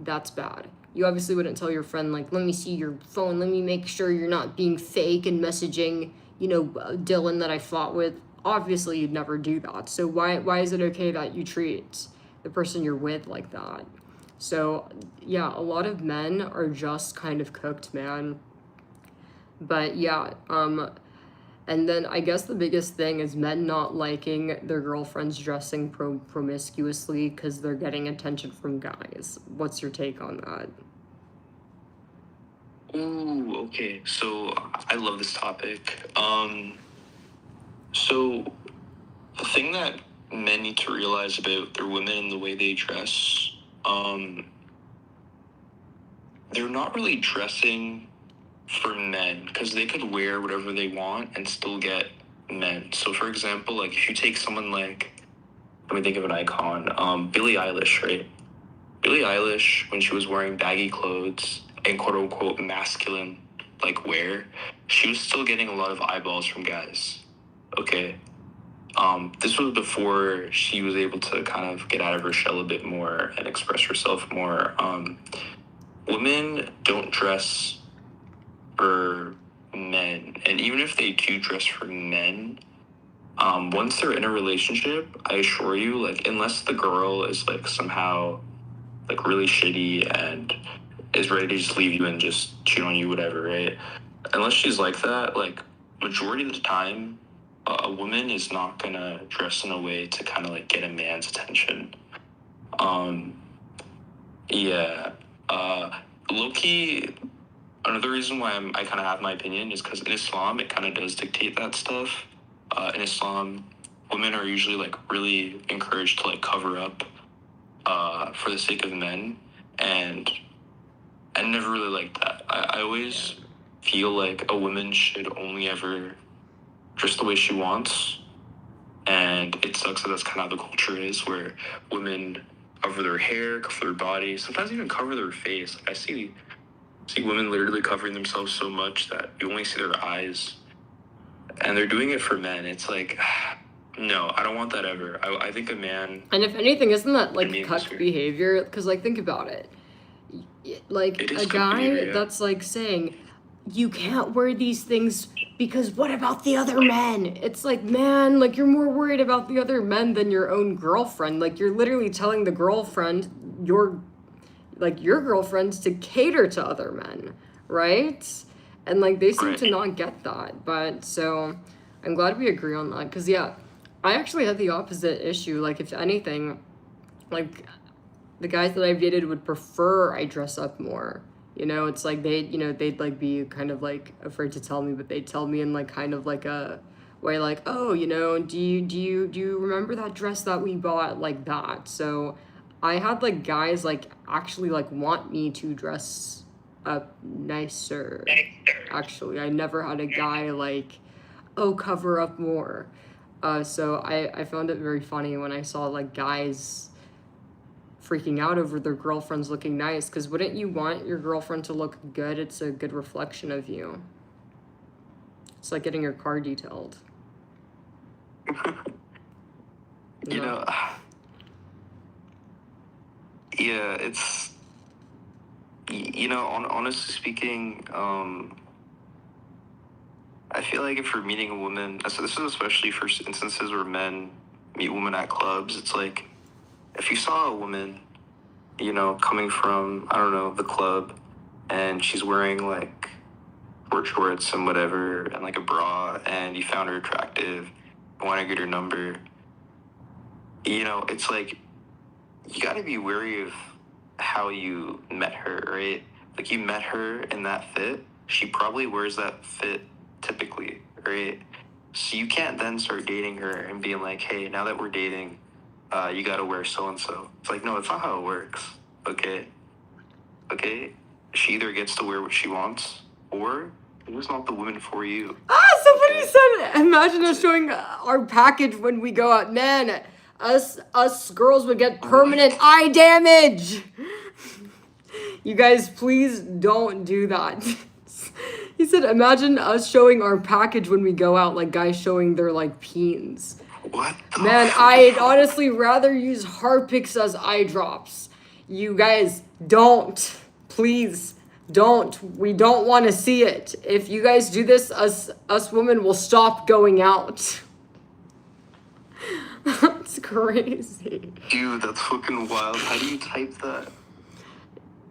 that's bad. You obviously wouldn't tell your friend, like, let me see your phone, let me make sure you're not being fake and messaging, you know, Dylan that I fought with. Obviously, you'd never do that. So why is it okay that you treat the person you're with like that? So, yeah, a lot of men are just kind of cooked, man. But yeah, and then I guess the biggest thing is men not liking their girlfriends dressing promiscuously because they're getting attention from guys. What's your take on that? Ooh, okay. So I love this topic. So the thing that men need to realize about their women and the way they dress, they're not really dressing for men because they could wear whatever they want and still get men. So for example, like if you take someone like, let me think of an icon, Billie Eilish, right? Billie Eilish, when she was wearing baggy clothes and quote unquote masculine like wear, she was still getting a lot of eyeballs from guys. Okay. This was before she was able to kind of get out of her shell a bit more and express herself more. Women don't dress for men, and even if they do dress for men, once they're in a relationship, I assure you, like, unless the girl is like somehow like really shitty and is ready to just leave you and just cheat on you, whatever, right? Unless she's like that, like majority of the time, a woman is not gonna dress in a way to kind of like get a man's attention. Yeah. Low-key, another reason why I kind of have my opinion is because in Islam, it kind of does dictate that stuff. In Islam, women are usually like really encouraged to like cover up for the sake of men, and I never really liked that. I always feel like a woman should only ever dress the way she wants, and it sucks that that's kind of how the culture is, where women cover their hair, cover their body, sometimes even cover their face. Like I see women literally covering themselves so much that you only see their eyes, and they're doing it for men. It's like, no, I don't want that ever. I think a man. And if anything, isn't that like I mean, cuck behavior? Because like, think about it. Like It is a cuck guy behavior, yeah. that's like saying, you can't wear these things because what about the other men? It's like, man, like you're more worried about the other men than your own girlfriend. Like you're literally telling the girlfriend, your girlfriends to cater to other men, right? And like they seem Right. to not get that. But so I'm glad we agree on that because yeah, I actually had the opposite issue. Like if anything, like the guys that I've dated would prefer I dress up more. You know, it's like they'd like be kind of like afraid to tell me, but they'd tell me in like kind of like a way like, oh, you know, do you remember that dress that we bought, like that? So I had like guys like actually like want me to dress up nicer. Actually, I never had a guy like, oh, cover up more. So I found it very funny when I saw like guys freaking out over their girlfriends looking nice, because wouldn't you want your girlfriend to look good? It's a good reflection of you. It's like getting your car detailed. You know, yeah, it's, you know, honestly speaking, I feel like if you're meeting a woman, this is especially for instances where men meet women at clubs, it's like, if you saw a woman, you know, coming from, I don't know, the club, and she's wearing like short shorts and whatever, and like a bra, and you found her attractive, you want to get her number, you know, it's like, you got to be wary of how you met her, right? Like, you met her in that fit, she probably wears that fit typically, right? So you can't then start dating her and being like, hey, now that we're dating, you got to wear so-and-so. It's like, no, it's not how it works, okay? She either gets to wear what she wants, or it was not the woman for you. Somebody said, imagine us showing our package when we go out. Man, us girls would get permanent eye damage. You guys, please don't do that. He said, imagine us showing our package when we go out, like guys showing their like peens. What the Man, fuck? I'd honestly rather use Harpix as eye drops. You guys don't. Please don't. We don't want to see it. If you guys do this, us women will stop going out. That's crazy. Dude, that's fucking wild. How do you type that?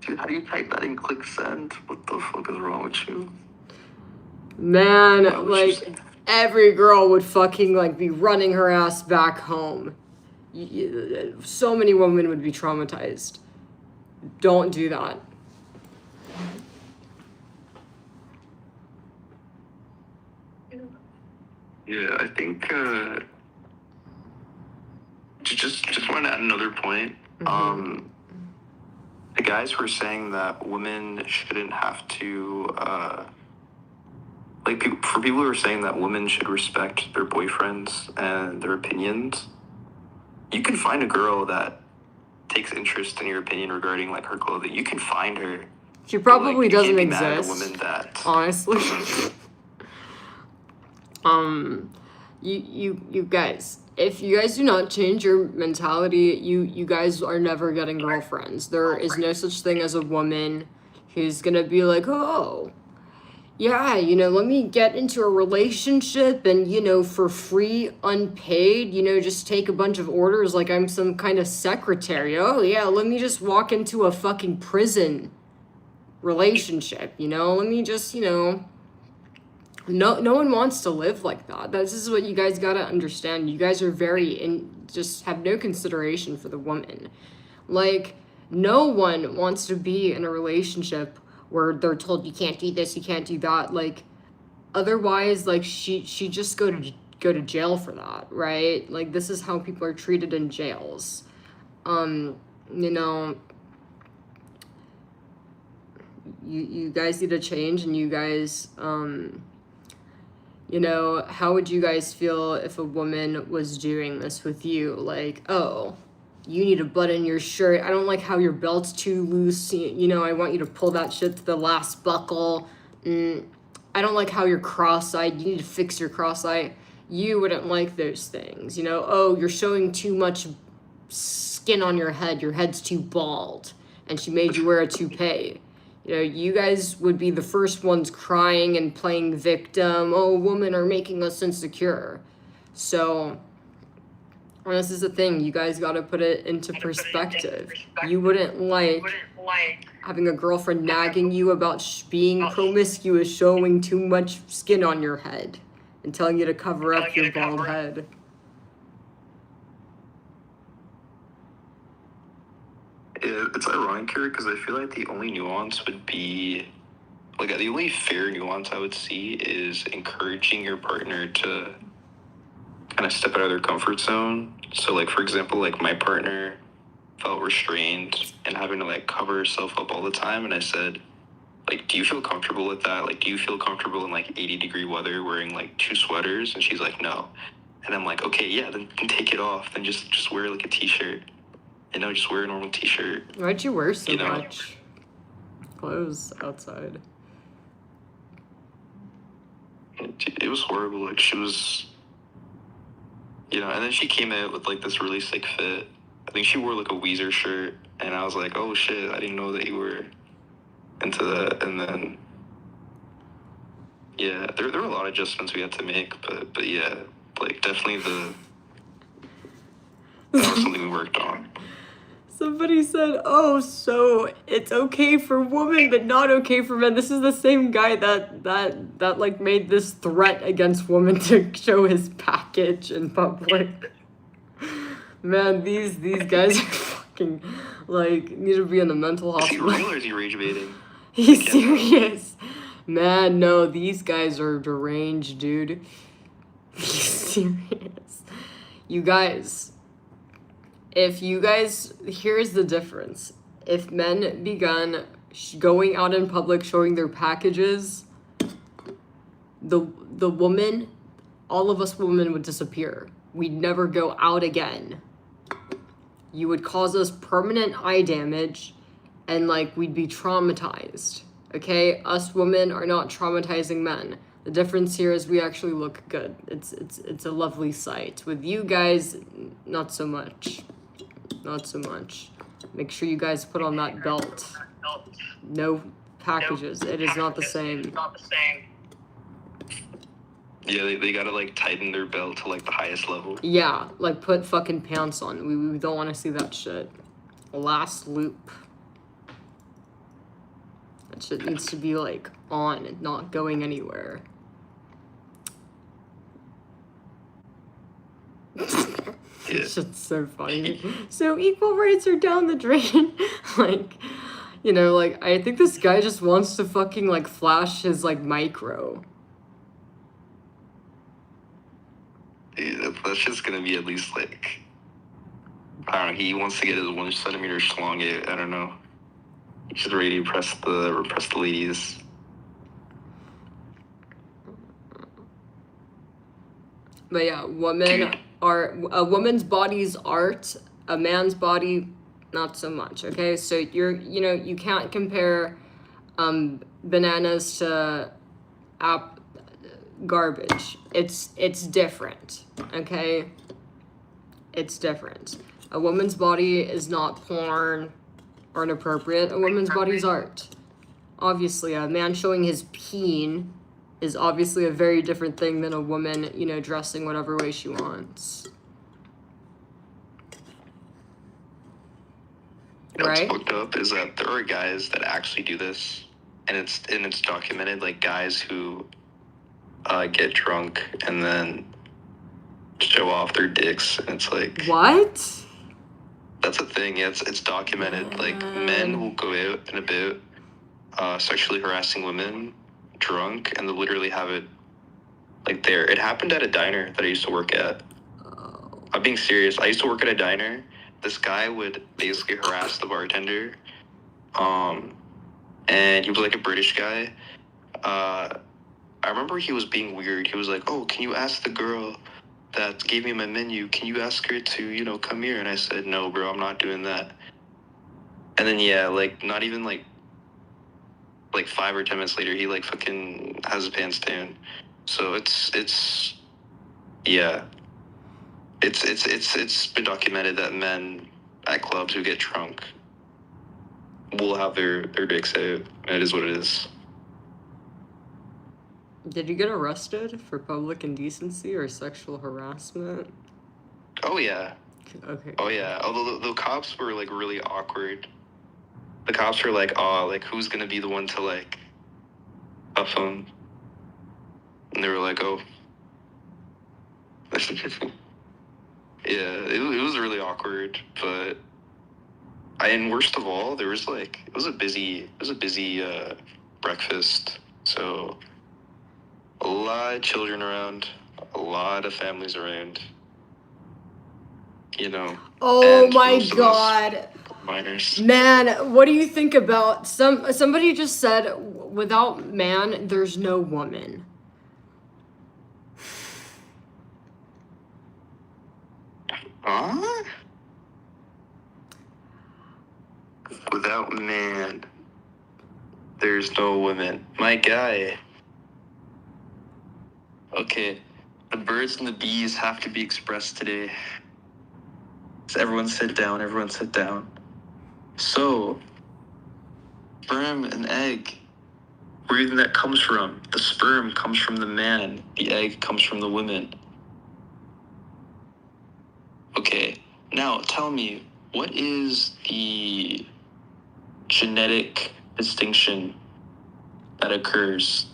Dude, how do you type that and click send? What the fuck is wrong with you? Man, Why would you say like, every girl would fucking, like, be running her ass back home. So many women would be traumatized. Don't do that. Yeah, I think just want to add another point. The guys were saying that women shouldn't have to for people who are saying that women should respect their boyfriends and their opinions. You can find a girl that takes interest in your opinion regarding like her clothing. You can find her. She probably you can't doesn't be mad at a exist. woman that Honestly. You guys, if you guys do not change your mentality, you guys are never getting girlfriends. There is no such thing as a woman who's gonna be like, oh, yeah, you know, let me get into a relationship and, you know, for free, unpaid, you know, just take a bunch of orders like I'm some kind of secretary. Oh, yeah, let me just walk into a fucking prison relationship, you know? Let me just, you know... No one wants to live like that. This is what you guys gotta understand. You guys are just have no consideration for the woman. Like, no one wants to be in a relationship where they're told you can't do this, you can't do that. Like, otherwise, like, she just go to jail for that, right? Like, this is how people are treated in jails. You know, you guys need to change, and you guys, you know, how would you guys feel if a woman was doing this with you? Like, oh, you need to button your shirt. I don't like how your belt's too loose. You know, I want you to pull that shit to the last buckle. I don't like how you're cross-eyed. You need to fix your cross-eye. You wouldn't like those things. You know, oh, you're showing too much skin on your head. Your head's too bald. And she made you wear a toupee. You know, you guys would be the first ones crying and playing victim. Oh, women are making us insecure. So, and this is the thing. You guys got to put it into perspective. You wouldn't like having a girlfriend nagging you about being promiscuous, showing too much skin on your head, and telling you to cover up your bald head. It's ironic here because I feel like the only nuance would be, like, the only fair nuance I would see is encouraging your partner to kind of step out of their comfort zone. So, like, for example, like, my partner felt restrained and having to, like, cover herself up all the time. And I said, like, do you feel comfortable with that? Like, do you feel comfortable in, like, 80-degree weather wearing, like, 2 sweaters? And she's like, no. And I'm like, okay, yeah, then take it off. Then just wear, like, a t-shirt. You know, just wear a normal t-shirt. Why'd you wear so You know? much clothes outside? It was horrible. Like, she was, and then she came out with, like, this really sick fit. I think she wore, like, a Weezer shirt, and I was like, oh, shit, I didn't know that you were into that. And then, yeah, there were a lot of adjustments we had to make, but yeah, like, definitely that was something we worked on. Somebody said, oh, so it's okay for women, but not okay for men. This is the same guy that like made this threat against women to show his package in public. Man, these guys are fucking, like, need to be in the mental hospital. Is he real or is he rage baiting? He's serious. Man, no, these guys are deranged, dude. He's serious. You guys, here's the difference. If men begun going out in public showing their packages, the woman, all of us women would disappear. We'd never go out again. You would cause us permanent eye damage, and, like, we'd be traumatized. Okay? Us women are not traumatizing men. The difference here is we actually look good. It's a lovely sight. With you guys, not so much. Not so much. Make sure you guys put on that belt. No packages. It is not the same. Yeah, they gotta, like, tighten their belt to, like, the highest level. Yeah, like, put fucking pants on. We don't want to see that shit. Last loop. That shit needs to be, like, on and not going anywhere. It's just so funny. So equal rights are down the drain. Like, like, I think this guy just wants to fucking, like, flash his, like, micro. Yeah, that's just gonna be at least, like, I don't know, he wants to get his 1 centimeter schlong out. I don't know. He's ready to impress the ladies. But yeah, a woman's body's art, a man's body, not so much. Okay, so you can't compare bananas to garbage. It's different. Okay, it's different. A woman's body is not porn or inappropriate. A woman's body is art. Obviously, a man showing his peen is obviously a very different thing than a woman, dressing whatever way she wants. What's Right? fucked up is that there are guys that actually do this, and it's documented, like, guys who get drunk and then show off their dicks, and it's like, What? that's a thing. Yeah, it's documented. Like, men will go out and about sexually harassing women drunk, and they'll literally have it, like, there. It happened at a diner that I used to work at. Oh. I'm being serious. I used to work at a diner. This guy would basically harass the bartender, and he was, like, a British guy. I remember he was being weird. He was like, oh, can you ask the girl that gave me my menu, can you ask her to, come here? And I said, no, bro, I'm not doing that. And then, yeah, like, not even, like 5 or 10 minutes later, he, like, fucking has his pants down. So it's been documented that men at clubs who get drunk will have their dicks out. It is what it is. Did you get arrested for public indecency or sexual harassment? Oh, yeah. Okay. Oh, yeah. Although the cops were, like, really awkward. The cops were like, oh, like, who's gonna be the one to, like, cuff him? And they were like, oh. Yeah, it was really awkward, but and worst of all, there was, like, it was a busy breakfast, so a lot of children around, a lot of families around, Oh and my most of us God. minors. Man, what do you think about somebody just said without man there's no woman? Huh? Without man, there's no women. My guy. Okay, the birds and the bees have to be expressed today. So everyone sit down, everyone sit down. So, sperm and egg, where do you think that comes from? The sperm comes from the man, the egg comes from the woman. Okay, now tell me, what is the genetic distinction that occurs?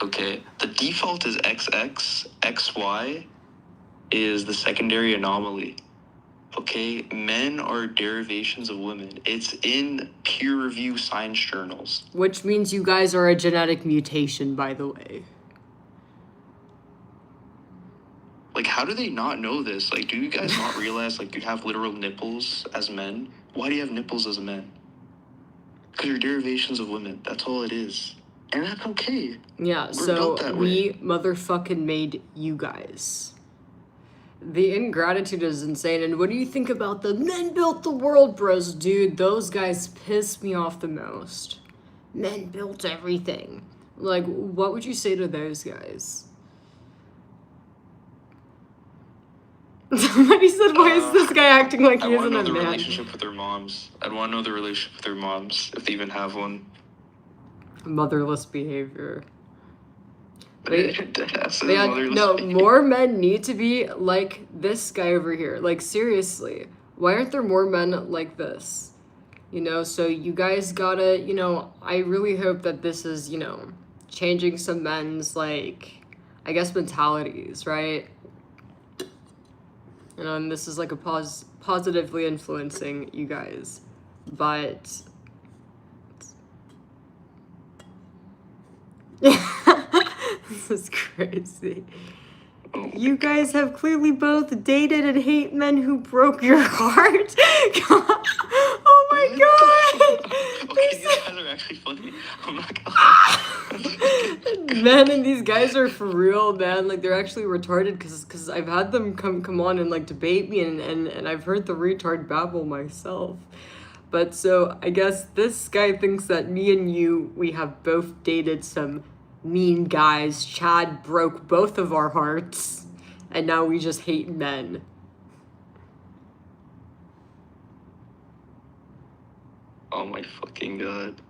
Okay, the default is XX, XY is the secondary anomaly. Okay, men are derivations of women. It's in peer review science journals. Which means you guys are a genetic mutation, by the way. Like, how do they not know this? Like, do you guys not realize, like, you have literal nipples as men? Why do you have nipples as men? Because you're derivations of women. That's all it is. And that's okay. Yeah, We're so built that we way. motherfucking made you guys. The ingratitude is insane. And what do you think about the men built the world, bros? Dude, those guys piss me off the most. Men built everything. Like, what would you say to those guys? Somebody said, why is this guy acting like I he want isn't to know a the man? relationship with their moms. I'd want to know the relationship with their moms, if they even have one. Motherless behavior. That's Yeah, motherless no, behavior. more men need to be like this guy over here. Like, seriously. Why aren't there more men like this? You know, so you guys gotta, you know, I really hope that this is, you know, changing some men's, like, I guess, mentalities, right? You know, and this is like a positively influencing you guys. But this is crazy. You guys have clearly both dated and hate men who broke your heart. Oh my god! Okay, these guys are actually funny. I'm not gonna Man, and these guys are for real, man. Like, they're actually retarded because I've had them come on and like debate me, and I've heard the retard babble myself. But so I guess this guy thinks that me and you, we have both dated some mean guys. Chad broke both of our hearts, and now we just hate men. Oh my fucking god.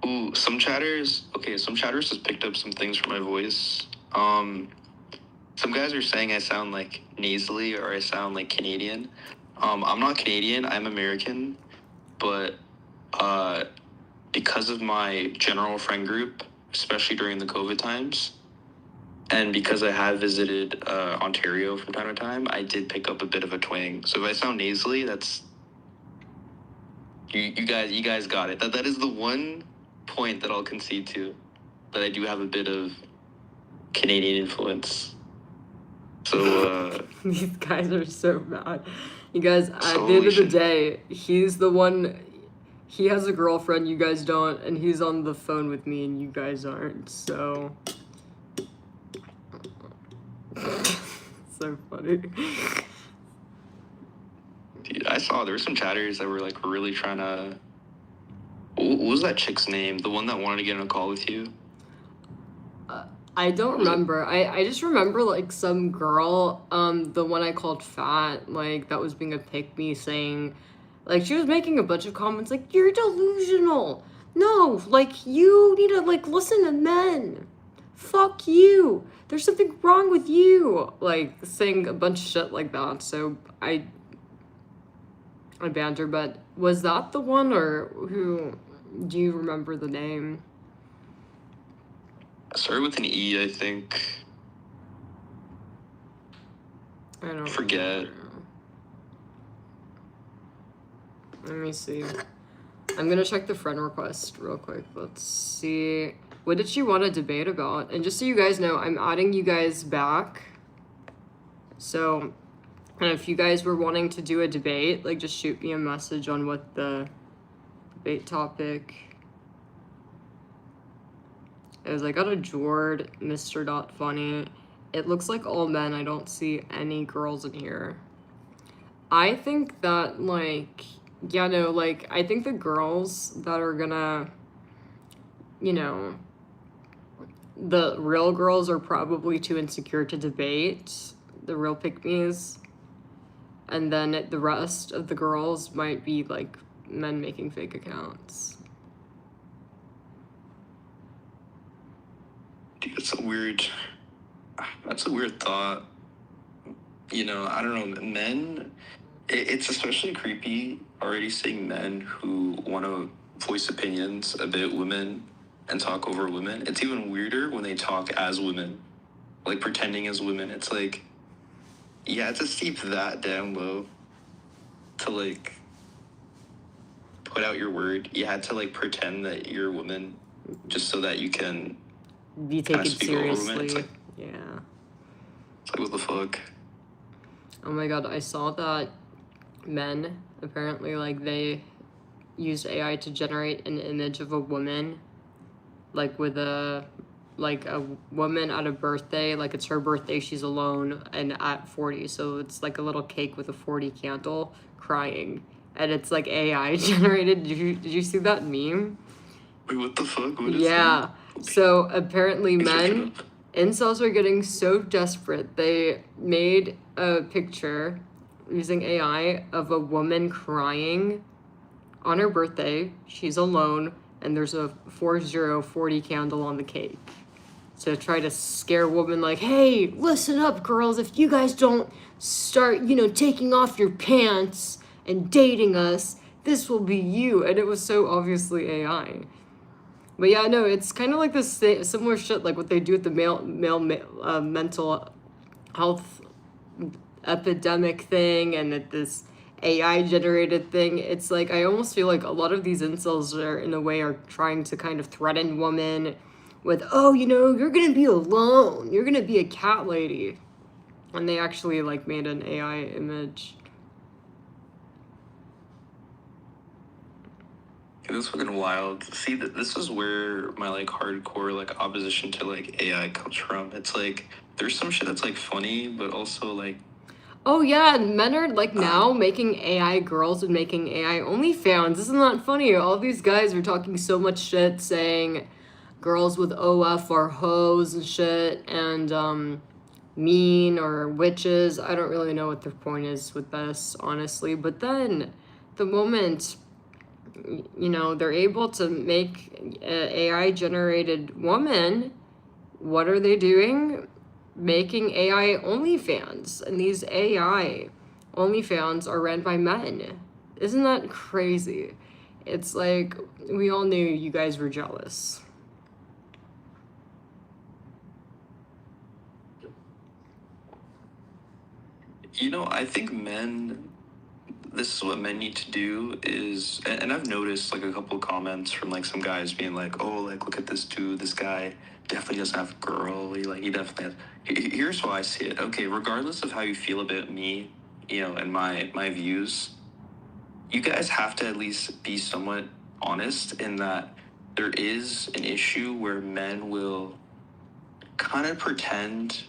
Ooh, some chatters just picked up some things from my voice. Some guys are saying I sound like nasally or I sound like Canadian. I'm not Canadian, I'm American, but because of my general friend group, especially during the COVID times, and because I have visited Ontario from time to time, I did pick up a bit of a twang. So if I sound nasally, that's you guys got it. That is the one point that I'll concede to, that I do have a bit of Canadian influence. So These guys are so bad. You guys, at So the end of the we should- day, he's the one. He has a girlfriend, you guys don't, and he's on the phone with me, and you guys aren't. So, so funny. dude, I saw there were some chatters that were like really trying to. What was that chick's name? The one that wanted to get on a call with you? I don't remember. I just remember like some girl, the one I called fat, like that was being a pick me, saying, like, she was making a bunch of comments like, you're delusional. No, like, you need to like listen to men. Fuck you. There's something wrong with you. Like, saying a bunch of shit like that. So I banned her, but was that the one, or who? Do you remember the name? Started with an E, I think. I don't Forget. remember. Let me see. I'm gonna check the friend request real quick. Let's see. What did she want to debate about? And just so you guys know, I'm adding you guys back. So, and if you guys were wanting to do a debate, like, just shoot me a message on what the debate topic is. I got a Jord, Mr. Funny. It looks like all men. I don't see any girls in here. I think that, like, yeah, no, like, I think the girls that are gonna, you know, the real girls are probably too insecure to debate, the real pick-me's. And then the rest of the girls might be like men making fake accounts. Dude, that's a weird thought. You know, I don't know, men, it's especially creepy already seeing men who want to voice opinions about women and talk over women. It's even weirder when they talk as women, like pretending as women. It's like, you had to steep that down low to like put out your word. You had to like pretend that you're a woman just so that you can Be taken speak over women. seriously. It's like, Yeah. it's like, what the fuck? Oh my god, I saw that men, apparently, like, they used AI to generate an image of a woman, like, with a woman at a birthday, like, it's her birthday, she's alone, and at 40, so it's like a little cake with a 40 candle, crying, and it's, like, AI generated. Did you see that meme? Wait, what the fuck? What is Yeah, so apparently that? incels are getting so desperate, they made a picture using AI of a woman crying on her birthday. She's alone, and there's a 40 candle on the cake. To try to scare women like, hey, listen up, girls, if you guys don't start, taking off your pants and dating us, this will be you. And it was so obviously AI. But yeah, no, it's kind of like this similar shit, like what they do with the male mental health epidemic thing, and at this AI generated thing. It's like, I almost feel like a lot of these incels are, in a way, are trying to kind of threaten women with, oh, you're gonna be alone, you're gonna be a cat lady. And they actually, like, made an AI image. It was fucking wild. See, this is where my, like, hardcore, like, opposition to, like, AI comes from. It's, like, there's some shit that's, like, funny, but also, like... Oh, yeah, and men are, like, now making AI girls and making AI OnlyFans. Isn't that funny? All these guys are talking so much shit, saying girls with OF are hoes and shit, and, mean or witches. I don't really know what their point is with this, honestly. But then, the moment... they're able to make an AI-generated woman, what are they doing? Making AI OnlyFans. And these AI OnlyFans are ran by men. Isn't that crazy? It's like, we all knew you guys were jealous. I think men... This is what men need to do is, and I've noticed like a couple of comments from like some guys being like, oh, like look at this dude, this guy definitely doesn't have a girl. He definitely has. Here's how I see it. Okay, regardless of how you feel about me, and my views, you guys have to at least be somewhat honest in that there is an issue where men will kind of pretend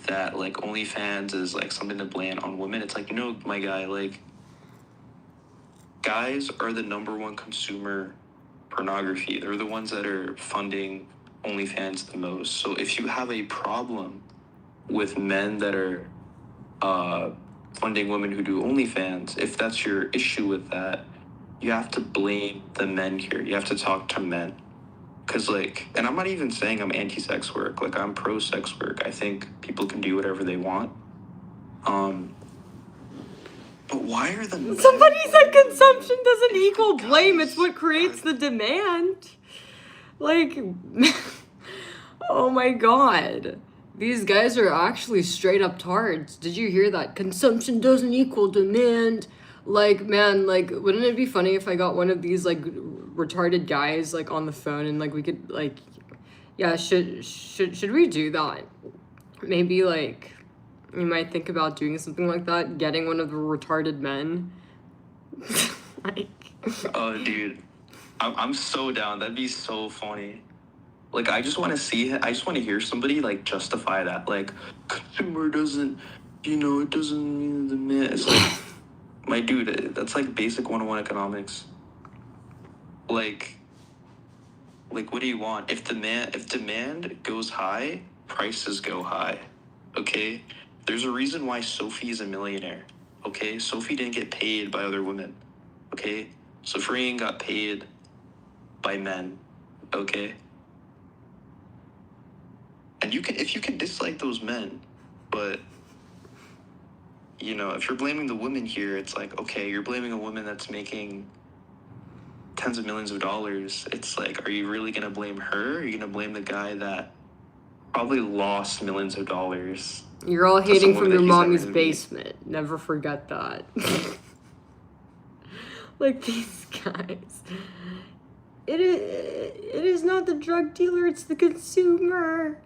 that like OnlyFans is like something to blame on women. It's like, my guy, like, guys are the number one consumer pornography. They're the ones that are funding OnlyFans the most. So if you have a problem with men that are funding women who do OnlyFans, if that's your issue with that, you have to blame the men here. You have to talk to men. Because, like, and I'm not even saying I'm anti-sex work. Like, I'm pro-sex work. I think people can do whatever they want. But why are the men... Somebody said consumption doesn't equal blame. It's what creates the demand. Like, oh my god. These guys are actually straight up tards. Did you hear that? Consumption doesn't equal demand. Like, man, like, wouldn't it be funny if I got one of these, like, retarded guys, like, on the phone and, like, we could, like... Yeah, should we do that? Maybe, like... You might think about doing something like that, getting one of the retarded men. Like... Oh, dude. I'm so down. That'd be so funny. Like, I just want to hear somebody, like, justify that. Like, consumer doesn't, it doesn't mean the man. It's like, my dude, that's like basic 101 economics. Like, Like, what do you want? If demand goes high, prices go high. Okay? There's a reason why Sophie is a millionaire. Okay? Sophie didn't get paid by other women. Okay? Sophie got paid by men. Okay? And if you can dislike those men, but you know, if you're blaming the women here, it's like, okay, you're blaming a woman that's making tens of millions of dollars. It's like, are you really gonna blame her? Or are you gonna blame the guy that probably lost millions of dollars? You're all To hating someone from that your he's never mommy's gonna meet. basement. Never forget that. Like these guys. It is not the drug dealer, it's the consumer.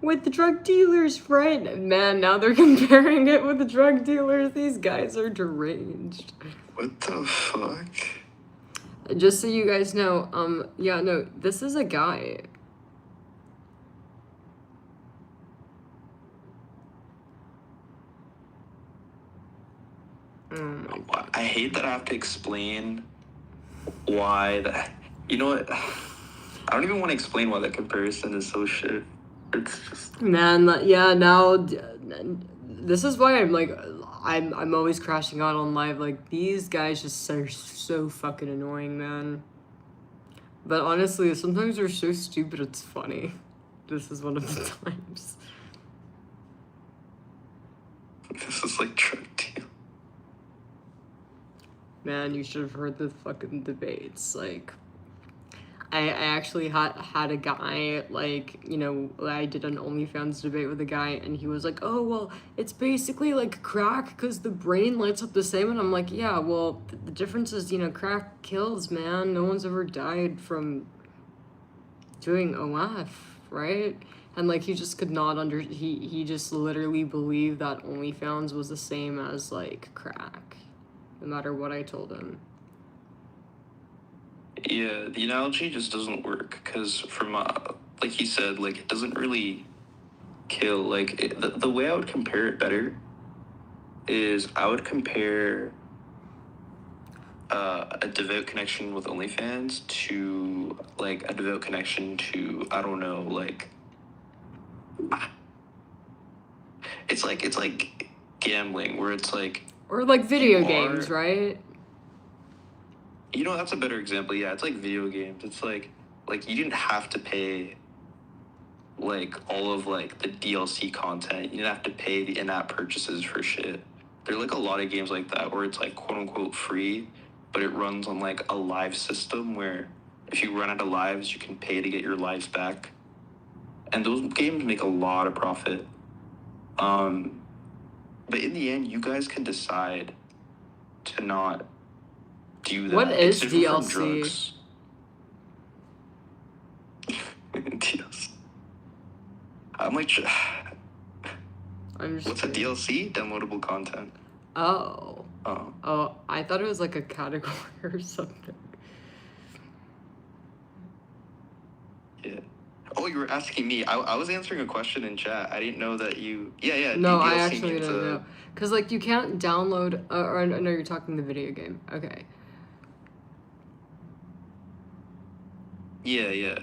With the drug dealers, right? Man, now they're comparing it with the drug dealers. These guys are deranged. What the fuck? Just so you guys know, yeah, no, this is a guy. Oh my god. I hate that I have to explain why that. You know what? I don't even want to explain why that comparison is so shit. It's just. Man, yeah, now this is why I'm like I'm always crashing out on live. Like these guys just are so fucking annoying, man. But honestly, sometimes they're so stupid it's funny. This is one of the times. This is like drug deal. Man, you should have heard the fucking debates. Like, I actually had a guy, like, you know, I did an OnlyFans debate with a guy, and he was like, oh, well, it's basically like crack because the brain lights up the same. And I'm like, yeah, well, the difference is, you know, crack kills, man. No one's ever died from doing OF, right? And, like, he just could not he just literally believed that OnlyFans was the same as, like, crack, no matter what I told him. Yeah, the analogy just doesn't work because from like he said, like it doesn't really kill. Like the way I would compare it better is I would compare a devout connection with OnlyFans to like a devout connection to, I don't know, like it's like gambling where it's like, Or like video You games, are- right? you know, that's a better example. Yeah, it's like video games. It's like you didn't have to pay like all of like the DLC content. You didn't have to pay the in-app purchases for shit. There are like a lot of games like that where it's like quote unquote free, but it runs on like a live system where if you run out of lives, you can pay to get your lives back. And those games make a lot of profit. But in the end, you guys can decide to not do that. What is It's different from DLC? drugs. DLC. I'm like, I'm just what's a kidding. DLC? Downloadable content. Oh. Oh. Oh, I thought it was like a category or something. Yeah. Oh, you were asking me. I was answering a question in chat. I didn't know that you. Yeah. No, I DLC actually means, didn't know. Because, like, you can't download... or no, you're talking the video game. Okay. Yeah.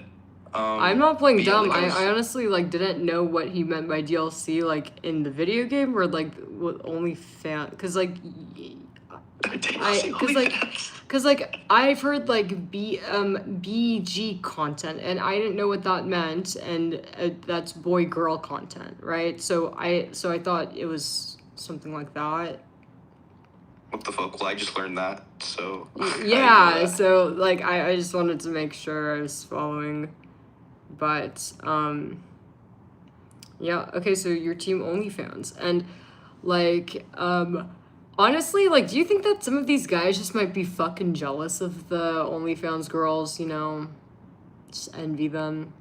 I'm not playing but yeah, dumb. like, I honestly, like, didn't know what he meant by DLC, like, in the video game or, like, what OnlyFans... Because, like... Because, like, I've heard, like, BG content, and I didn't know what that meant, and that's boy-girl content, right? So I thought it was something like that. What the fuck? Well, I just learned that, so. I didn't know Yeah, that. so, like, I just wanted to make sure I was following. But, yeah, okay, so your team OnlyFans. And, like, honestly, like, do you think that some of these guys just might be fucking jealous of the OnlyFans girls, you know? Just envy them?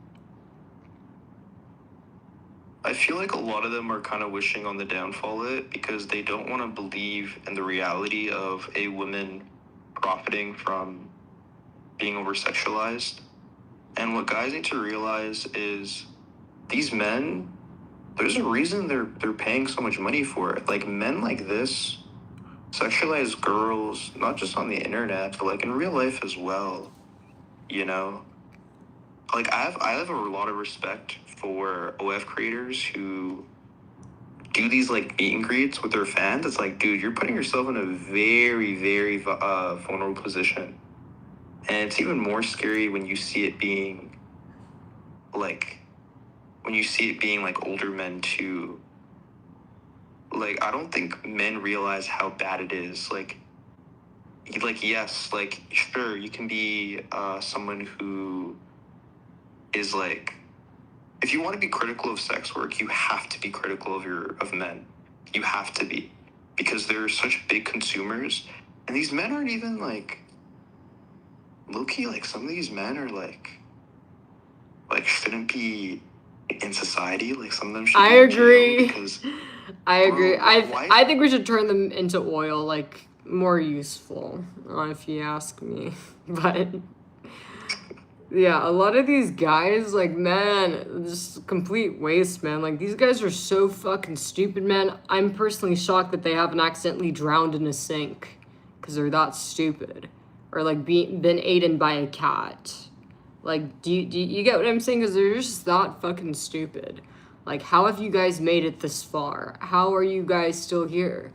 I feel like a lot of them are kind of wishing on the downfall of it because they don't want to believe in the reality of a woman profiting from being over-sexualized. And what guys need to realize is these men, there's a reason they're paying so much money for it. Like, men like this sexualize girls, not just on the internet, but like in real life as well, you know? like I have a lot of respect for OF creators who do these like meet and greets with their fans. It's like, dude, you're putting yourself in a very, very vulnerable position, and it's even more scary when you see it being like older men too. Like, I don't think men realize how bad it is. Like yes, like sure, you can be someone who is like, if you want to be critical of sex work, you have to be critical of men. You have to be, because they're such big consumers, and these men aren't even like low key. Like, some of these men are like shouldn't be in society. Like, some of them should I be in jail agree. because I agree. bro, why? I think we should turn them into oil, like more useful, if you ask me. But yeah, a lot of these guys, like, man, just complete waste, man. Like, these guys are so fucking stupid, man. I'm personally shocked that they haven't accidentally drowned in a sink because they're that stupid, or like been eaten by a cat. Like, do you get what I'm saying? Because they're just that fucking stupid. Like, how have you guys made it this far? How are you guys still here?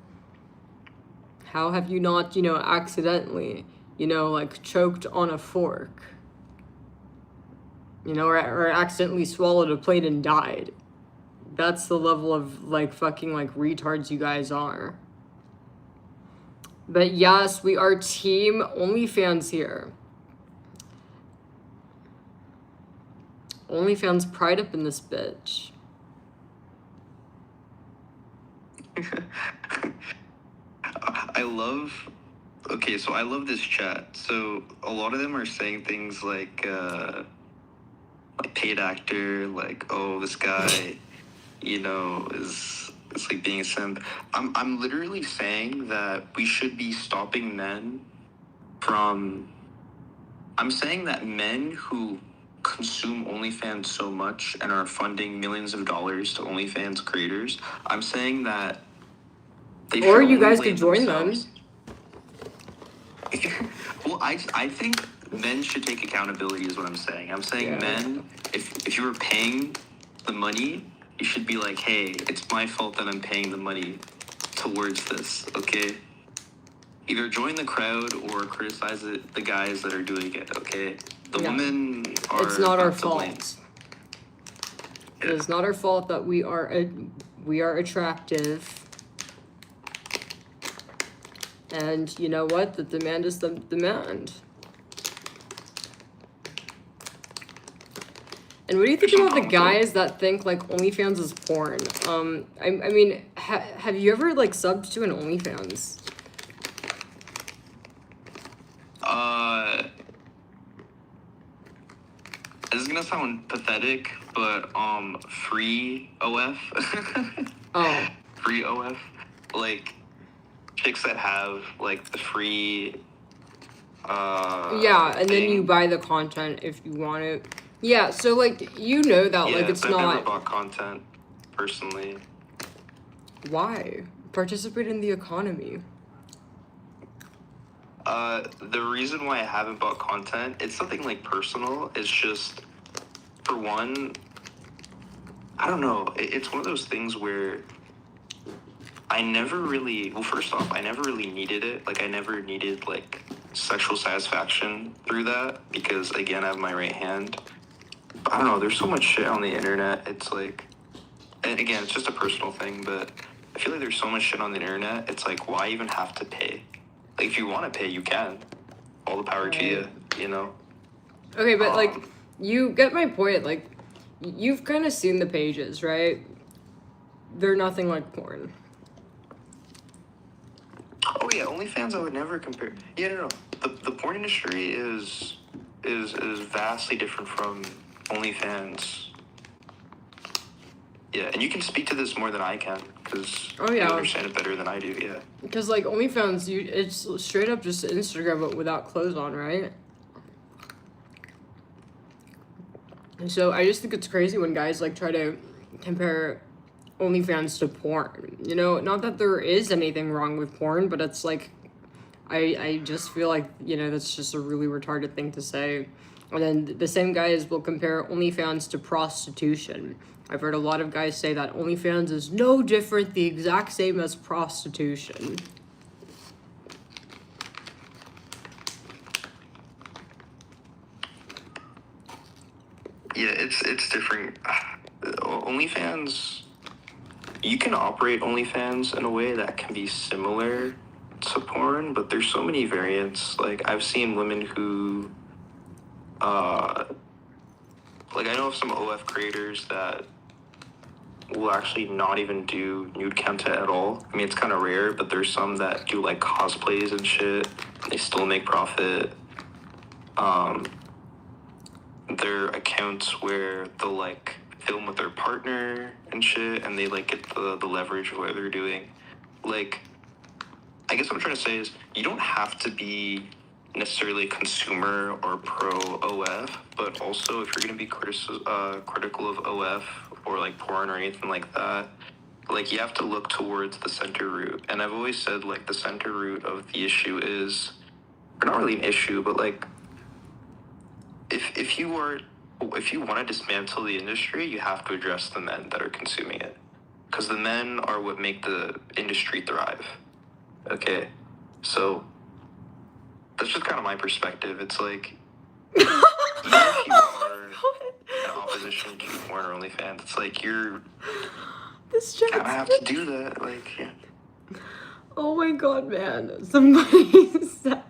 How have you not, accidentally, like choked on a fork? Or accidentally swallowed a plate and died. That's the level of, like, fucking, like, retards you guys are. But yes, we are team OnlyFans here. OnlyFans pride up in this bitch. I love. Okay, so I love this chat. So a lot of them are saying things like paid actor, like, oh, this guy, is like being a simp. I'm literally saying that we should be stopping men from. I'm saying that men who consume OnlyFans so much and are funding millions of dollars to OnlyFans creators, I'm saying that they Or should you only guys blame could join themselves. them. Well, I think men should take accountability is what I'm saying. I'm saying, Yeah. men, if you were paying the money, you should be like, hey, it's my fault that I'm paying the money towards this, okay? Either join the crowd or criticize the guys that are doing it, okay? The Yeah. women are It's not our to blame. fault. It is not our fault that we are attractive. And you know what? The demand is the demand. And what do you think about the guys that think, like, OnlyFans is porn? I mean, have you ever, like, subbed to an OnlyFans? This is gonna sound pathetic, but free OF. Oh. Free OF, like chicks that have like the free. Yeah, and then you buy the content if you want it. Yeah, so, like, that, like, it's I've not. never bought content personally. Why? Participate in the economy. The reason why I haven't bought content, it's something like personal. It's just, for one, I don't know. It's one of those things where I never really, well, first off, I never really needed it. Like, I never needed, like, sexual satisfaction through that because, again, I have my right hand. But I don't know. There's so much shit on the internet. It's like, and again, it's just a personal thing, but I feel like there's so much shit on the internet. It's like, why even have to pay? Like, if you want to pay, you can. All the power to you, you know? Okay, but, like, you get my point. Like, you've kind of seen the pages, right? They're nothing like porn. Oh, yeah, OnlyFans I would never compare. Yeah, no. The porn industry is vastly different from OnlyFans. Yeah, and you can speak to this more than I can, because you understand it better than I do, yeah. Because, like, OnlyFans, it's straight up just Instagram, but without clothes on, right? And so I just think it's crazy when guys, like, try to compare OnlyFans to porn. Not that there is anything wrong with porn, but it's like, I just feel like, you know, that's just a really retarded thing to say. And then the same guys will compare OnlyFans to prostitution. I've heard a lot of guys say that OnlyFans is no different, the exact same as prostitution. Yeah, it's different. OnlyFans, you can operate OnlyFans in a way that can be similar to porn, but there's so many variants. Like, I've seen women who, like, I know of some OF creators that will actually not even do nude content at all. I mean, it's kind of rare, but there's some that do, like, cosplays and shit. They still make profit. There are accounts where they'll, like, film with their partner and shit, and they, like, get the leverage of what they're doing. Like, I guess what I'm trying to say is, you don't have to be necessarily a consumer or pro OF, but also if you're going to be critical of OF or, like, porn or anything like that, like, you have to look towards the center root. And I've always said, like, the center root of the issue is, or not really an issue, but, like, if you want to dismantle the industry, you have to address the men that are consuming it, because the men are what make the industry thrive. Okay, so that's just kind of my perspective. It's like, even if you are in opposition to porn or OnlyFans, it's like you're kind of have to do that. Like, yeah. Oh my god, man! Somebody said,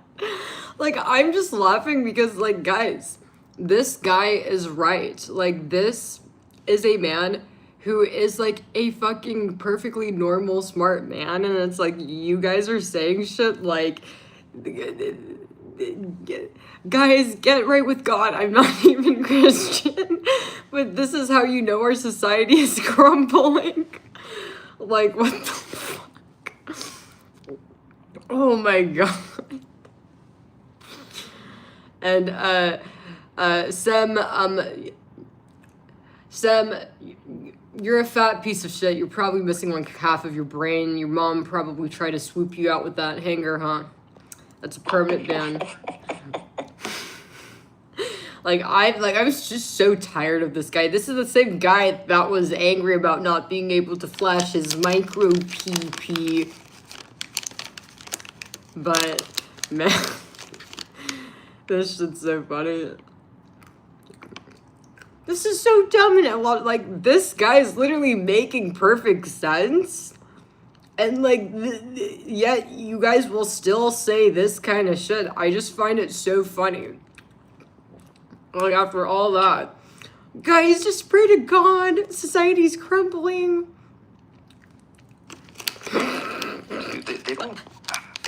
like, I'm just laughing because, like, guys, this guy is right. Like, this is a man who is, like, a fucking perfectly normal, smart man, and it's like, you guys are saying shit like, guys, get right with God. I'm not even Christian, but this is how you know our society is crumbling. Like, what the fuck? Oh my god. And, Sam, you're a fat piece of shit. You're probably missing like half of your brain. Your mom probably tried to swoop you out with that hanger, huh? That's a permanent ban. I was just so tired of this guy. This is the same guy that was angry about not being able to flash his micro PP. But, man, this shit's so funny. This is so dumb, and like, this guy's literally making perfect sense. And, like, yet you guys will still say this kind of shit. I just find it so funny. Like, after all that. Guys, just pray to God. Society's crumbling. Dude, they don't...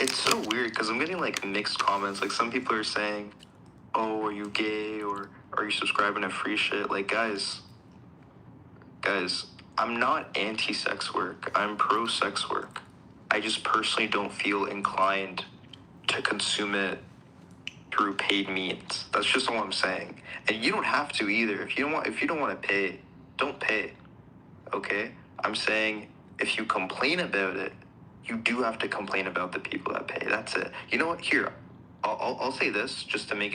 It's so weird, because I'm getting, like, mixed comments. Like, some people are saying, oh, are you gay, or are you subscribing to free shit? Like, guys, I'm not anti-sex work. I'm pro-sex work. I just personally don't feel inclined to consume it through paid means. That's just all I'm saying. And you don't have to either. If you don't want to pay, don't pay. Okay? I'm saying if you complain about it, you do have to complain about the people that pay. That's it. You know what? Here, I'll say this just to make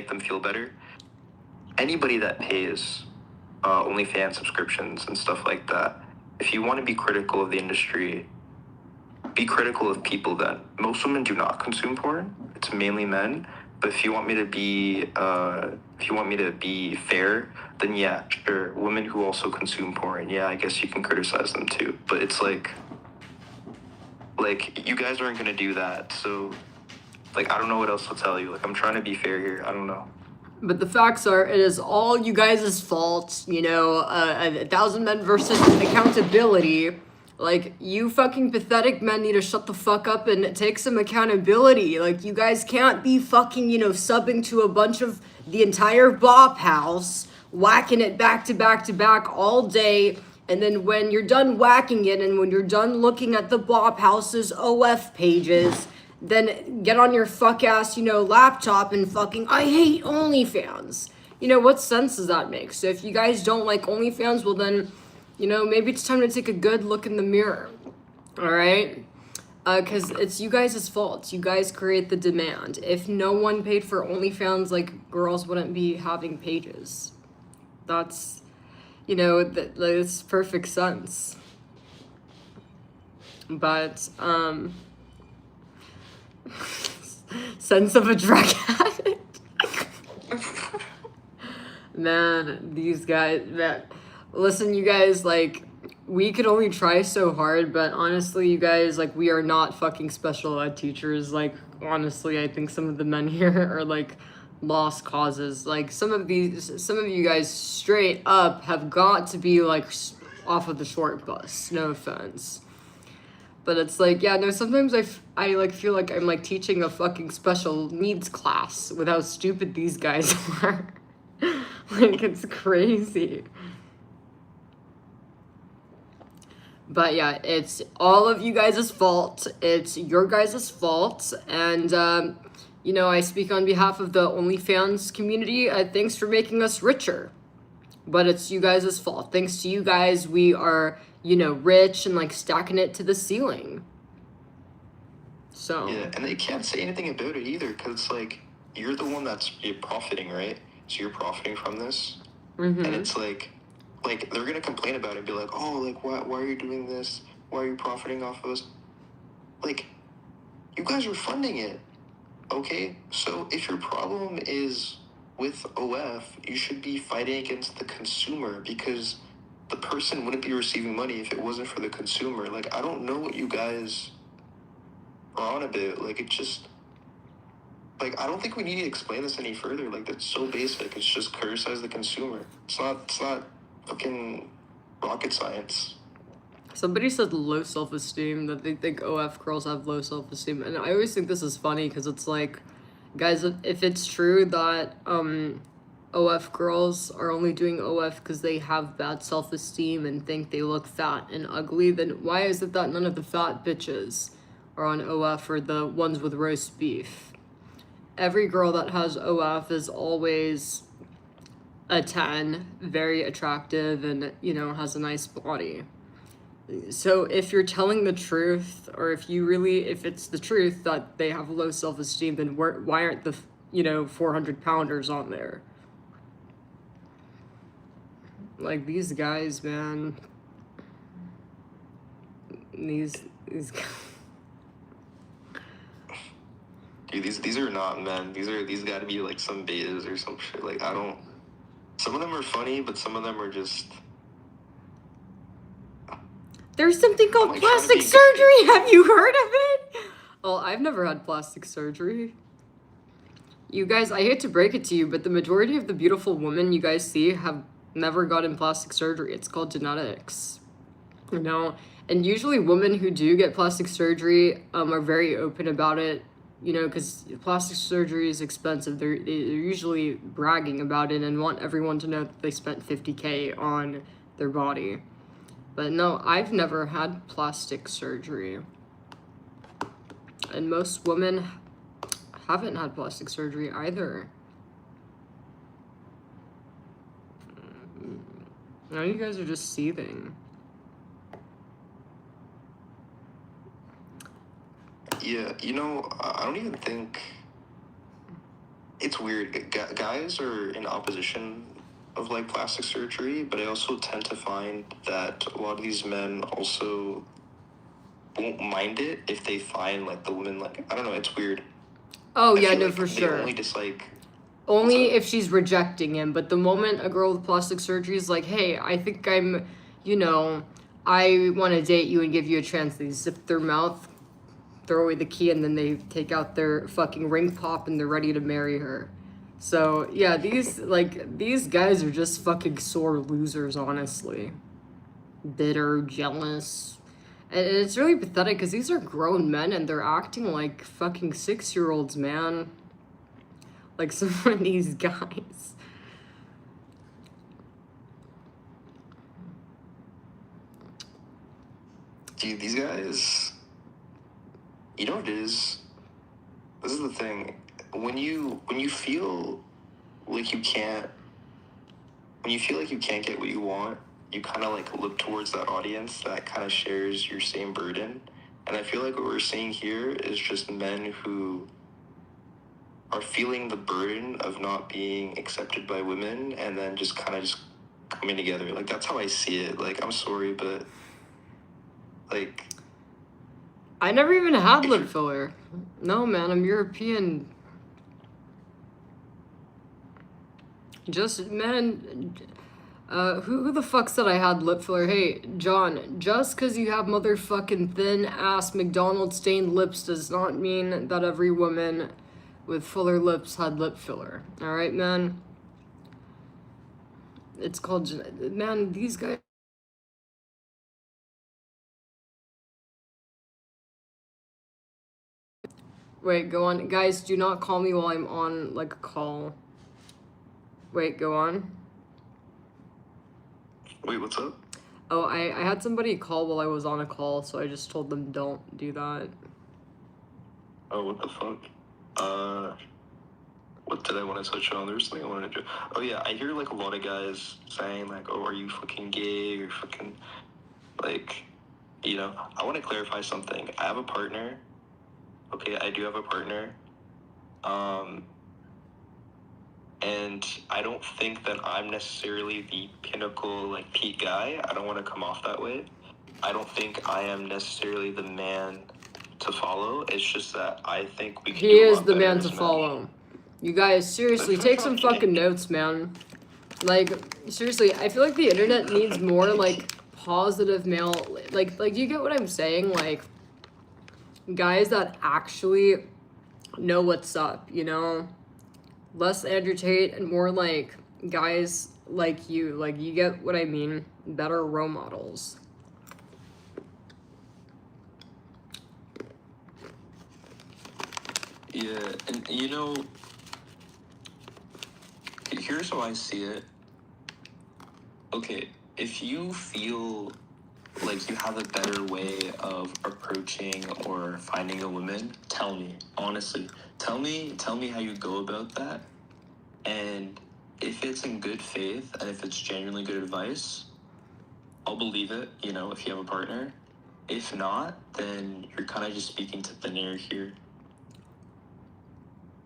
them feel better. Anybody that pays OnlyFans subscriptions and stuff like that, if you want to be critical of the industry, be critical of people that most women do not consume porn. It's mainly men. But if you want me to be fair, then yeah, sure. Women who also consume porn, yeah, I guess you can criticize them too. But it's like you guys aren't gonna do that. So, like, I don't know what else to tell you. Like, I'm trying to be fair here. I don't know. But the facts are, it is all you guys' fault, you know, 1,000 men versus accountability. Like, you fucking pathetic men need to shut the fuck up and take some accountability. Like, you guys can't be fucking, you know, subbing to a bunch of the entire bop house, whacking it back to back to back all day, and then when you're done whacking it and when you're done looking at the bop house's OF pages, then get on your fuck ass, you know, laptop and fucking, I hate OnlyFans. You know, what sense does that make? So if you guys don't like OnlyFans, well then, you know, maybe it's time to take a good look in the mirror. All right? Because it's you guys' fault. You guys create the demand. If no one paid for OnlyFans, like, girls wouldn't be having pages. That's, that's perfect sense. But, sense of a drug addict. Man, these guys, man. Listen, you guys, like, we could only try so hard, but honestly, you guys, like, we are not fucking special ed teachers. Like, honestly, I think some of the men here are, like, lost causes. Like, some of you guys straight up have got to be, like, off of the short bus. No offense. But it's like, yeah, no, sometimes I like, feel like I'm, like, teaching a fucking special needs class with how stupid these guys are. Like, it's crazy. But yeah, it's all of you guys' fault. It's your guys' fault. And, I speak on behalf of the OnlyFans community. Thanks for making us richer. But it's you guys' fault. Thanks to you guys, we are, rich and, like, stacking it to the ceiling. So. Yeah, and they can't say anything about it either, because it's like, you're the one you're profiting, right? So you're profiting from this. Mm-hmm. And it's like they're gonna complain about it and be like, oh, like, why are you doing this? Why are you profiting off of us? Like, you guys are funding it, okay? So if your problem is with OF, you should be fighting against the consumer, because the person wouldn't be receiving money if it wasn't for the consumer. Like, I don't know what you guys are on about. Like, it just, like, I don't think we need to explain this any further. Like, that's so basic. It's just criticize the consumer. It's not fucking rocket science. Somebody said low self-esteem, that they think OF girls have low self-esteem. And I always think this is funny because it's like, guys, if it's true that OF girls are only doing OF because they have bad self-esteem and think they look fat and ugly, then why is it that none of the fat bitches are on OF or the ones with roast beef? Every girl that has OF is always a 10, very attractive, and, has a nice body. So if you're telling the truth, or if it's the truth that they have low self-esteem, then why aren't the, 400-pounders on there? Like, these guys, man. These guys. Dude, these are not men. These gotta be like some betas or some shit. Like, some of them are funny, but some of them are just. There's something called plastic surgery. Have you heard of it? Oh, I've never had plastic surgery. You guys, I hate to break it to you, but the majority of the beautiful women you guys see have never gotten plastic surgery. It's called genetics. And usually women who do get plastic surgery are very open about it. Because plastic surgery is expensive. They're usually bragging about it and want everyone to know that they spent $50K on their body. But no, I've never had plastic surgery. And most women haven't had plastic surgery either. Now you guys are just seething. Yeah, I don't even think. It's weird. Guys are in opposition of, like, plastic surgery, but I also tend to find that a lot of these men also won't mind it if they find, like, the woman, like, I don't know, it's weird. Oh, yeah, no, like for sure. Only dislike. Only if she's rejecting him, but the moment a girl with plastic surgery is like, hey, I think I'm, I want to date you and give you a chance, they zip their mouth, throw away the key, and then they take out their fucking ring pop and they're ready to marry her. So, yeah, these guys are just fucking sore losers, honestly. Bitter, jealous. And it's really pathetic because these are grown men and they're acting like fucking 6-year-olds, man. Like some of these guys. Dude, these guys, you know what it is? This is the thing. When you feel like you can't get what you want, you kind of, like, look towards that audience that kind of shares your same burden. And I feel like what we're seeing here is just men who are feeling the burden of not being accepted by women and then just kind of just coming together. Like, that's how I see it. Like, I'm sorry, but, like... I never even had lip filler. No, man, I'm European. Just, man, who the fuck said I had lip filler? Hey, John, just because you have motherfucking thin-ass McDonald's stained lips does not mean that every woman with fuller lips had lip filler. Alright, man? It's called... Man, these guys... Wait, go on. Guys, do not call me while I'm on, like, a call. Wait, go on. Wait, what's up? Oh, I had somebody call while I was on a call, so I just told them don't do that. Oh, what the fuck? What did I want to touch on? There was something I wanted to do. Oh, yeah, I hear, like, a lot of guys saying, like, oh, are you fucking gay? Or fucking, like, you know, I want to clarify something. I have a partner. Okay, I do have a partner. And I don't think that I'm necessarily the pinnacle, like, peak guy. I don't want to come off that way. I don't think I am necessarily the man to follow. It's just that I think we can He do a is lot the better man as to men. follow. You guys, seriously, take some fucking notes, man. Like, seriously, I feel like the internet needs more, like, positive male... Like, do you get what I'm saying? Like, guys that actually know what's up, you know? Less Andrew Tate and more, like, guys like you. Like, you get what I mean? Better role models. Yeah, and you know, here's how I see it. Okay, if you feel like you have a better way of approaching or finding a woman, tell me, honestly. Tell me how you go about that. And if it's in good faith and if it's genuinely good advice, I'll believe it, you know, if you have a partner. If not, then you're kind of just speaking to thin air here.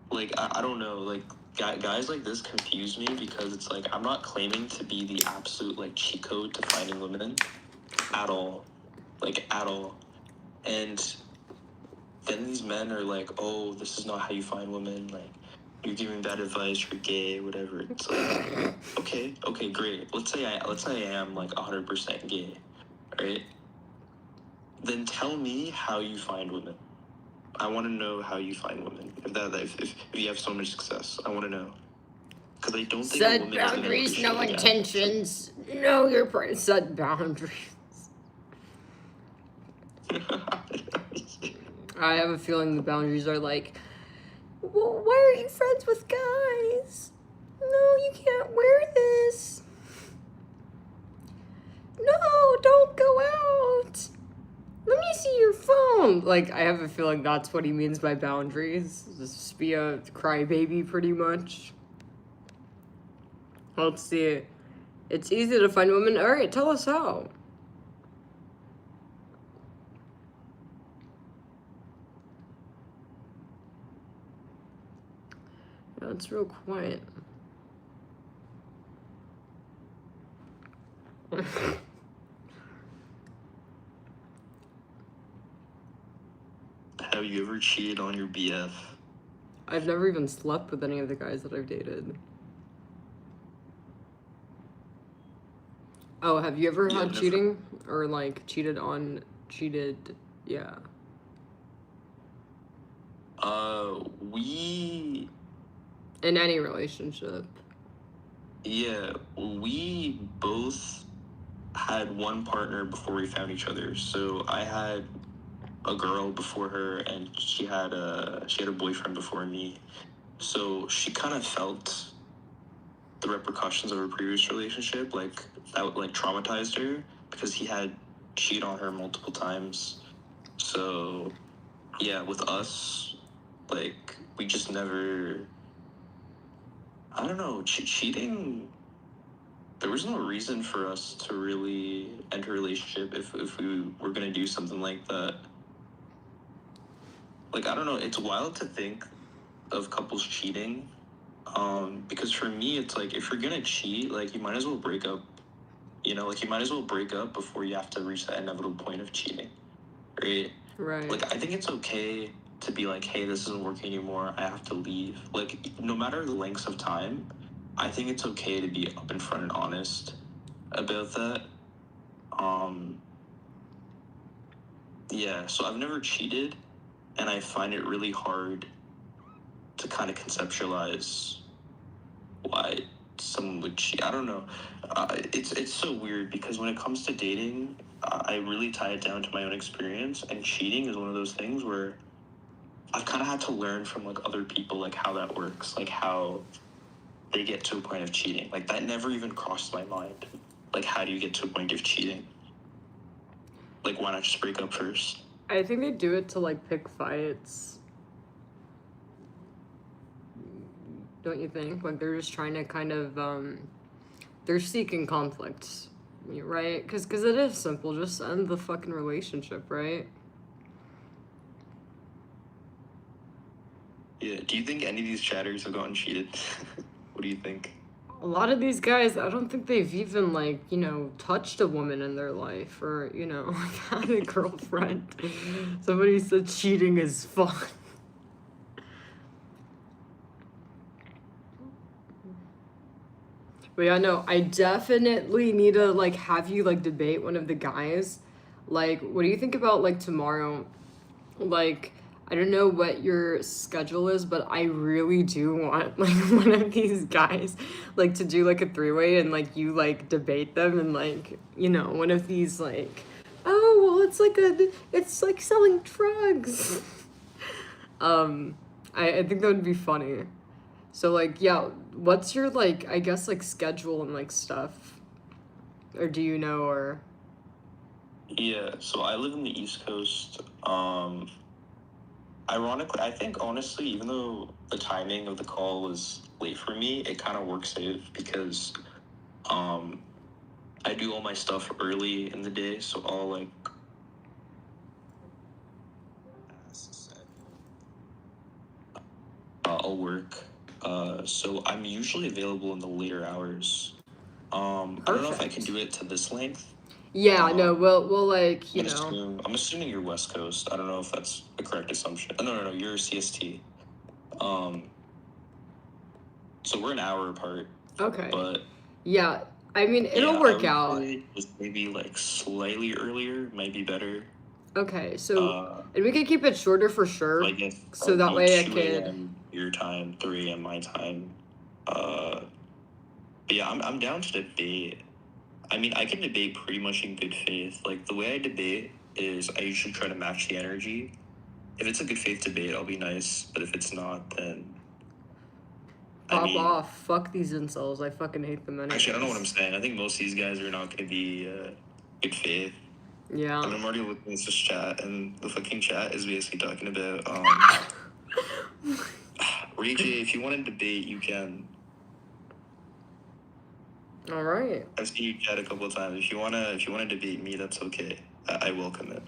Like, I don't know, like, guys like this confuse me because it's like, I'm not claiming to be the absolute, like, cheat code to finding women at all. Like, at all. And then these men are like, oh, this is not how you find women, like, you're giving bad advice, you're gay, whatever. It's like, okay, great. Let's say I am, like, 100% gay, right? Then tell me how you find women. I want to know how you find women. If you have so much success, I want to know. Because I don't think a Set woman is gonna boundaries, appreciate no a guy. intentions. Know your part. Set boundaries. I have a feeling the boundaries are like, well, why are you friends with guys? No, you can't wear this. No, don't go out. Let me see your phone. Like, I have a feeling that's what he means by boundaries. Just be a crybaby, pretty much. Let's see. It's easy to find women. All right, tell us how. Yeah, it's real quiet. Have you ever cheated on your BF? I've never even slept with any of the guys that I've dated. Oh, have you ever had cheating? Or, like, cheated? Yeah. We... In any relationship. Yeah, we both had one partner before we found each other. So I had a girl before her, and she had a boyfriend before me. So she kind of felt the repercussions of her previous relationship, like that, like, traumatized her because he had cheated on her multiple times. So yeah, with us, like, we just never, I don't know, cheating, there was no reason for us to really enter a relationship if we were going to do something like that. like, I don't know, it's wild to think of couples cheating. Because for me, it's like, if you're gonna cheat, like, you might as well break up. You know, like, you might as well break up before you have to reach that inevitable point of cheating, right? Right. Like, I think it's okay to be like, hey, this isn't working anymore. I have to leave. Like, no matter the lengths of time, I think it's okay to be up in front and honest about that. Yeah, so I've never cheated, and I find it really hard to kind of conceptualize why someone would cheat. I don't know. It's so weird because when it comes to dating, I really tie it down to my own experience, and cheating is one of those things where I've kind of had to learn from like other people, like how that works, like how they get to a point of cheating. Like that never even crossed my mind. Like, how do you get to a point of cheating? Like, why not just break up first? I think they do it to like pick fights. Don't you think? Like they're just trying to kind of they're seeking conflict, right? Because it is simple. Just end the fucking relationship, right? Yeah. Do you think any of these chatters have gotten cheated? What do you think? A lot of these guys, I don't think they've even like, you know, touched a woman in their life or, you know, like, had a girlfriend. Somebody said cheating is fun. But yeah, no, I definitely need to like have you like debate one of the guys. Like, what do you think about like tomorrow? Like, I don't know what your schedule is, but I really do want like one of these guys like to do like a three-way and like you like debate them and like, you know, one of these like, oh well it's like selling drugs. I think that would be funny. So like yeah, what's your like I guess like schedule and like stuff? Or do you know or Yeah, so I live in the East Coast. Ironically, I think honestly, even though the timing of the call was late for me, it kind of works out because I do all my stuff early in the day, so I'll like I'll work. So I'm usually available in the later hours. I don't know if I can do it to this length. yeah, no, we'll like, you know. I'm assuming you're West Coast. I don't know if that's the correct assumption. No, you're CST. So we're an hour apart. Okay. But yeah, I mean, it'll work out. Just maybe like slightly earlier might be better. Okay, so and we could keep it shorter for sure. I guess so that way I 2 could. a.m. your time, 3 a.m. my time. But yeah, I'm down to debate. I mean, I can debate pretty much in good faith. Like, the way I debate is I usually try to match the energy. If it's a good faith debate, I'll be nice. But if it's not, then... Pop off. Fuck these incels. I fucking hate them anyways. Actually, I don't know what I'm saying. I think most of these guys are not going to be good faith. Yeah. And I'm already looking at this chat, and the fucking chat is basically talking about... Ray J, if you want to debate, you can. All right. I've seen you chat a couple of times. If you wanna debate me, that's okay. I welcome it.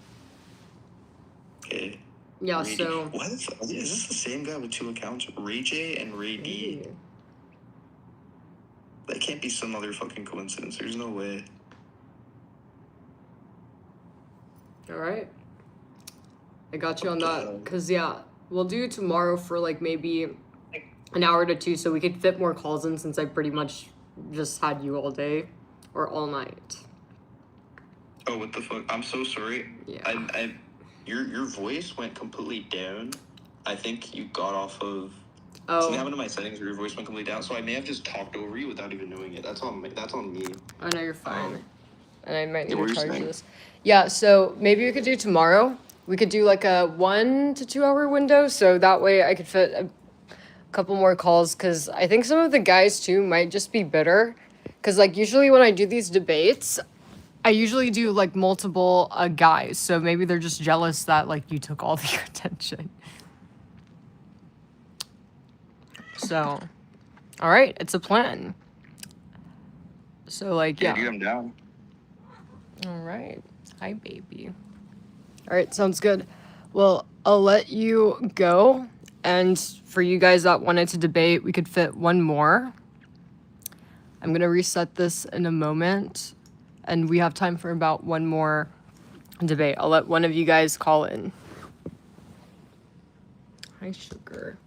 Okay. Yeah. Ray so. Why is this the same guy with two accounts? Ray J and Ray D. That can't be some other fucking coincidence. There's no way. All right. I got you on that. Cause yeah, we'll do tomorrow for like maybe an hour to two, so we could fit more calls in since I pretty much just had you all day or all night. Oh, what the fuck? I'm so sorry. Yeah. Your voice went completely down. I think you got off of something happened to my settings where your voice went completely down, so I may have just talked over you without even knowing it. That's on me. Oh no, you're fine. And I might need to charge this. Yeah, so maybe we could do tomorrow. We could do like a 1 to 2 hour window, so that way I could fit a couple more calls, because I think some of the guys too might just be bitter, because like usually when I do these debates I usually do like multiple guys, so maybe they're just jealous that like you took all the attention. So all right, it's a plan. So like yeah, dude, I'm down. All right, hi baby. All right, sounds good. Well, I'll let you go. And for you guys that wanted to debate, we could fit one more. I'm going to reset this in a moment. And we have time for about one more debate. I'll let one of you guys call in. Hi, sugar.